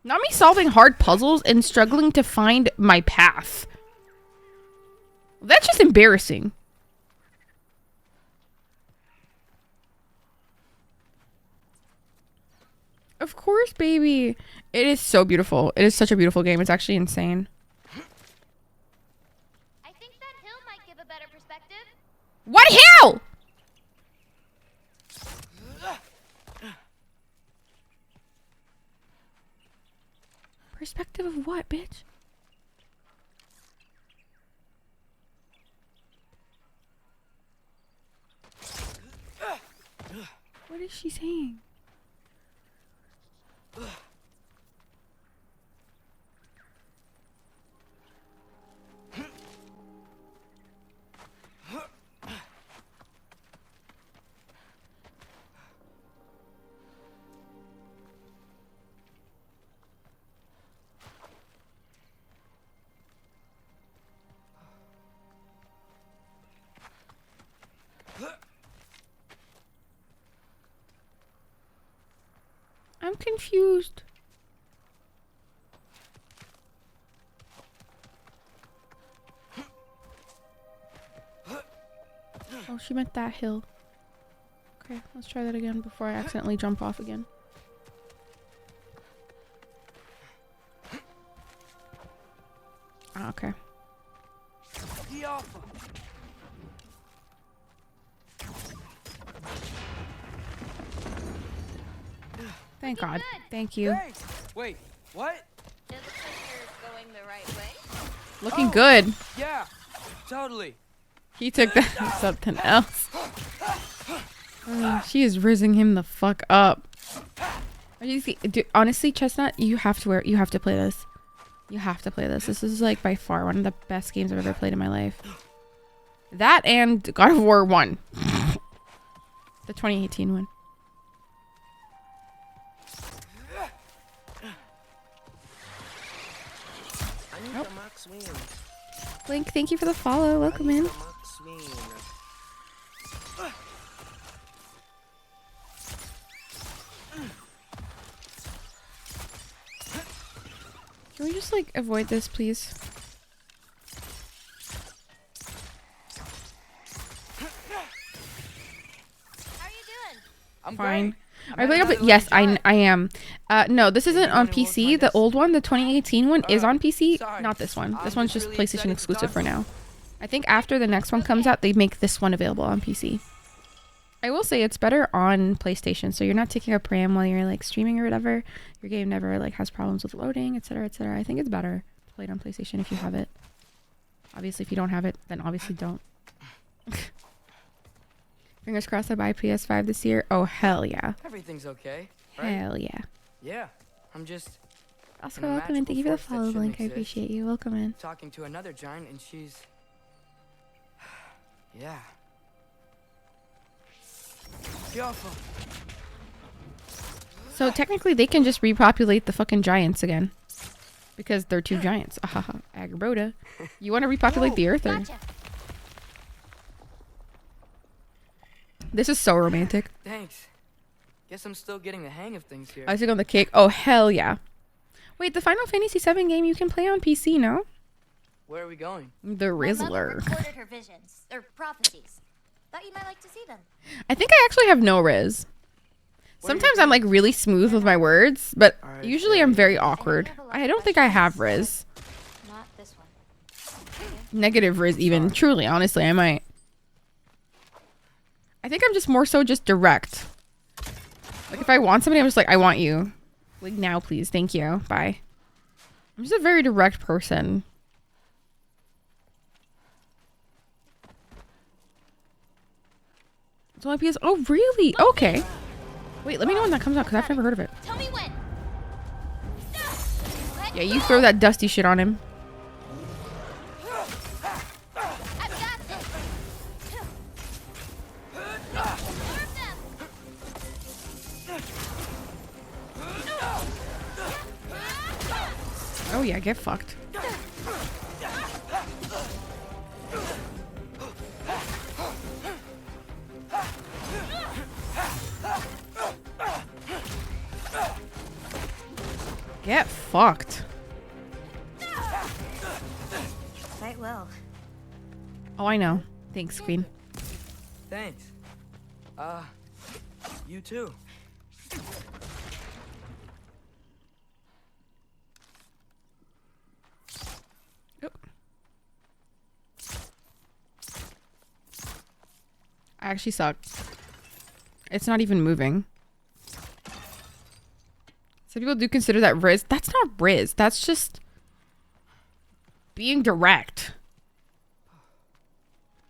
Not me solving hard puzzles and struggling to find my path. That's just embarrassing. Of course, baby. It is so beautiful. It is such a beautiful game. It's actually insane. I think that hill might give a better perspective. What hill? Perspective of what, bitch? What is she saying? I'm confused. Oh, she meant that hill. Okay, let's try that again before I accidentally jump off again. Ah, okay. Thank God. Thank you. Thanks. Wait, what? It looks like you're going the right way. Looking good. Yeah, totally. He took that as something else. Oh, she is rizzing him the fuck up. Honestly, Chestnut, you have to play this. You have to play this. This is like by far one of the best games I've ever played in my life. That and God of War 1. The 2018 one. Nope. Blink, thank you for the follow. Welcome in. Can we just like avoid this, please? How are you doing? I'm fine. great. Are you playing up? Yes, I am. No, this isn't on PC. The old one, the 2018 one, is on PC. Not this one. This one's just PlayStation exclusive for now. I think after the next one comes out, they make this one available on PC. I will say it's better on PlayStation, so you're not taking up RAM while you're like streaming or whatever. Your game never like has problems with loading, etc., etc. I think it's better to play it on PlayStation if you have it. Obviously, if you don't have it, then obviously don't. Fingers crossed I buy PS5 this year. Oh, hell yeah. Everything's okay. Right? Hell yeah. Yeah, I'm just. Oscar, welcome in. Thank you for the follow link. I appreciate you. Welcome in. Talking to another giant, and she's. Yeah. Be awful. So technically, they can just repopulate the fucking giants again. Because they're two giants. Ahaha. Agrabota. You want to repopulate the earth? Or? Gotcha. This is so romantic. Thanks. Guess I'm still getting the hang of things here. Icing on the cake. Oh, hell yeah. Wait, the Final Fantasy VII game you can play on PC, no? Where are we going? The My mother Rizzler. recorded her visions, or prophecies. Thought you might like to see them. I think I actually have no Riz. Sometimes I'm like really smooth with my words, but usually I'm very awkward. I don't think I have Riz. Not this one. Negative Riz even. Truly, honestly, I might. I think I'm just more so just direct. Like if I want somebody, I'm just like, I want you. Like now, please. Thank you. Bye. I'm just a very direct person. It's only PS. Oh, really? Okay. Wait, let me know when that comes out because I've never heard of it. Tell me when. Yeah, you throw that dusty shit on him. Oh yeah, get fucked. Get fucked. Quite well. Oh, I know. Thanks, Queen. Thanks. You too. I actually suck. It's not even moving. Some people do consider that Riz. That's not Riz. That's just being direct.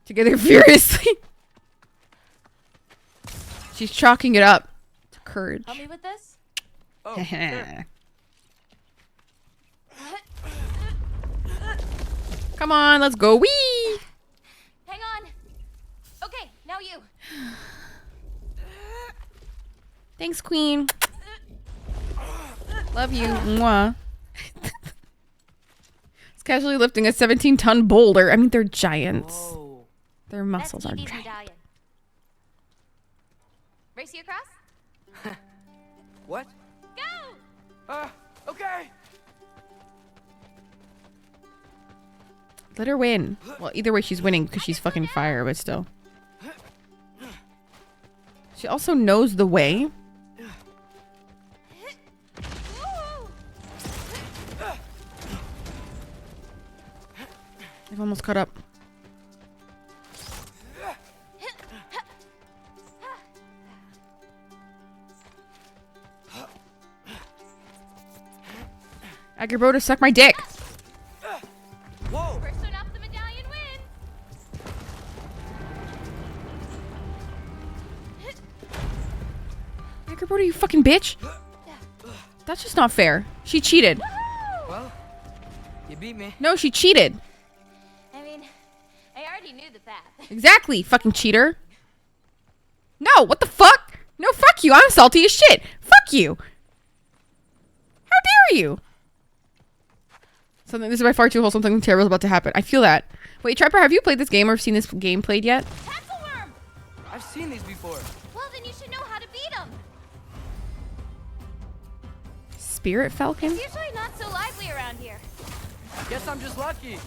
Together furiously. She's chalking it up to courage. Help me with this? Oh, sure. Come on, let's go. Wee! Hang on. Okay, now you. Thanks, Queen. Love you. Mwah. It's casually lifting a 17-ton boulder. I mean, they're giants. Whoa. Their muscles are That's Evie's giant. medallion. Race you across? What? Go! Okay. Let her win. Well, either way, she's winning because she's fucking fire, but still. She also knows the way. I've almost caught up. Agrabro to suck my dick. Whoa. First one off the medallion wins. Agrabro, you fucking bitch. That's just not fair. She cheated. Well, you beat me. No, she cheated. I mean, I already knew the path. Exactly, fucking cheater. No, what the fuck? No, fuck you. I'm salty as shit. Fuck you. How dare you? Something. This is by far too wholesome. Something terrible is about to happen. I feel that. Wait, Trapper, have you played this game or seen this game played yet? Pencil worm! I've seen these before. Well, then you should know how to beat them. Spirit Falcon? It's usually not so lively around here. Guess I'm just lucky.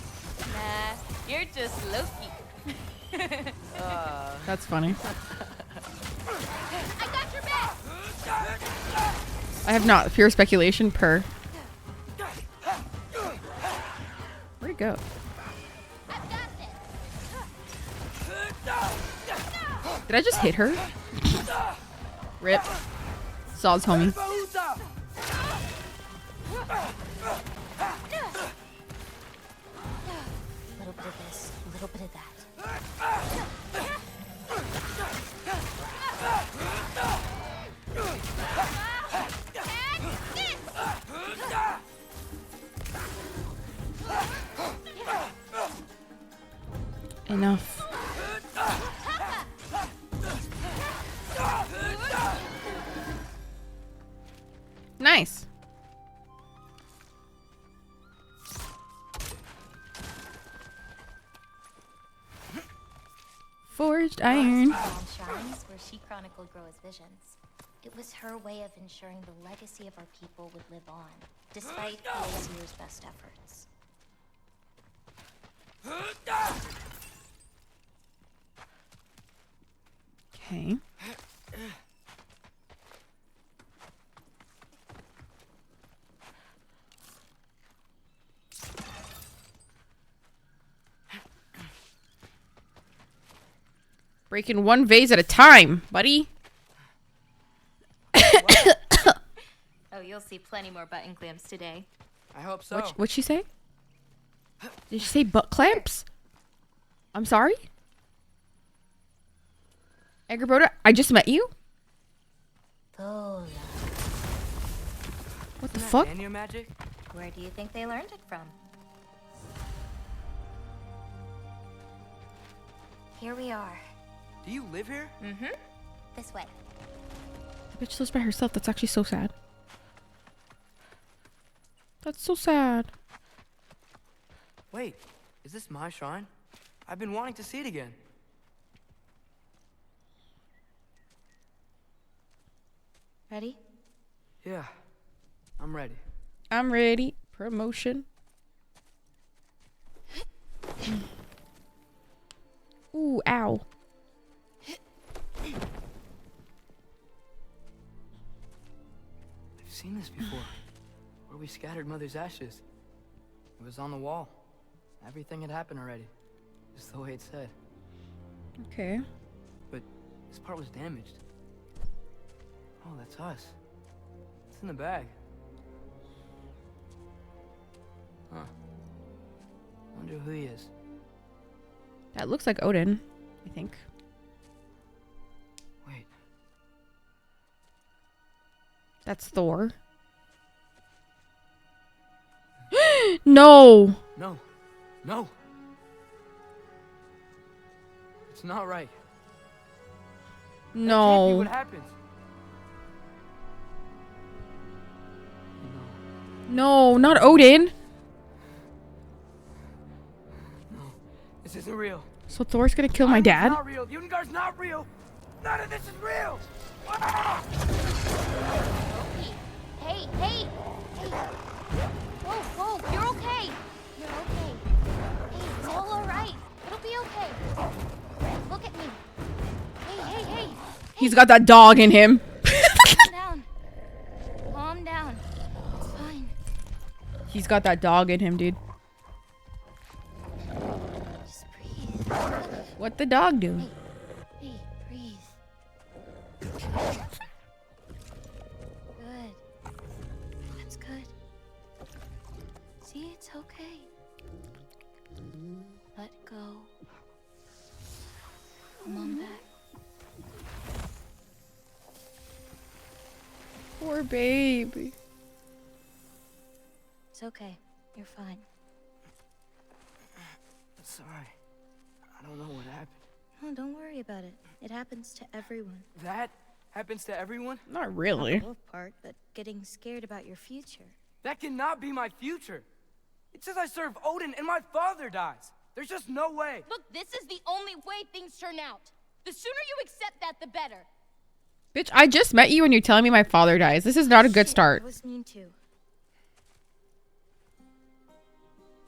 Nah, you're just Loki. That's funny. I got your back. I have not. Pure speculation per. Where'd it go? I've got this. Did I just hit her? Rip. Sods, homie. A little bit of this, a little bit of that. Enough. Nice. Forged iron. Shrines where she chronicled Groa's visions. It was her way of ensuring the legacy of our people would live on, despite the Azir's best efforts. Okay. Breaking one vase at a time, buddy. Oh, you'll see plenty more button clamps today. I hope so. What'd she say? Did she say butt clamps? I'm sorry? Edgar Broda, I just met you? Tola. What the fuck? Your magic? Where do you think they learned it from? Here we are. Do you live here? Mm-hmm. This way. The bitch lives by herself. That's actually so sad. That's so sad. Wait, is this my shrine? I've been wanting to see it again. Ready? Yeah, I'm ready. I'm ready. Promotion. Ooh, ow. I've seen this before. Where we scattered Mother's ashes. It was on the wall. Everything had happened already. Just the way it said. Okay. But this part was damaged. Oh, that's us. It's in the bag. Huh. Wonder who he is. That looks like Odin, I think. Wait. That's Thor. No. No. No. It's not right. That can't be No. what happens. No, not Odin. This isn't real. So Thor's gonna kill my It's dad? not real. Ungar's not real. None of this is real. Ah! Hey, hey, hey. Whoa, whoa, you're okay. You're okay. Hey, it's all right. It'll be okay. Look at me. Hey, hey, hey. He's got that dog in him. Calm down. Calm down. It's fine. He's got that dog in him, dude. Just breathe. What the dog do? Hey, breathe. Good. That's good. See, it's okay. Let go. Come on back. Poor baby. It's okay. You're fine. Sorry. I don't know what happened. Oh, don't worry about it. It happens to everyone. That happens to everyone? Not really. Not the love part, but getting scared about your future. That cannot be my future. It says I serve Odin and my father dies. There's just no way. Look, this is the only way things turn out. The sooner you accept that, the better. Bitch, I just met you and you're telling me my father dies. This is not a good start. I was mean to.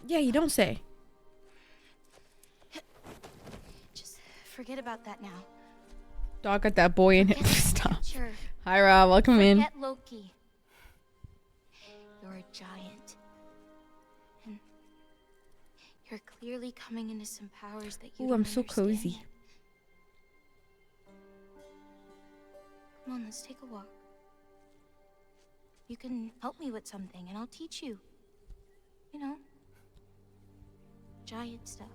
Yeah, you don't say. Just forget about that now. Dog got that boy in him. Forget the Stop. future. Hi, Rob. Welcome in. Forget Loki. You're a giant. And you're clearly coming into some powers that you Ooh, don't I'm so understand cozy. yet. Come on, let's take a walk. You can help me with something and I'll teach you. You know, giant stuff.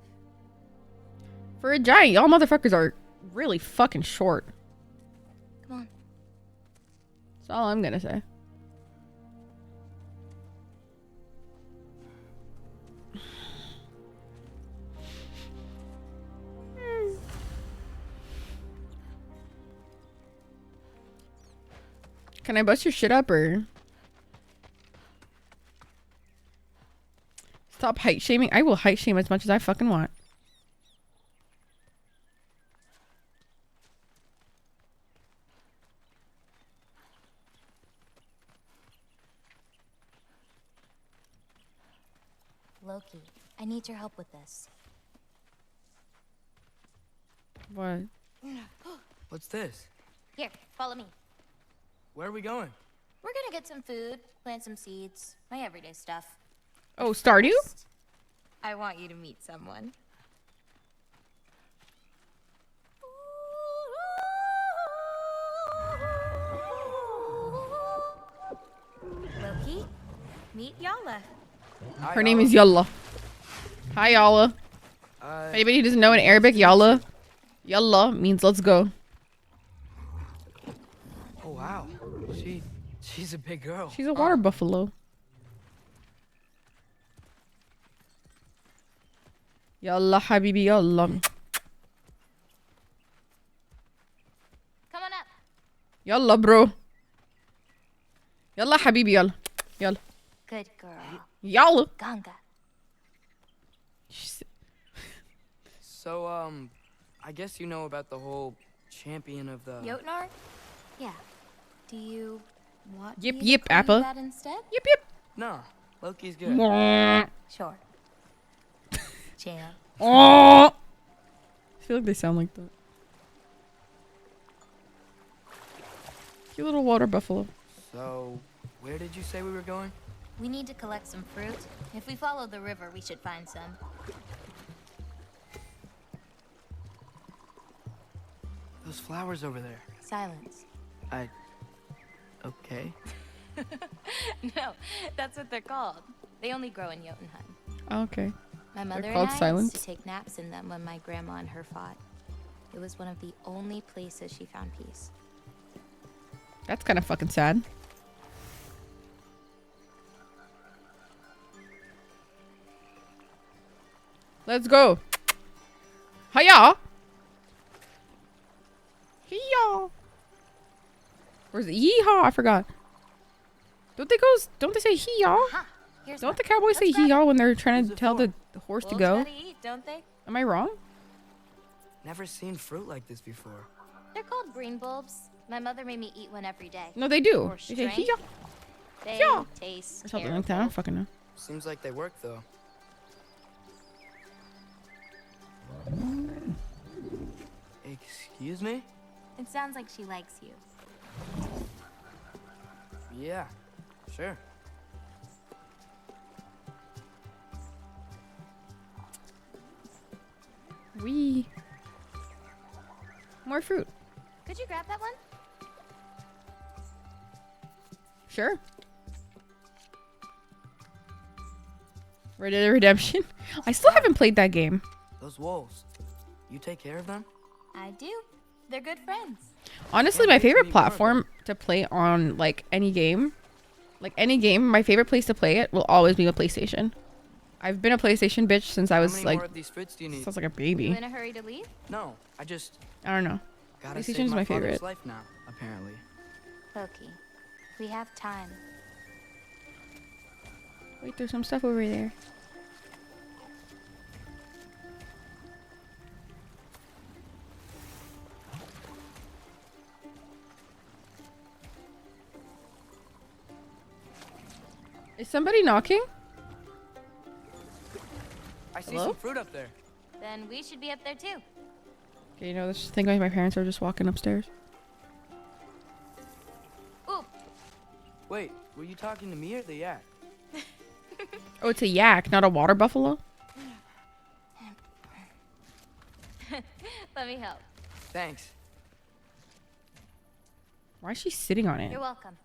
For a giant, y'all motherfuckers are really fucking short. Come on. That's all I'm gonna say. Can I bust your shit up or stop height shaming? I will height shame as much as I fucking want. Loki, I need your help with this. What? What's this? Here, follow me. Where are we going? We're gonna get some food, plant some seeds, my everyday stuff. Oh, Stardew? I want you to meet someone. Loki, meet Yalla. Her name is Yalla. Hi, Yalla. If anybody who doesn't know in Arabic, Yalla means let's go. Oh wow, she's a big girl. She's a water buffalo. Yalla, habibi, yalla. Come on up. Yalla, bro. Yalla, habibi, yalla. Yalla. Good girl. Yalla. Ganga. So, I guess you know about the whole champion of the... Jotnar? Yeah. Do you want Yip, me to yip, call you Appa. that instead? Yip, yip. No, Loki's good. Mwah. Sure. Champ. Oh. I feel like they sound like that. Cute little water buffalo. So, where did you say we were going? We need to collect some fruit. If we follow the river, we should find some. Those flowers over there. Silence. Okay. No, that's what they're called. They only grow in Jotunheim. Oh, okay. My mother They're and called I silence. used to take naps in them when my grandma and her fought. It was one of the only places she found peace. That's kind of fucking sad. Let's go. Hiya. Hiya. Where's it? Yeehaw. I forgot. Don't they say hee-yaw? Don't the cowboys say hee-yaw when they're trying to tell the horse to go? Gotta eat, don't they? Am I wrong? Never seen fruit like this before. They're called green bulbs. My mother made me eat one every day. No, they do. For They say strength, hee-yaw. They Yeah. taste Or something like that. I don't fucking know. Seems like they work though. Excuse me? It sounds like she likes you. Yeah, sure. Wee. More fruit. Could you grab that one? Sure. Red Dead Redemption. I still haven't played that game. Those wolves. You take care of them? I do. They're good friends. Honestly, my favorite platform to play on, like, any game, my favorite place to play it will always be a PlayStation. I've been a PlayStation bitch since I was, How many like, more of these fruits do you need? sounds like a You baby. in a hurry to leave? No, I don't know. gotta save PlayStation's my my father's favorite. life now, apparently. Loki, we have time. Wait, there's some stuff over there. Is somebody knocking? I see Hello? some fruit up there. Then we should be up there too. Okay, you know, this thing like my parents are just walking upstairs. Ooh. Wait, were you talking to me or the yak? Oh, it's a yak, not a water buffalo? Let me help. Thanks. Why is she sitting on it? You're welcome.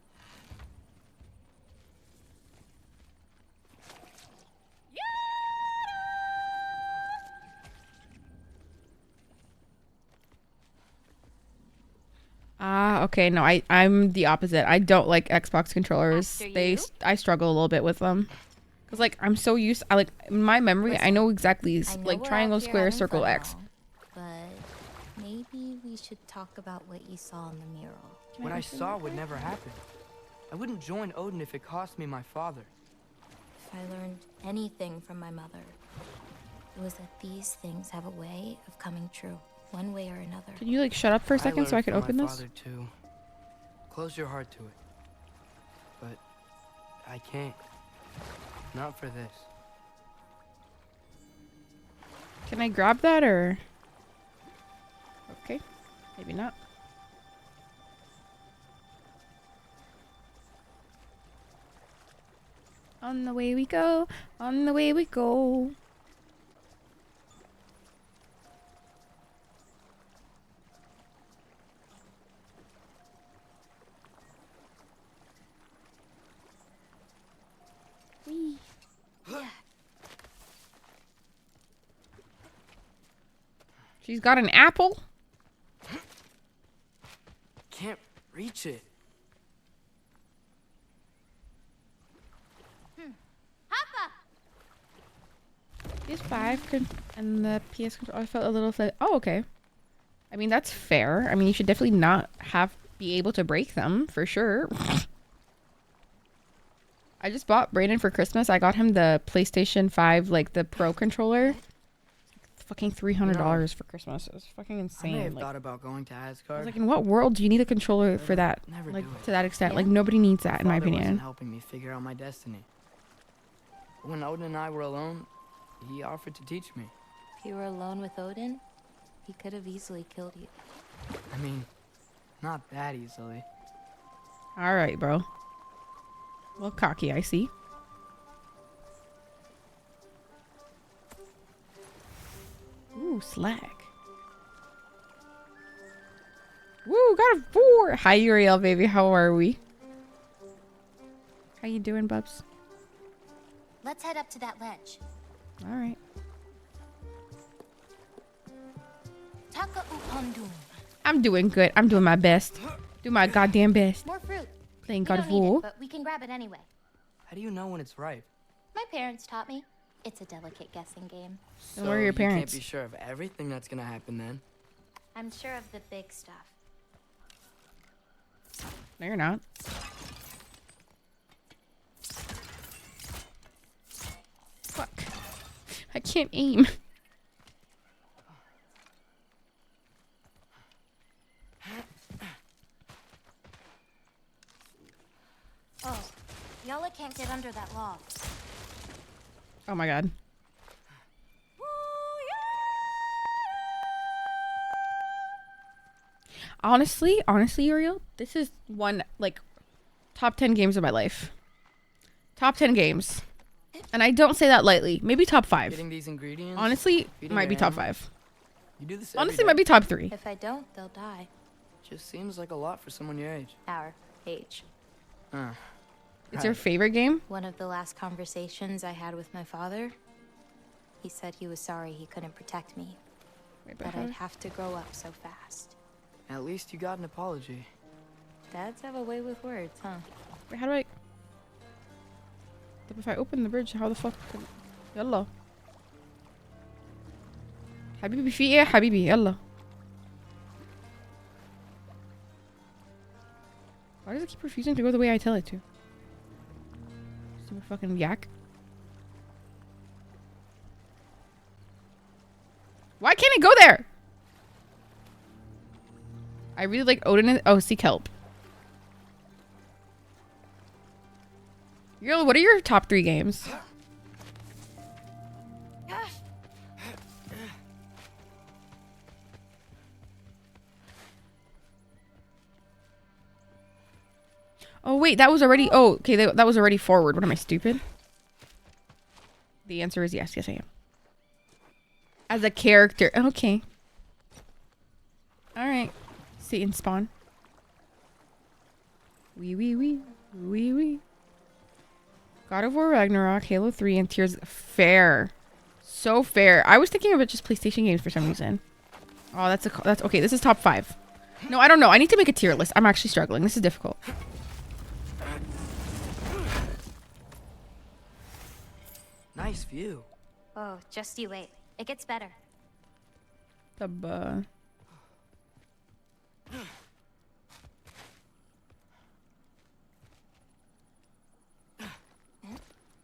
Ah, okay. No, I'm the opposite. I don't like Xbox controllers. I struggle a little bit with them. Cause like I'm so used. In my memory, I know exactly I know like we're triangle, out here square, having circle, fun X. and all, but maybe we should talk about what you saw in the mural. What I saw would never happen. I wouldn't join Odin if it cost me my father. If I learned anything from my mother, it was that these things have a way of coming true, one way or another. Can you like shut up for a second so I learned can from open my this? father too. Close your heart to it. But I can't. Not for this. Can I grab that or? Okay, maybe not. On the way we go. On the way we go. Wee. She's got an apple. Can't reach it. Hoppa! PS5 and the PS controller, I felt a little oh, okay. I mean, that's fair. I mean, you should definitely not be able to break them, for sure. I just bought Brayden for Christmas. I got him the PlayStation 5, like the Pro controller. It's fucking $300 for Christmas. It was fucking insane. I may have like, thought about going to I was Asgard. like, in what world do you need a controller for that? Like, to that extent. Like, nobody needs that, in my Father wasn't opinion. helping me figure out my destiny. But when Odin and I were alone, he offered to teach me. If you were alone with Odin, he could have easily killed you. I mean, not that easily. All right, bro. Well, cocky, I see. Ooh, slack. Woo, got a 4. Hi, Uriel, baby. How are we? How you doing, bubs? Let's head up to that ledge. All right. Taka upondum. I'm doing good. I'm doing my best. Do my goddamn best. More fruit. Playing We God of don't need it, War. but we can grab it anyway. How do you know when it's ripe? My parents taught me. It's a delicate guessing game. And where are your You parents? can't be sure of everything that's gonna happen then. I'm sure of the big stuff. No, you're not. Fuck. I can't aim. Oh, Yala can't get under that log. Oh my god. Honestly, Uriel, this is one, like, top 10 games of my life. Top 10 games. And I don't say that lightly. Maybe top 5. Getting these ingredients. Honestly, feeding might your be top animals. 5. You do this Honestly, every might day. be top 3. If I don't, they'll die. Just seems like a lot for someone your age. Our age. It's your favorite game? One of the last conversations I had with my father, he said he was sorry he couldn't protect me. Wait, But how- I'd have to grow up so fast. At least you got an apology. Dads have a way with words, huh? Wait, how do I... If I open the bridge, how the fuck... Yalla. حبيبي في ايه يا حبيبي يلا. Why does it keep refusing to go the way I tell it to? Stupid fucking yak. Why can't it go there? I really like Odin. Oh, seek help. Girl, what are your top 3 games? Oh, wait, that was already... Oh, okay, that was already forward. What am I, stupid? The answer is yes. Yes, I am. As a character. Okay. Alright. Satan spawn. Wee, wee, wee. Wee, wee. God of War Ragnarok, Halo 3, and Tears... Fair. So fair. I was thinking of it just PlayStation games for some reason. Oh, that's okay. This is top 5. No, I don't know. I need to make a tier list. I'm actually struggling. This is difficult. Nice view. Oh, just you wait. It gets better.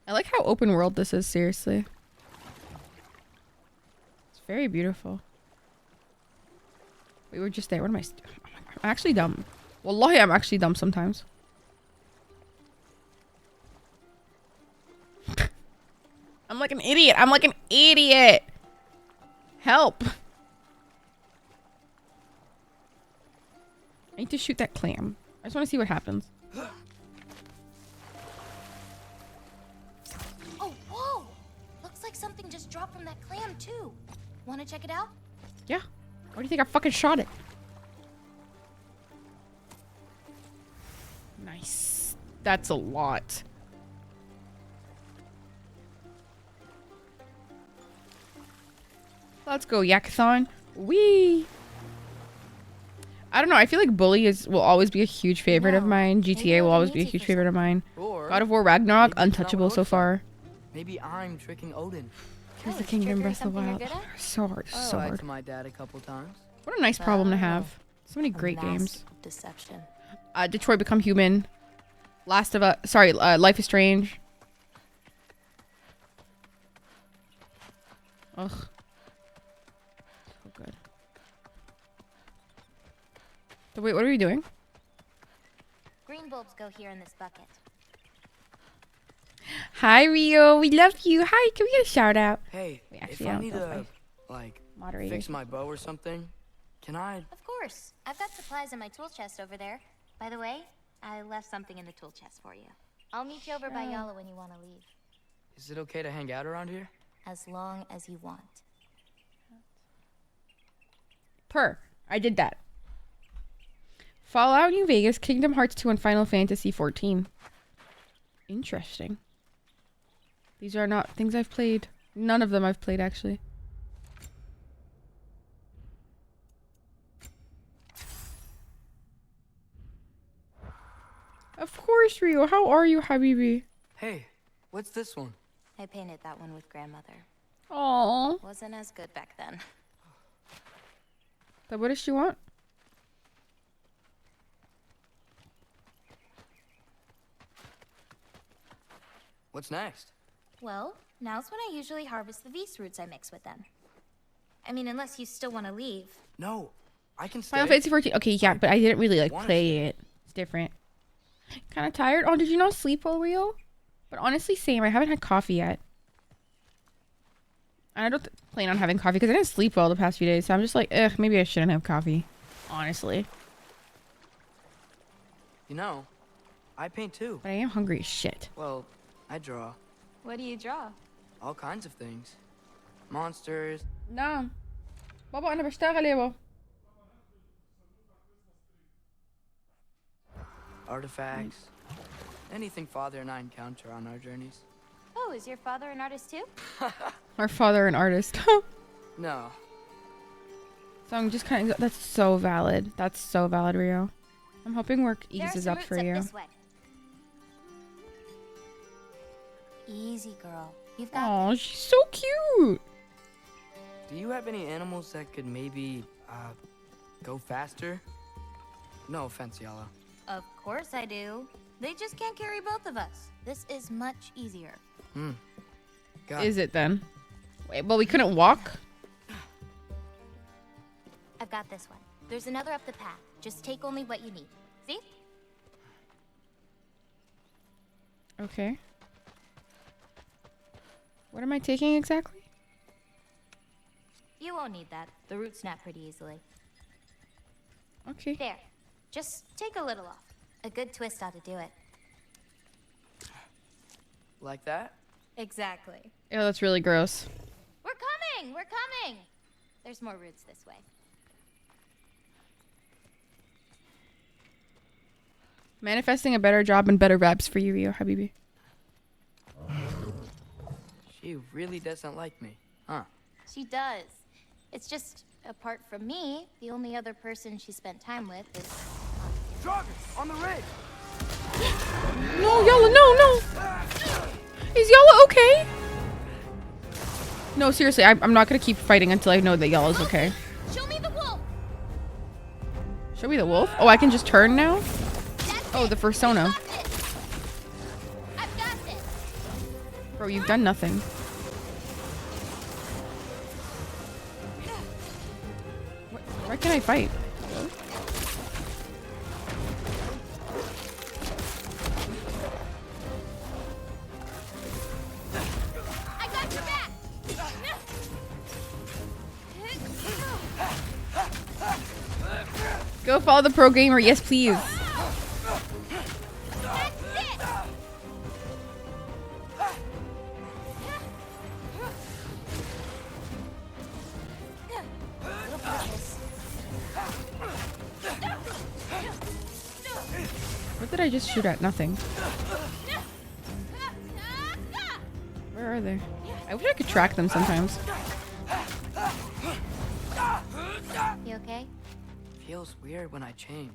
I like how open world this is, seriously. It's very beautiful. We were just there. What am I... I'm actually dumb. Wallahi, I'm actually dumb sometimes. I'm like an idiot. I'm like an idiot. Help. I need to shoot that clam. I just want to see what happens. clam too. Want to check it out? Yeah. Why do you think I fucking shot it? Nice. That's a lot. Let's go, Yakathon. Wee. I don't know. I feel like Bully will always be a huge favorite of mine. GTA will always be a huge favorite of mine. God of War Ragnarok, untouchable so far. Maybe I'm tricking Odin. Here's the Kingdom, Breath of the Wild. So hard, so I lied hard. to my dad a couple times. What a nice problem to have. So many great games. Deception. Detroit Become Human. Last of Us. Sorry, Life is Strange. Ugh. So good. So wait, what are you doing? Green bulbs go here in this bucket. Hi, Rio. We love you. Hi, can we get a shout out? Hey, Wait, if actually, I don't need know if to, I- like, Moderator. fix my bow or something, can I? Of course. I've got supplies in my tool chest over there. By the way, I left something in the tool chest for you. I'll meet you over by Yala when you want to leave. Is it okay to hang out around here? As long as you want. I did that. Fallout New Vegas, Kingdom Hearts 2, and Final Fantasy 14. Interesting. These are not things I've played. None of them I've played, actually. Of course, Rio. How are you, Habibi? Hey, what's this one? I painted that one with grandmother. Aww. Wasn't as good back then. But what does she want? What's next? Well, now's when I usually harvest the Vs roots I mix with them. I mean, unless you still want to leave. No, I can stay. Final Fantasy 14. Okay, yeah, but I didn't really like play it. It's different. Kind of tired. Oh, did you not sleep well, Rio? But honestly, same. I haven't had coffee yet. And I don't plan on having coffee because I didn't sleep well the past few days. So I'm just like, ugh, maybe I shouldn't have coffee. Honestly. You know, I paint too. But I am hungry as shit. Well, I draw. What do you draw? All kinds of things. Monsters. نعم بابا أنا بشتغل يا بابا. Artifacts. Anything Father and I encounter on our journeys. Oh, is your father an artist too? Our father an artist. No. So I'm just kind of. That's so valid. That's so valid, Rio. I'm hoping work eases up for you. This way. Easy, girl. You've got. Oh, she's so cute. Do you have any animals that could maybe, go faster? No offense, Yala. Of course I do. They just can't carry both of us. This is much easier. Is it then? Wait, well, we couldn't walk? I've got this one. There's another up the path. Just take only what you need. See? Okay. What am I taking exactly? You won't need that. The roots snap pretty easily. Okay. There. Just take a little off. A good twist ought to do it. Like that? Exactly. Oh, that's really gross. We're coming! We're coming! There's more roots this way. Manifesting a better job and better reps for you, Rio Habibi. She really doesn't like me, huh? She does. It's just, apart from me, the only other person she spent time with is... Joggers! On the ridge! No, Yala, no! Is Yala okay? No, seriously, I'm not gonna keep fighting until I know that Yala's okay. Show me the wolf! Show me the wolf? Oh, I can just turn now? Oh, the Fursona. I've got this! Bro, you've done nothing. Where can I fight? I got your back! Go follow the pro gamer. Yes, please. What did I just shoot at? Nothing. Where are they? I wish I could track them sometimes. You okay? Feels weird when I change.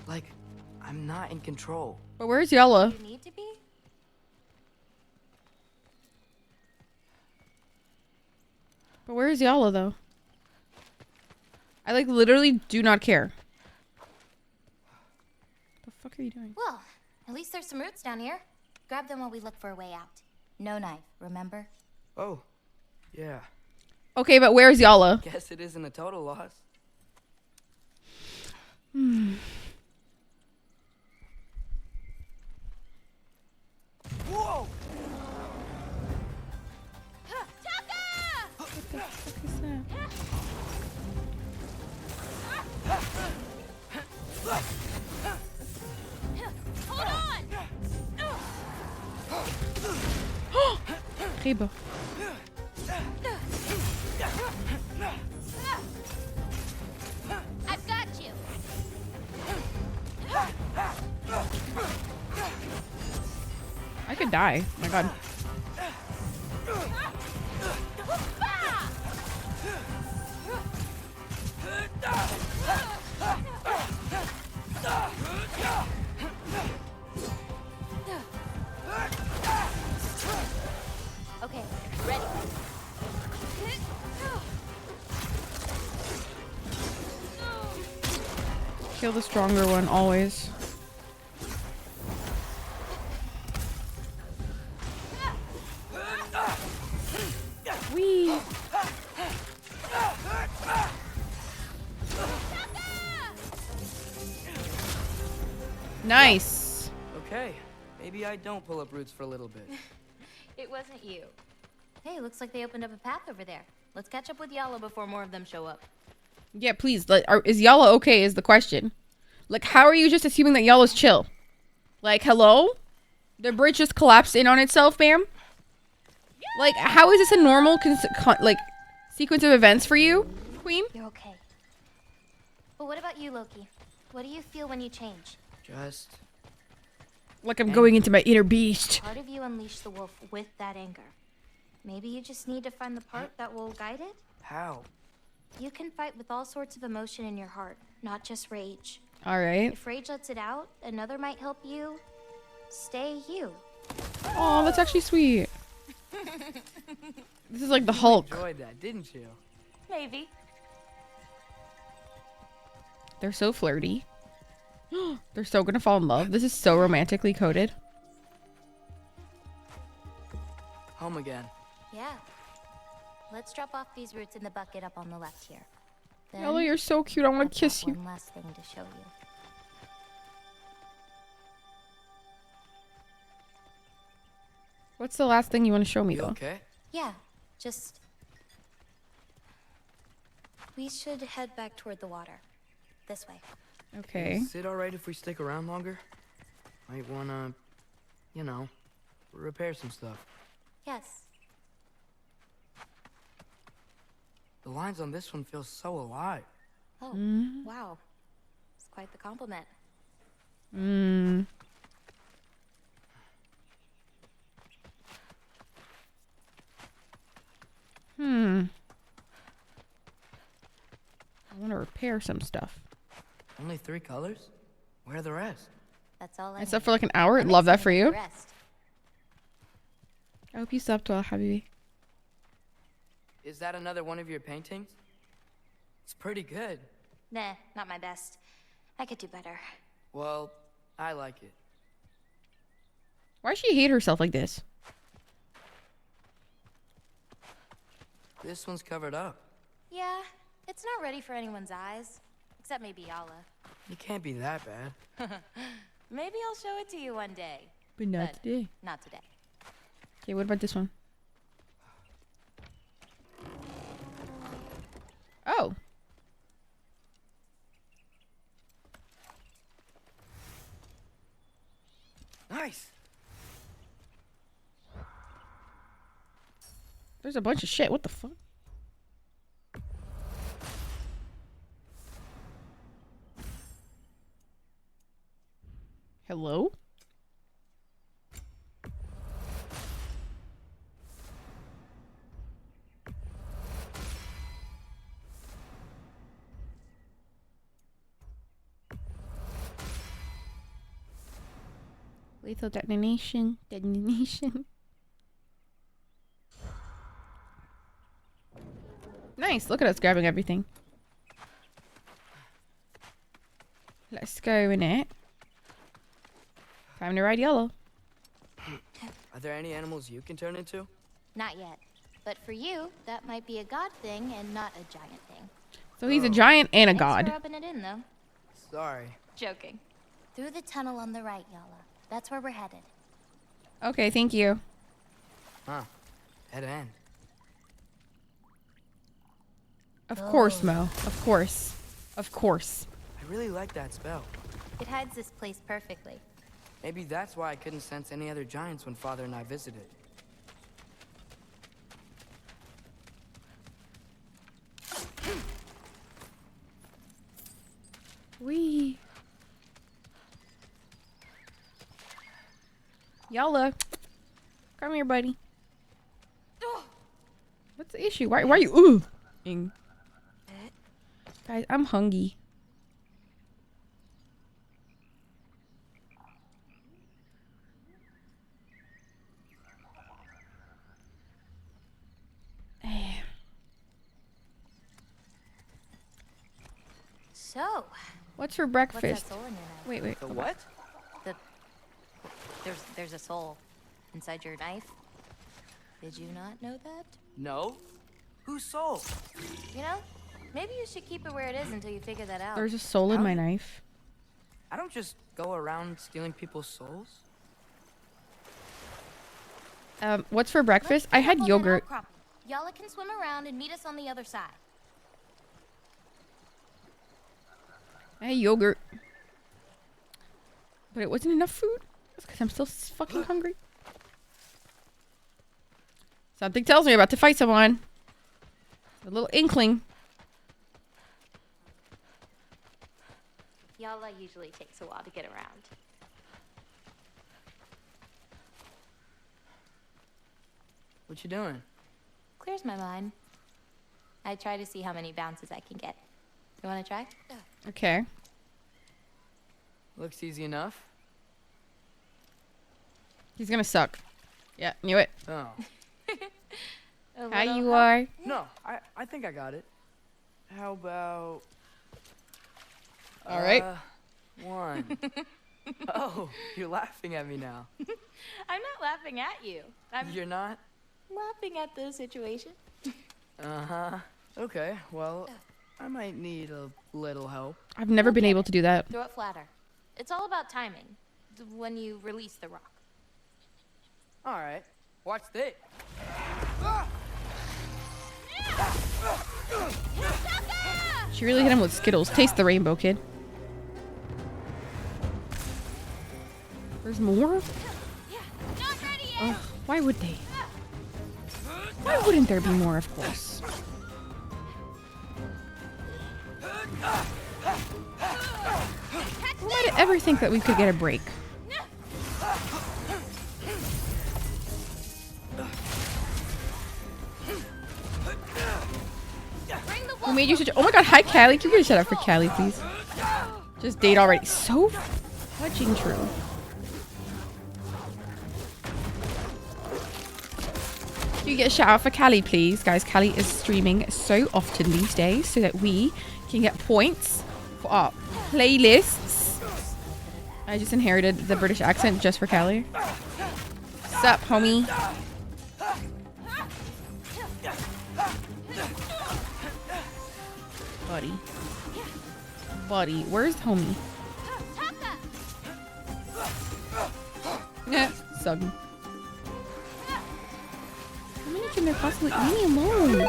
Like, I'm not in control. But where's Yala? You need to be? But where's Yala though? I like literally do not care. The fuck are you doing? Well, at least there's some roots down here. Grab them while we look for a way out. No knife, remember? Oh, yeah. Okay, but where's Yala? Guess it isn't a total loss. Whoa! Hold on! Reba. I've got you. I could die. Oh my god. Okay, ready. Kill the stronger one always. Wee. Nice. Okay, maybe I don't pull up roots for a little bit. It wasn't you. Hey, looks like they opened up a path over there. Let's catch up with Yala before more of them show up. Yeah, please. Like, is Yala okay is the question. Like, how are you just assuming that Yala's chill? Like, hello? The bridge just collapsed in on itself, ma'am? Like, how is this a normal, sequence of events for you, Queen? You're okay. But what about you, Loki? What do you feel when you change? Just... Like I'm going into my inner beast. Part of you unleashed the wolf with that anger. Maybe you just need to find the part that will guide it? How? You can fight with all sorts of emotion in your heart, not just rage. Alright. If rage lets it out, another might help you stay you. Oh, that's actually sweet. This is like the Hulk. You enjoyed that, didn't you? Maybe. They're so flirty. They're so gonna fall in love. This is so romantically coded. Home again. Yeah. Let's drop off these roots in the bucket up on the left here. Then Yellow, you're so cute. I want to I've kiss got you. one last thing to show you. What's the last thing you want to show me, You though? okay? Yeah, just... We should head back toward the water. This way. Okay. Is it alright if we stick around longer? Might wanna, you know, repair some stuff. Yes. The lines on this one feel so alive. Oh, wow. It's quite the compliment. Hmm. I want to repair some stuff. Only 3 colors? Where are the rest? That's all I Except need. for like an hour. I'm Love that for excited you. the rest. I hope you slept well, Habibi. Is that another one of your paintings? It's pretty good. Nah, not my best. I could do better. Well, I like it. Why does she hate herself like this? This one's covered up. Yeah, it's not ready for anyone's eyes. Except maybe Yala. It can't be that bad. Maybe I'll show it to you one day. But not today. Not today. Okay, what about this one? Oh. Nice. There's a bunch of shit. What the fuck? Hello? Lethal detonation. Detonation. Nice. Look at us grabbing everything. Let's go in it. Time to ride yellow. Are there any animals you can turn into? Not yet. But for you, that might be a god thing and not a giant thing. So he's a giant and a Thanks god. for rubbing it in, though. Sorry. Joking. Through the tunnel on the right, Yala. That's where we're headed. Okay, thank you. Huh. Dead end. Of course, Mo. Of course. Of course. I really like that spell. It hides this place perfectly. Maybe that's why I couldn't sense any other giants when Father and I visited. Wee. Yalla. Come here, buddy. What's the issue? Why are you ooh? Guys, I'm hungry. So, What's for what's breakfast? that soul in your knife? Wait. The what? There's a soul inside your knife. Did you not know that? No? Whose soul? You know, maybe you should keep it where it is until you figure that out. There's a soul in my knife. I don't just go around stealing people's souls. What's for breakfast? I had yogurt. Yala can swim around and meet us on the other side. I had yogurt. But it wasn't enough food. That's because I'm still fucking hungry. Something tells me I'm about to fight someone. A little inkling. Yala usually takes a while to get around. What you doing? Clears my mind. I try to see how many bounces I can get. You want to try? Okay. Looks easy enough. He's gonna suck. Yeah, knew it. Oh. How you are? No, I think I got it. How about... All right. One. Oh, you're laughing at me now. I'm not laughing at you. You're not? Laughing at the situation. Uh-huh. Okay, well, I might need a little help. I've never been able to do that. Throw it flatter. It's all about timing. When you release the rock. All right. Watch this. She really hit him with Skittles. Taste the rainbow, kid. There's more? Ugh, why would they? Why wouldn't there be more, of course? Who might ever think that we could get a break? Who made you such a— oh my god, hi Callie. Can you get a shout out for Callie, please? Just date already. So fudging true. Can you get a shout out for Callie, please? Guys, Callie is streaming so often these days so that we can get points for our playlists. I just inherited the British accent just for Callie. Sup, homie? Buddy, where's homie? Yeah, sugging. How many can there possibly— leave me alone?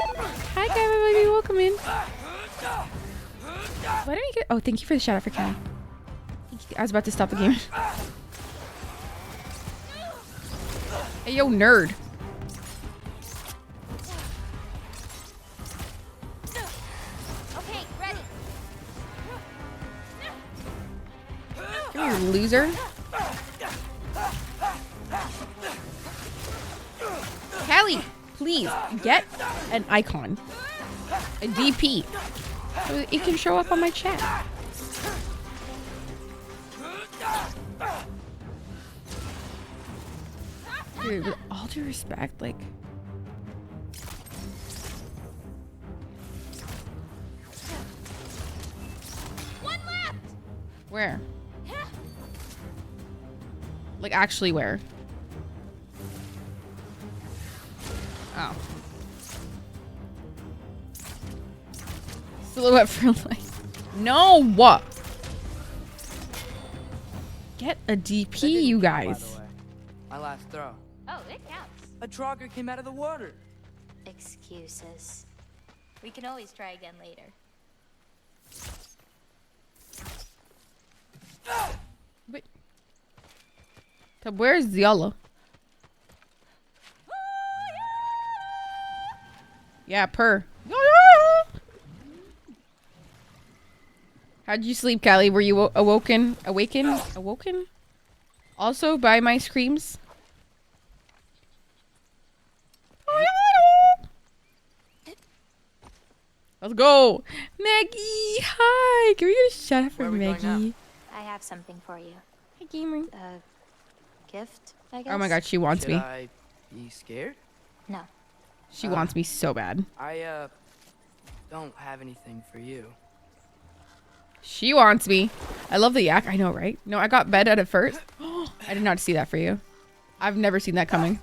Hi, everybody, welcome in. Why didn't you get— oh, thank you for the shout out for Callie. I was about to stop the game. Hey, yo, nerd. Okay, ready. Come here, loser. Please get an icon, a DP, so it can show up on my chat. Dude, with all due respect, like. One left. Where? Like, actually where? Oh. Silhouette for life. No! What? Get a DP, you guys. My last throw. Oh, it counts. A Trogger came out of the water. Excuses. We can always try again later. Wait. So where's Yolo? Yeah, purr. How'd you sleep, Callie? Were you awoken? Also by my screams? Let's go. Maggie, hi. Can we get a shout out for Maggie? I have something for you. Hi, gamer. A gift, I guess? Oh my god, she wants me. Should I be scared? No. She wants me so bad. I don't have anything for you. She wants me. I love the yak. I know, right? No, I got bed at first. I did not see that for you. I've never seen that coming.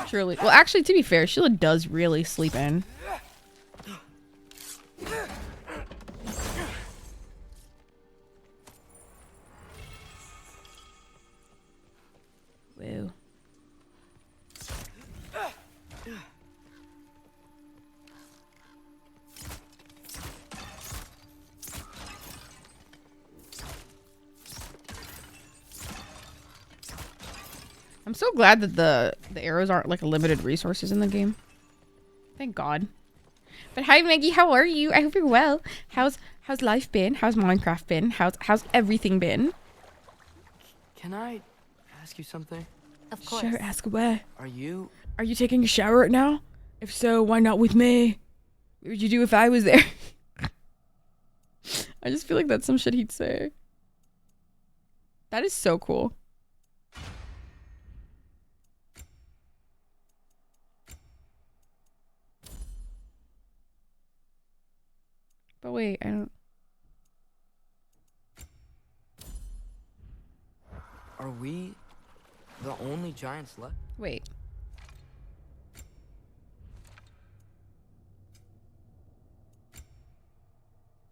Truly. Well, actually, to be fair, Sheila does really sleep in. Woo. I'm so glad that the arrows aren't like limited resources in the game. Thank God. But hi Maggie, how are you? I hope you're well. How's life been? How's Minecraft been? How's everything been? Can I ask you something? Of course. Sure, ask away. Are you taking a shower right now? If so, why not with me? What would you do if I was there? I just feel like that's some shit he'd say. That is so cool. But wait, I don't... Are we the only giants left? Wait.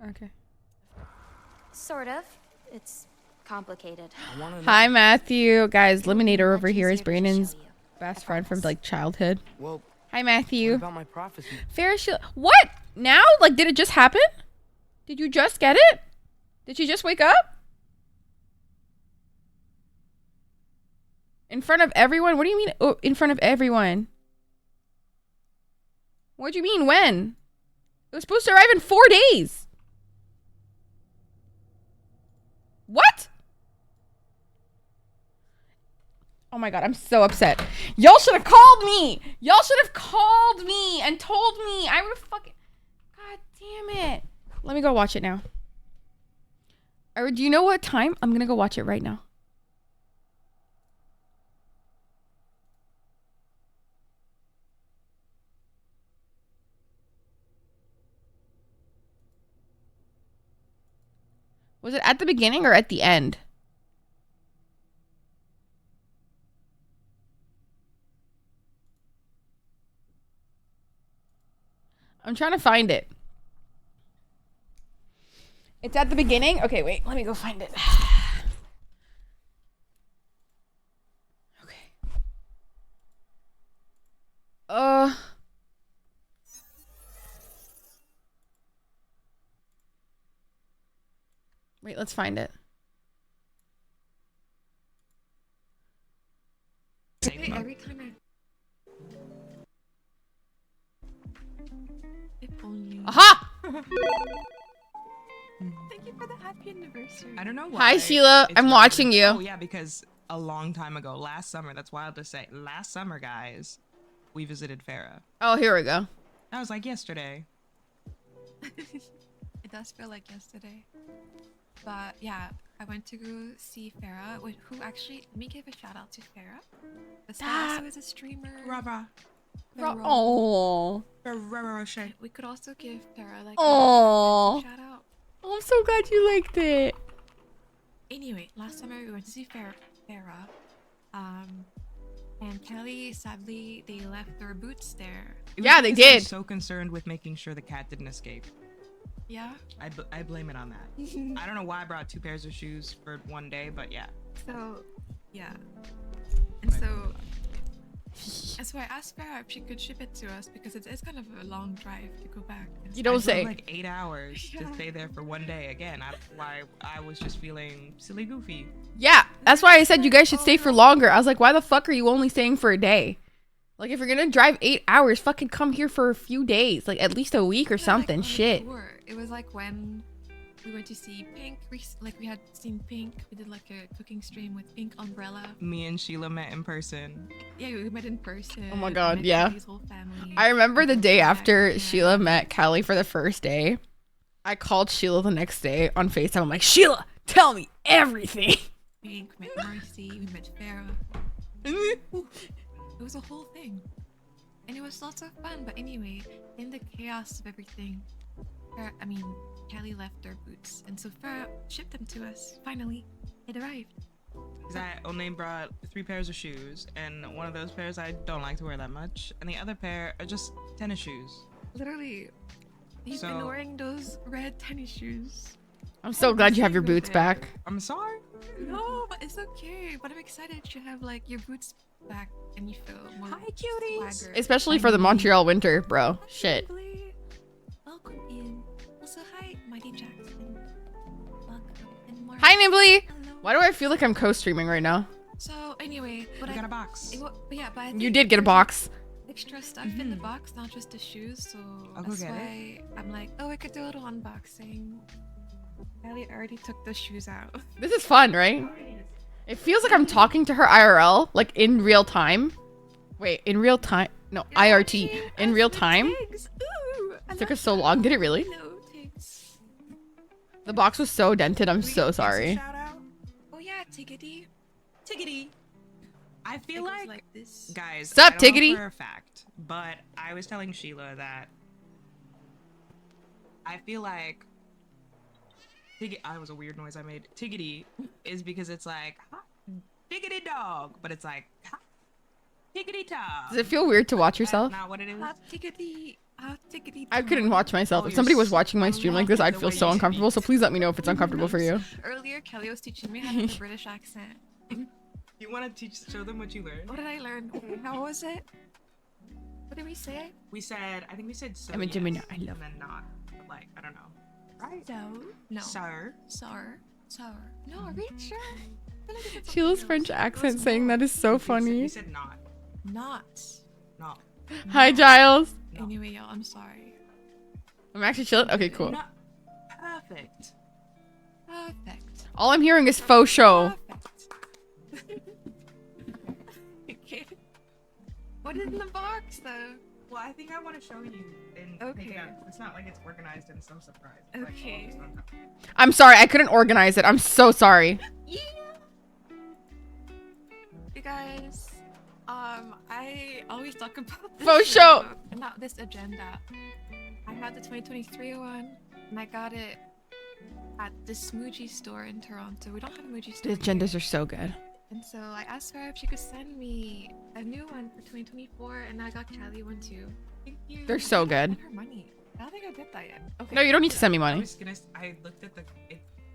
Okay. Sort of. It's complicated. Hi, Matthew. Guys, Eliminator over here is Brandon's best friend from, like, childhood. Well, hi, Matthew. what about my prophecy? Ferris, what? Now? Like, did it just happen? Did you just get it? Did you just wake up? In front of everyone? What do you mean, oh, in front of everyone? What do you mean, when? It was supposed to arrive in 4 days. What? Oh my god, I'm so upset. Y'all should have called me. Y'all should have called me and told me. I would have fucking... God damn it. Let me go watch it now. Or do you know what time? I'm gonna go watch it right now. Was it at the beginning or at the end? I'm trying to find it. It's at the beginning? Okay, wait. Let me go find it. Okay. Wait, let's find it. Every time if only. Aha! Thank you for the happy anniversary. I don't know why. Hi, Sheila. I'm watching you. Oh, yeah, because a long time ago, last summer, that's wild to say. Last summer, guys, we visited Farah. Oh, here we go. That was like yesterday. It does feel like yesterday. But yeah, I went to go see Farah, who actually, let me give a shout out to Farah. This also is a streamer. Rara. Oh. We could also give Farah like Oh. a shout out. I'm so glad you liked it. Anyway, last summer we went to see Farah. And Kelly, sadly, they left their boots there. Yeah, they because I was did. so concerned with making sure the cat didn't escape. Yeah? I blame it on that. I don't know why I brought 2 pairs of shoes for one day, but yeah. So, yeah. And so I asked Farah if she could ship it to us because it is kind of a long drive to go back. You don't say. Like 8 hours to stay there for one day again. I was just feeling silly goofy. Yeah, that's why I said you guys should stay for longer. I was like, why the fuck are you only staying for a day? Like, if you're gonna drive 8 hours, fucking come here for a few days, like at least a week or something. Shit. It was like when we went to see Pink. Like we had seen Pink. We did like a cooking stream with Pink Umbrella. Me and Sheila met in person. Yeah, we met in person. Oh my god, met yeah. Kelly's whole family. I remember the day after Sheila met Callie for the first day. I called Sheila the next day on FaceTime. I'm like, Sheila, tell me everything. Pink, met Marcy, we met Farah. It was a whole thing. And it was lots of fun. But anyway, in the chaos of everything, Callie left their boots. And so Farah shipped them to us. Finally, it arrived. Because I only brought 3 pairs of shoes, and one of those pairs I don't like to wear that much, and the other pair are just tennis shoes. Literally, you've been wearing those red tennis shoes. I'm so glad you have your boots back. I'm sorry. No, but it's okay. But I'm excited you have like your boots back and you feel more swagger. Especially for the Montreal winter, bro. Shit. Welcome in. Also, hi, Mighty Jackson. Welcome. And more. Hi, Nimbly. Why do I feel like I'm co-streaming right now? So anyway, but I got a box. You did get a box. Extra stuff in the box, not just the shoes. So that's why I'm like, oh, I could do a little unboxing. Ellie already took the shoes out. This is fun, right? It feels like I'm talking to her IRL, like in real time. Wait, in real time? No, IRT. In real time? It took us so long. Did it really? No, thanks. The box was so dented. I'm so sorry. Oh yeah, Tiggity. I feel like this. Guys, Sup, I don't know Tiggity? for a fact, but I was telling Sheila that I feel like that was a weird noise I made. Tiggity is because it's like diggity dog, but it's like tiggity dog. Does it feel weird to watch yourself? That's not what it is. Tiggity. I couldn't watch myself. If somebody was watching my stream like this, I'd feel so uncomfortable. So please let me know if it's uncomfortable for you. Earlier, Kelly was teaching me how to do a British accent. You want to show them what you learned? What did I learn? How was it? What did we say? I think we said so. I mean, yes, Jimmy, I love and then not. Like, I don't know. Right. No. Sir. No, are we sure? Sheila's French accent saying that is so funny. We said not. Not. Hi, Giles. Anyway, y'all, I'm sorry. I'm actually chilling. Okay, cool. Perfect. All I'm hearing is faux show. Okay. What is in the box, though? Well, I think I want to show you. Okay. It's not like it's organized in some surprise. Okay. I'm sorry. I couldn't organize it. I'm so sorry. Yeah. You guys, I always talk about this Faux show. Not this agenda. I had the 2023 one, and I got it at the Smoochie store in Toronto. We don't have a Smoochie store. The agendas are so good. And so I asked her if she could send me a new one for 2024, and I got Charlie one too. Thank you. They're so good. Her money. I don't think I did that yet. Okay. No, you don't need to send me money. I looked at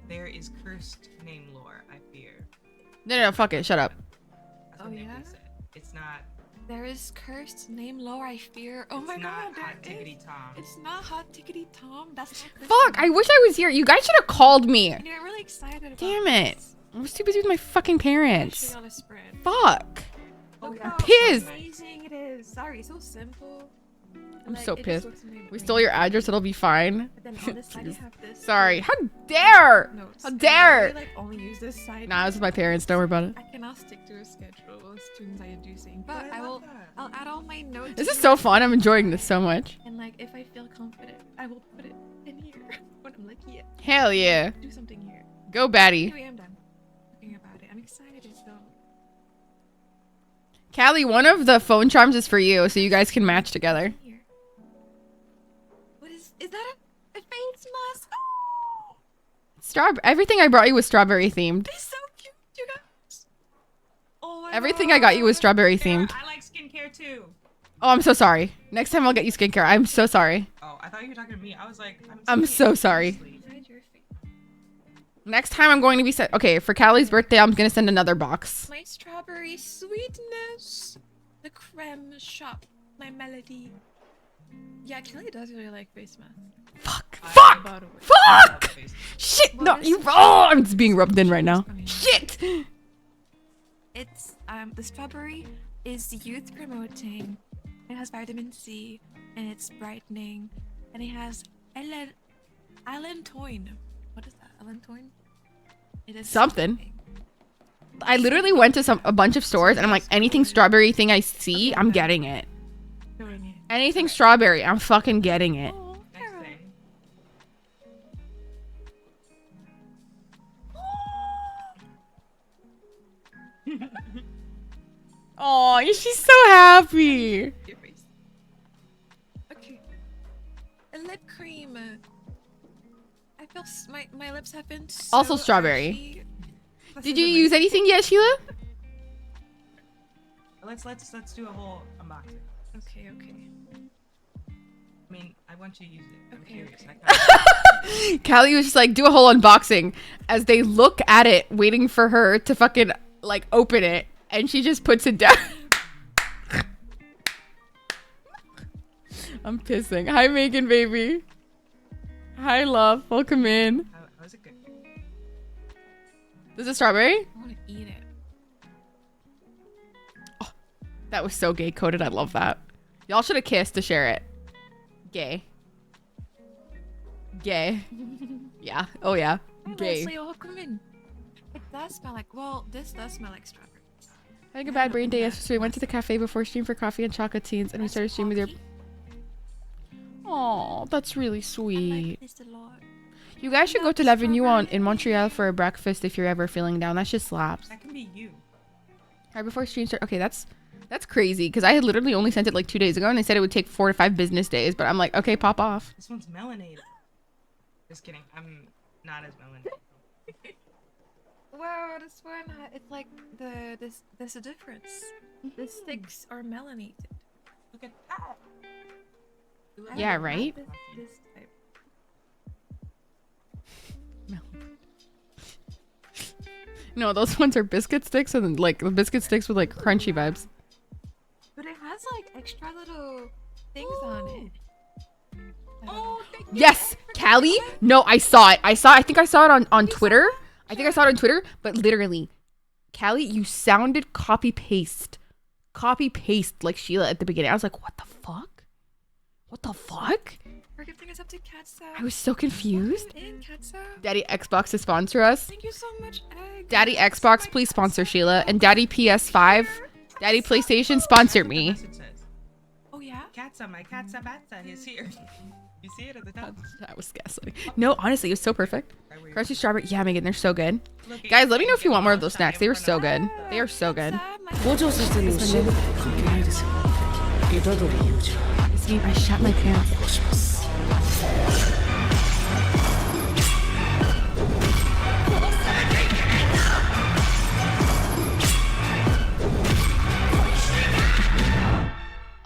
there is cursed name lore, I fear. No, fuck it. Shut up. Oh yeah. It's not. There is cursed name lore, I fear. Oh my god. Hot Tiggity Tom. It's not Hot Tiggity Tom. That's not Fuck. I wish I was here. You guys should have called me. And you're really excited about Damn it. I was too busy with my fucking parents. On a spread. Fuck. Look I'm how pissed. amazing it is. Sorry, so simple. I'm Like, so it just pissed. works in my We brain. stole your address. It'll be fine. But then on this side, I have this. Sorry. How dare? Notes. How And I dare? really, like only use this side. Nah, this is my parents. Don't worry about it. I cannot stick to a schedule as students I do sing, but I'll add all my notes. This is so fun. I'm enjoying this so much. And like, if I feel confident, I will put it in here when I'm like, yeah. Hell yeah. Do something here. Go, Batty. Anyway, I'm done thinking about it. I'm excited though. Callie, one of the phone charms is for you, so you guys can match together. What is that? A face mask? Strawberry. Everything I brought you was strawberry themed. It's so cute, you guys. Oh my Everything I got you was strawberry themed. I like skincare too. Oh, I'm so sorry. Next time I'll get you skincare. I'm so sorry. Oh, I thought you were talking to me. I was like, I'm so sorry. Next time I'm going to be set. Okay, for Callie's birthday, I'm gonna send another box. My strawberry sweetness. The creme shop. My melody. Yeah, Kelly does really like face mask. Fuck! Shit! No, you. Oh, I'm just being rubbed in right now. Shit! It's the strawberry is youth promoting. It has vitamin C and it's brightening, and it has allantoin. What is that? Allantoin? It is Something. I literally went to a bunch of stores and I'm like, anything strawberry thing I see, I'm getting it. Anything strawberry, I'm fucking getting it. Oh, she's so happy. Okay. A lip cream. I feel my lips have been so Also strawberry. ashy. Did you use anything yet, Sheila? Let's do a whole unboxing. Okay. I mean, I want you to use it. I'm curious. Callie was just like, do a whole unboxing as they look at it, waiting for her to fucking like open it, and she just puts it down. I'm pissing. Hi, Megan, baby. Hi, love. Welcome in. How is it good? This is strawberry? I want to eat it. Oh, that was so gay coded. I love that. Y'all should have kissed to share it. Gay. Gay. Yeah. Oh, yeah. Hey, Gay. Leslie, welcome in. It does smell like, well, this does smell like strawberry. I had a bad brain day yesterday. We went to the cafe before stream for coffee and chocolate teens, and we started streaming with your... Oh, that's really sweet. This a lot. You guys should go to L'Avenue in Montreal for a breakfast if you're ever feeling down. That shit slaps. That can be you. Right before stream start. Okay, that's crazy because I had literally only sent it like 2 days ago, and they said it would take 4 to 5 business days. But I'm like, okay, pop off. This one's melanated. Just kidding. I'm not as melanated. Wow, this one, it's like there's a difference. The sticks are melanated. Look at that. Yeah, right? This type. No, those ones are biscuit sticks, and like the biscuit sticks with like crunchy vibes. But it has like extra little things on it. Oh, Yes, Callie. No, I saw it. I think I saw it on Twitter. I think I saw it on Twitter. But literally, Callie, you sounded copy paste like Sheila at the beginning. I was like, what the fuck? What the fuck? We're gifting us up to Katsa. I was so confused. In Katsa. Daddy Xbox to sponsor us. Thank you so much, Egg. Daddy Xbox, please sponsor Sheila. And Daddy PS5, Daddy PlayStation, sponsor me. Oh yeah? Katsa, my Katsa Batsa is here. You see it at the top? That was gaslighting. No, honestly, it was so perfect. Crunchy strawberry. Yeah, Megan, they're so good. Guys, let me know if you want more of those snacks. They were so good. They are so good. See, I shot my pants.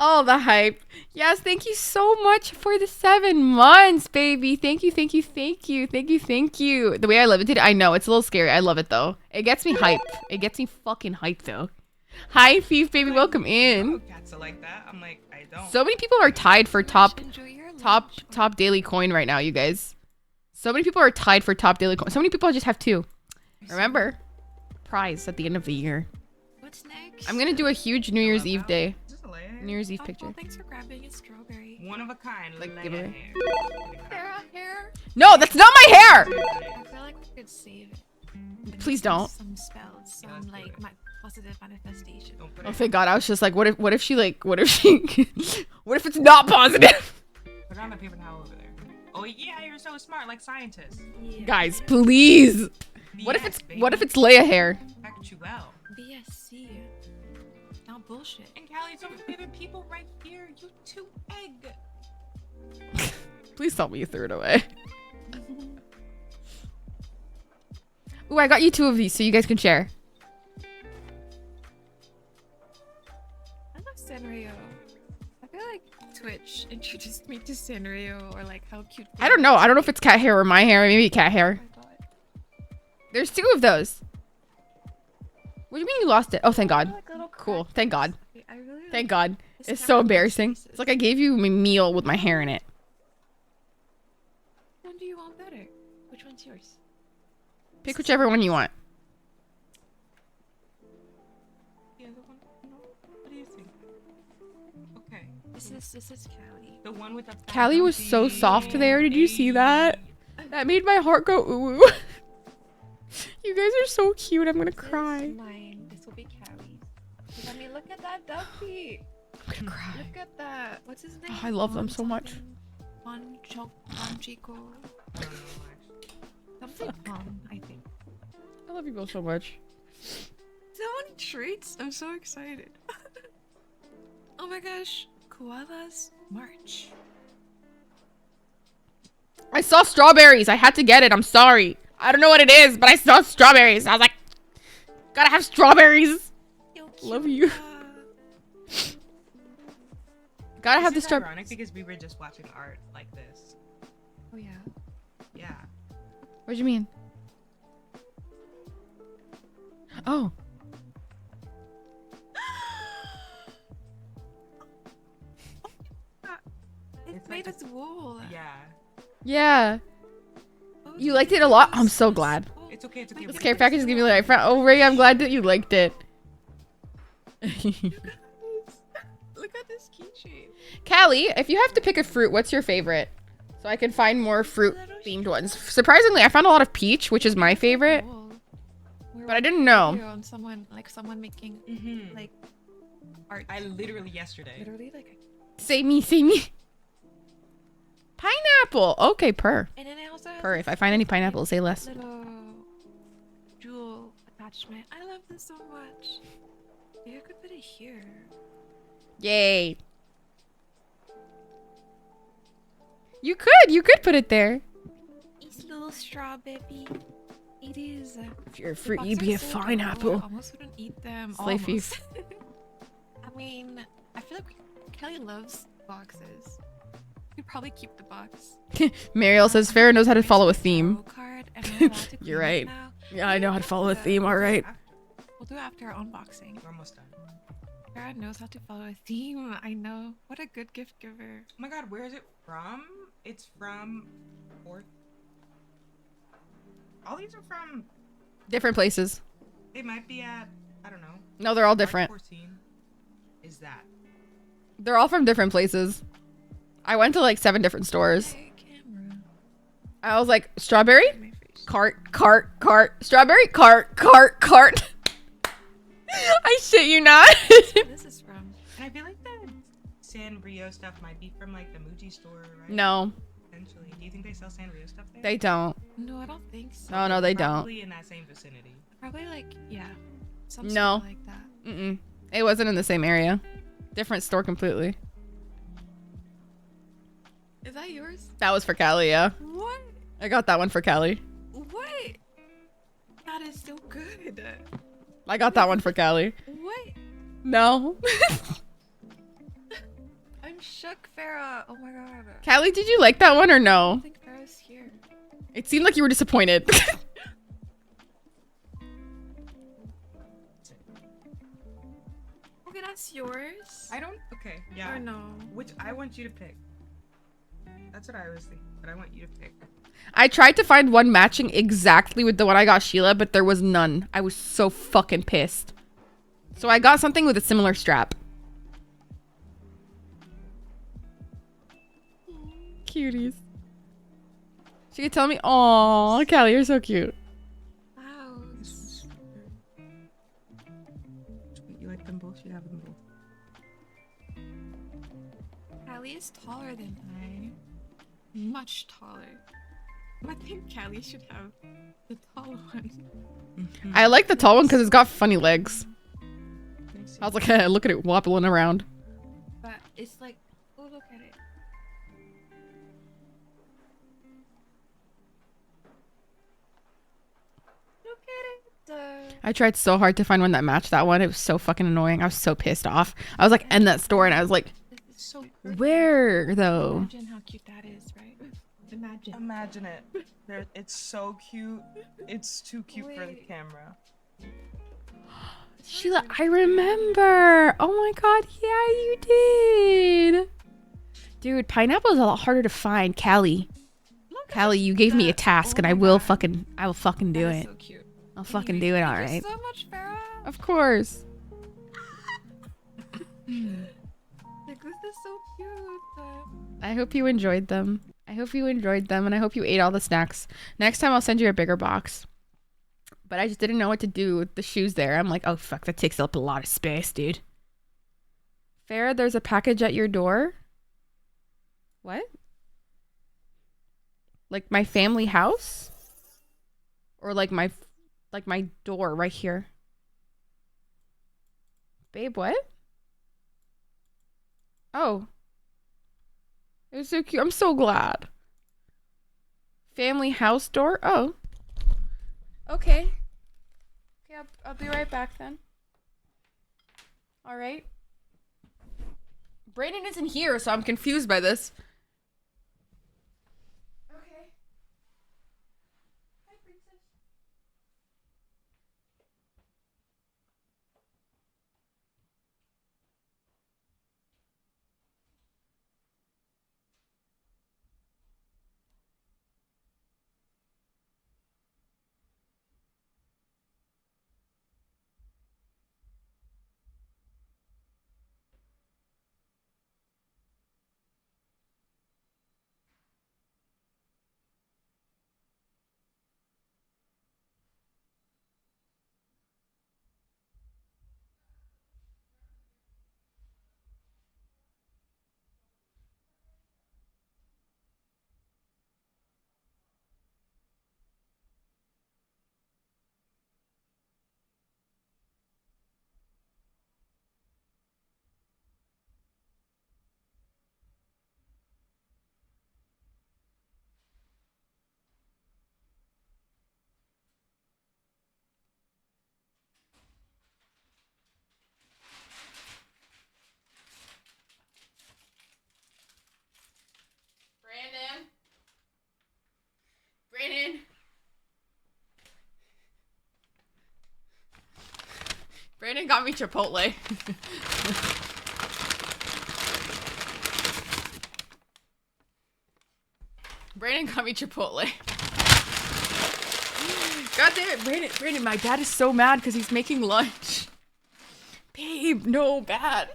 Oh, the hype. Yes, thank you so much for the 7 months, baby. Thank you. The way I limited it, I know, it's a little scary. I love it, though. It gets me hype. It gets me fucking hype, though. Hi, Fief, baby. Welcome in. Cats are like that. I'm like, I don't. So many people are tied for top daily coin right now, you guys. So many people are tied for top daily coin. So many people just have 2. Remember, prize at the end of the year. What's next? I'm gonna do a huge New Year's Eve day. New Year's Eve picture. Thanks for grabbing a strawberry. One of a kind. Like, Leia give her- hair. Sarah, hair. No, that's not my hair. I feel like we could save it. Please don't. Some spells, some like positive manifestation. Oh, thank God. I was just like, what if she what if it's not positive? Put on the paper towel over there. Oh yeah, you're so smart, like scientists. Yeah. Guys, please. What if it's Leia hair? Factual. BSC. Not bullshit. And Callie's over favorite people right here. You two egg. Please tell me you threw it away. Ooh, I got you 2 of these so you guys can share. I love Sanrio. I feel like Twitch introduced me to Sanrio, or like how cute. I don't know. I don't know if it's cat hair or my hair. Maybe cat hair. There's 2 of those. What do you mean you lost it? Oh, thank God. Cool. Thank God. Thank God. It's so embarrassing. It's like I gave you my meal with my hair in it. Which one do you want better? Which one's yours? Pick whichever one you want. The other one? What do you think? Okay. This is Callie. The one with the Callie was so soft there. Did you see that? That made my heart go ooh. You guys are so cute. I'm gonna cry. Mine. This will be Callie's. I mean, look at that ducky. I'm gonna cry. Look at that. What's his name? Oh, I love them so much. Juan Chico. Something Juan, I think. I love you both so much. So many treats. I'm so excited. Oh my gosh. Koala's March. I saw strawberries. I had to get it. I'm sorry. I don't know what it is, but I saw strawberries. I was like, gotta have strawberries. Love you. Gotta have the It's strawberries. ironic because we were just watching art like this. Oh yeah. Yeah. What do you mean? Oh. It's made of wool. Yeah. Yeah. You liked it a lot. I'm so glad. It's okay. It's okay. This care package is gonna be like, oh Ray, I'm glad that you liked it. Look at this keychain. Callie, if you have to pick a fruit, what's your favorite? So I can find more fruit themed ones. Surprisingly, I found a lot of peach, which is my favorite. But I didn't know. On someone making like art. I literally yesterday. Literally like. Say me. Pineapple. Okay, purr. And then I also have Purr. If I find any pineapple, say less. little jewel attachment. I love this so much. Maybe I could put it here. Yay. You could put it there. It's a little straw baby. It is. If you're a fruit, you'd be a pineapple. I almost wouldn't eat them. Slay Almost. thief. I mean, I feel like Kelly loves boxes. You'd probably keep the box. Mariel says Farah knows how to follow a theme. Card, and I'm allowed to You're clean it right. now. Yeah, I know how to follow a theme. All right. We'll do it after our unboxing. We're almost done. Farah knows how to follow a theme. I know. What a good gift giver. Oh my god, where is it from? It's from Fourth. All these are from. Different places. They might be at. I don't know. No, they're all different. 14 is that? They're all from different places. I went to like 7 different stores. I was like, strawberry? Cart. Strawberry? Cart. I shit you not. This is from. And I feel like the Sanrio stuff might be from like the Muji store, right? No. Potentially. Do you think they sell Sanrio stuff there? They don't. No, I don't think so. Oh, no, they don't. Probably in that same vicinity. Probably like, yeah. Some No. store like that. Mm-mm. It wasn't in the same area. Different store completely. Is that yours? That was for Callie, yeah. What? I got that one for Callie. What? That is so good. I got that one for Callie. What? No. I'm shook, Farah. Oh my god. Callie, did you like that one or I no? don't think Farah's here. It seemed like you were disappointed. Okay, that's yours. I don't. Okay. Yeah. Or no. Which I want you to pick. That's what I was thinking, but I want you to pick. I tried to find one matching exactly with the one I got Sheila, but there was none. I was so fucking pissed. So I got something with a similar strap. Cuties. She could tell me, "Aw, Callie, you're so cute." Wow. You like them both? You have them both. Callie is taller than I. Much taller. I think Callie should have the tall one. I like the tall one because it's got funny legs. I was like, hey, look at it wobbling around. But it's like, oh, look at it. Look at it. I tried so hard to find one that matched that one. It was so fucking annoying. I was so pissed off. I was like in that store and I was like, So where though? Imagine how cute that is, right? Imagine. Imagine it. It's so cute. It's too cute for the camera. Sheila, I remember. Oh my god, yeah, you did. Dude, pineapple is a lot harder to find. Callie, you gave me a task, and I will fucking do it. So cute. I'll fucking do it. All Thank right. you so much, Farah. Of course. Like, this is so cute. I hope you enjoyed them. And I hope you ate all the snacks. Next time I'll send you a bigger box. But I just didn't know what to do with the shoes there. I'm like, oh fuck, that takes up a lot of space, dude. Farah, there's a package at your door. What? Like my family house? Or like my door right here? Babe, what? Oh. It was so cute. I'm so glad. Family house door? Oh. Okay. Okay, I'll be right back then. All right. Brayden isn't here, so I'm confused by this. Okay. Hi, princess. Brandon. Brandon got me Chipotle. Brandon got me Chipotle. God damn it, Brandon, my dad is so mad because he's making lunch. Babe, no, bad.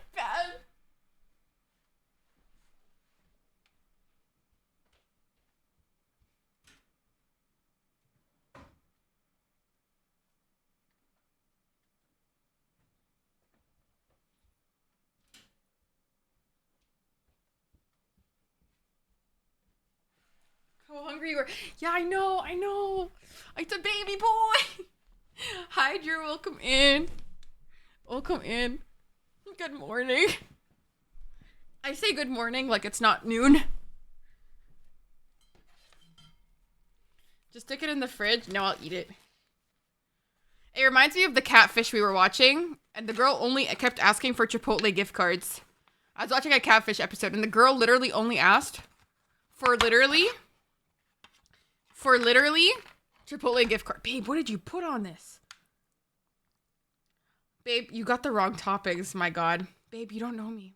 How hungry you were. Yeah, I know. It's a baby boy. Hi, Drew. Welcome in. Good morning. I say good morning like it's not noon. Just stick it in the fridge. No, I'll eat it. It reminds me of the catfish we were watching, and the girl only kept asking for Chipotle gift cards. I was watching a catfish episode, and the girl literally only asked for literally Chipotle gift card. Babe, what did you put on this? Babe, you got the wrong toppings. My God. Babe, you don't know me.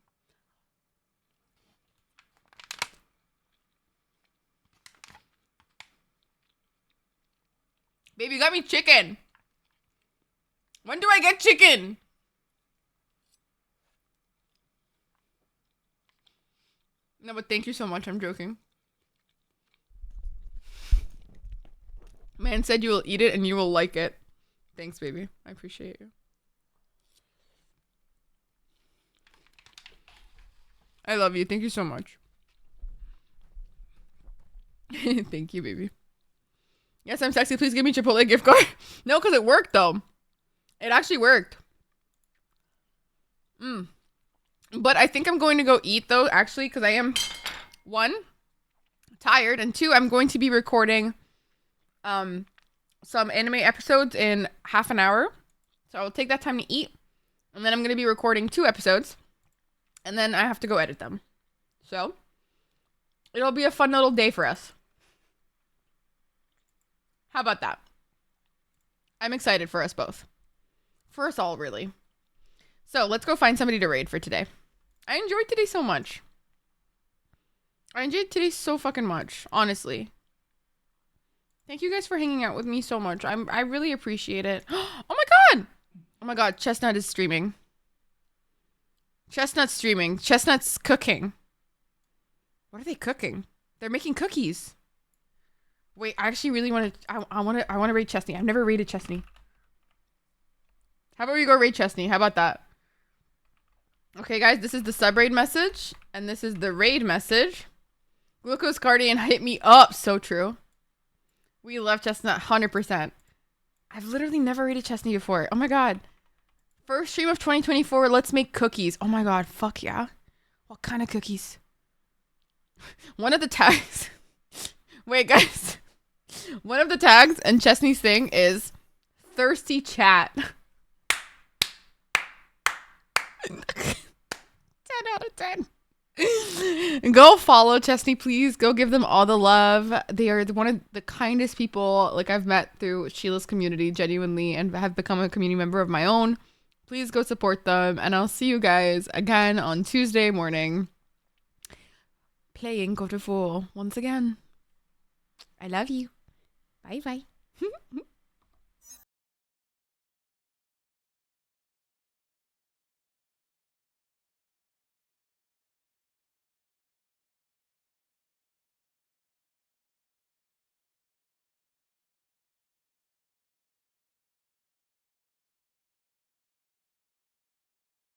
Babe, you got me chicken. When do I get chicken? No, but thank you so much. I'm joking. Ryan said you will eat it and you will like it. Thanks, baby. I appreciate you. I love you. Thank you so much. Thank you, baby. Yes, I'm sexy. Please give me Chipotle gift card. No, because it worked, though. It actually worked. But I think I'm going to go eat, though, actually, because I am, 1, tired, and 2, I'm going to be recording some anime episodes in half an hour. So I'll take that time to eat, and then I'm going to be recording 2 episodes, and then I have to go edit them. So it'll be a fun little day for us. How about that? I'm excited for us both. For us all, really. So let's go find somebody to raid for today. I enjoyed today so much. I enjoyed today so fucking much, honestly. Thank you guys for hanging out with me so much. I really appreciate it. Oh my god! Oh my god, Chestnut is streaming. Chestnut's streaming. Chestnut's cooking. What are they cooking? They're making cookies. Wait, I actually really want to. I want to raid Chesney. I've never raided Chesney. How about we go raid Chesney? How about that? Okay, guys, this is the sub raid message, and this is the raid message. Glucose Guardian hit me up. So true. We love Chestnut 100%. I've literally never raided Chesney before. Oh my god. First stream of 2024. Let's make cookies. Oh my god. Fuck yeah. What kind of cookies? One of the tags. Wait, guys. One of the tags and Chesney's thing is thirsty chat. 10 out of 10. Go follow Chesney, please. Go give them all the love. They are one of the kindest people like I've met through Sheila's community, genuinely, and have become a community member of my own. Please go support them, and I'll see you guys again on Tuesday morning playing God of War once again. I love you. Bye bye.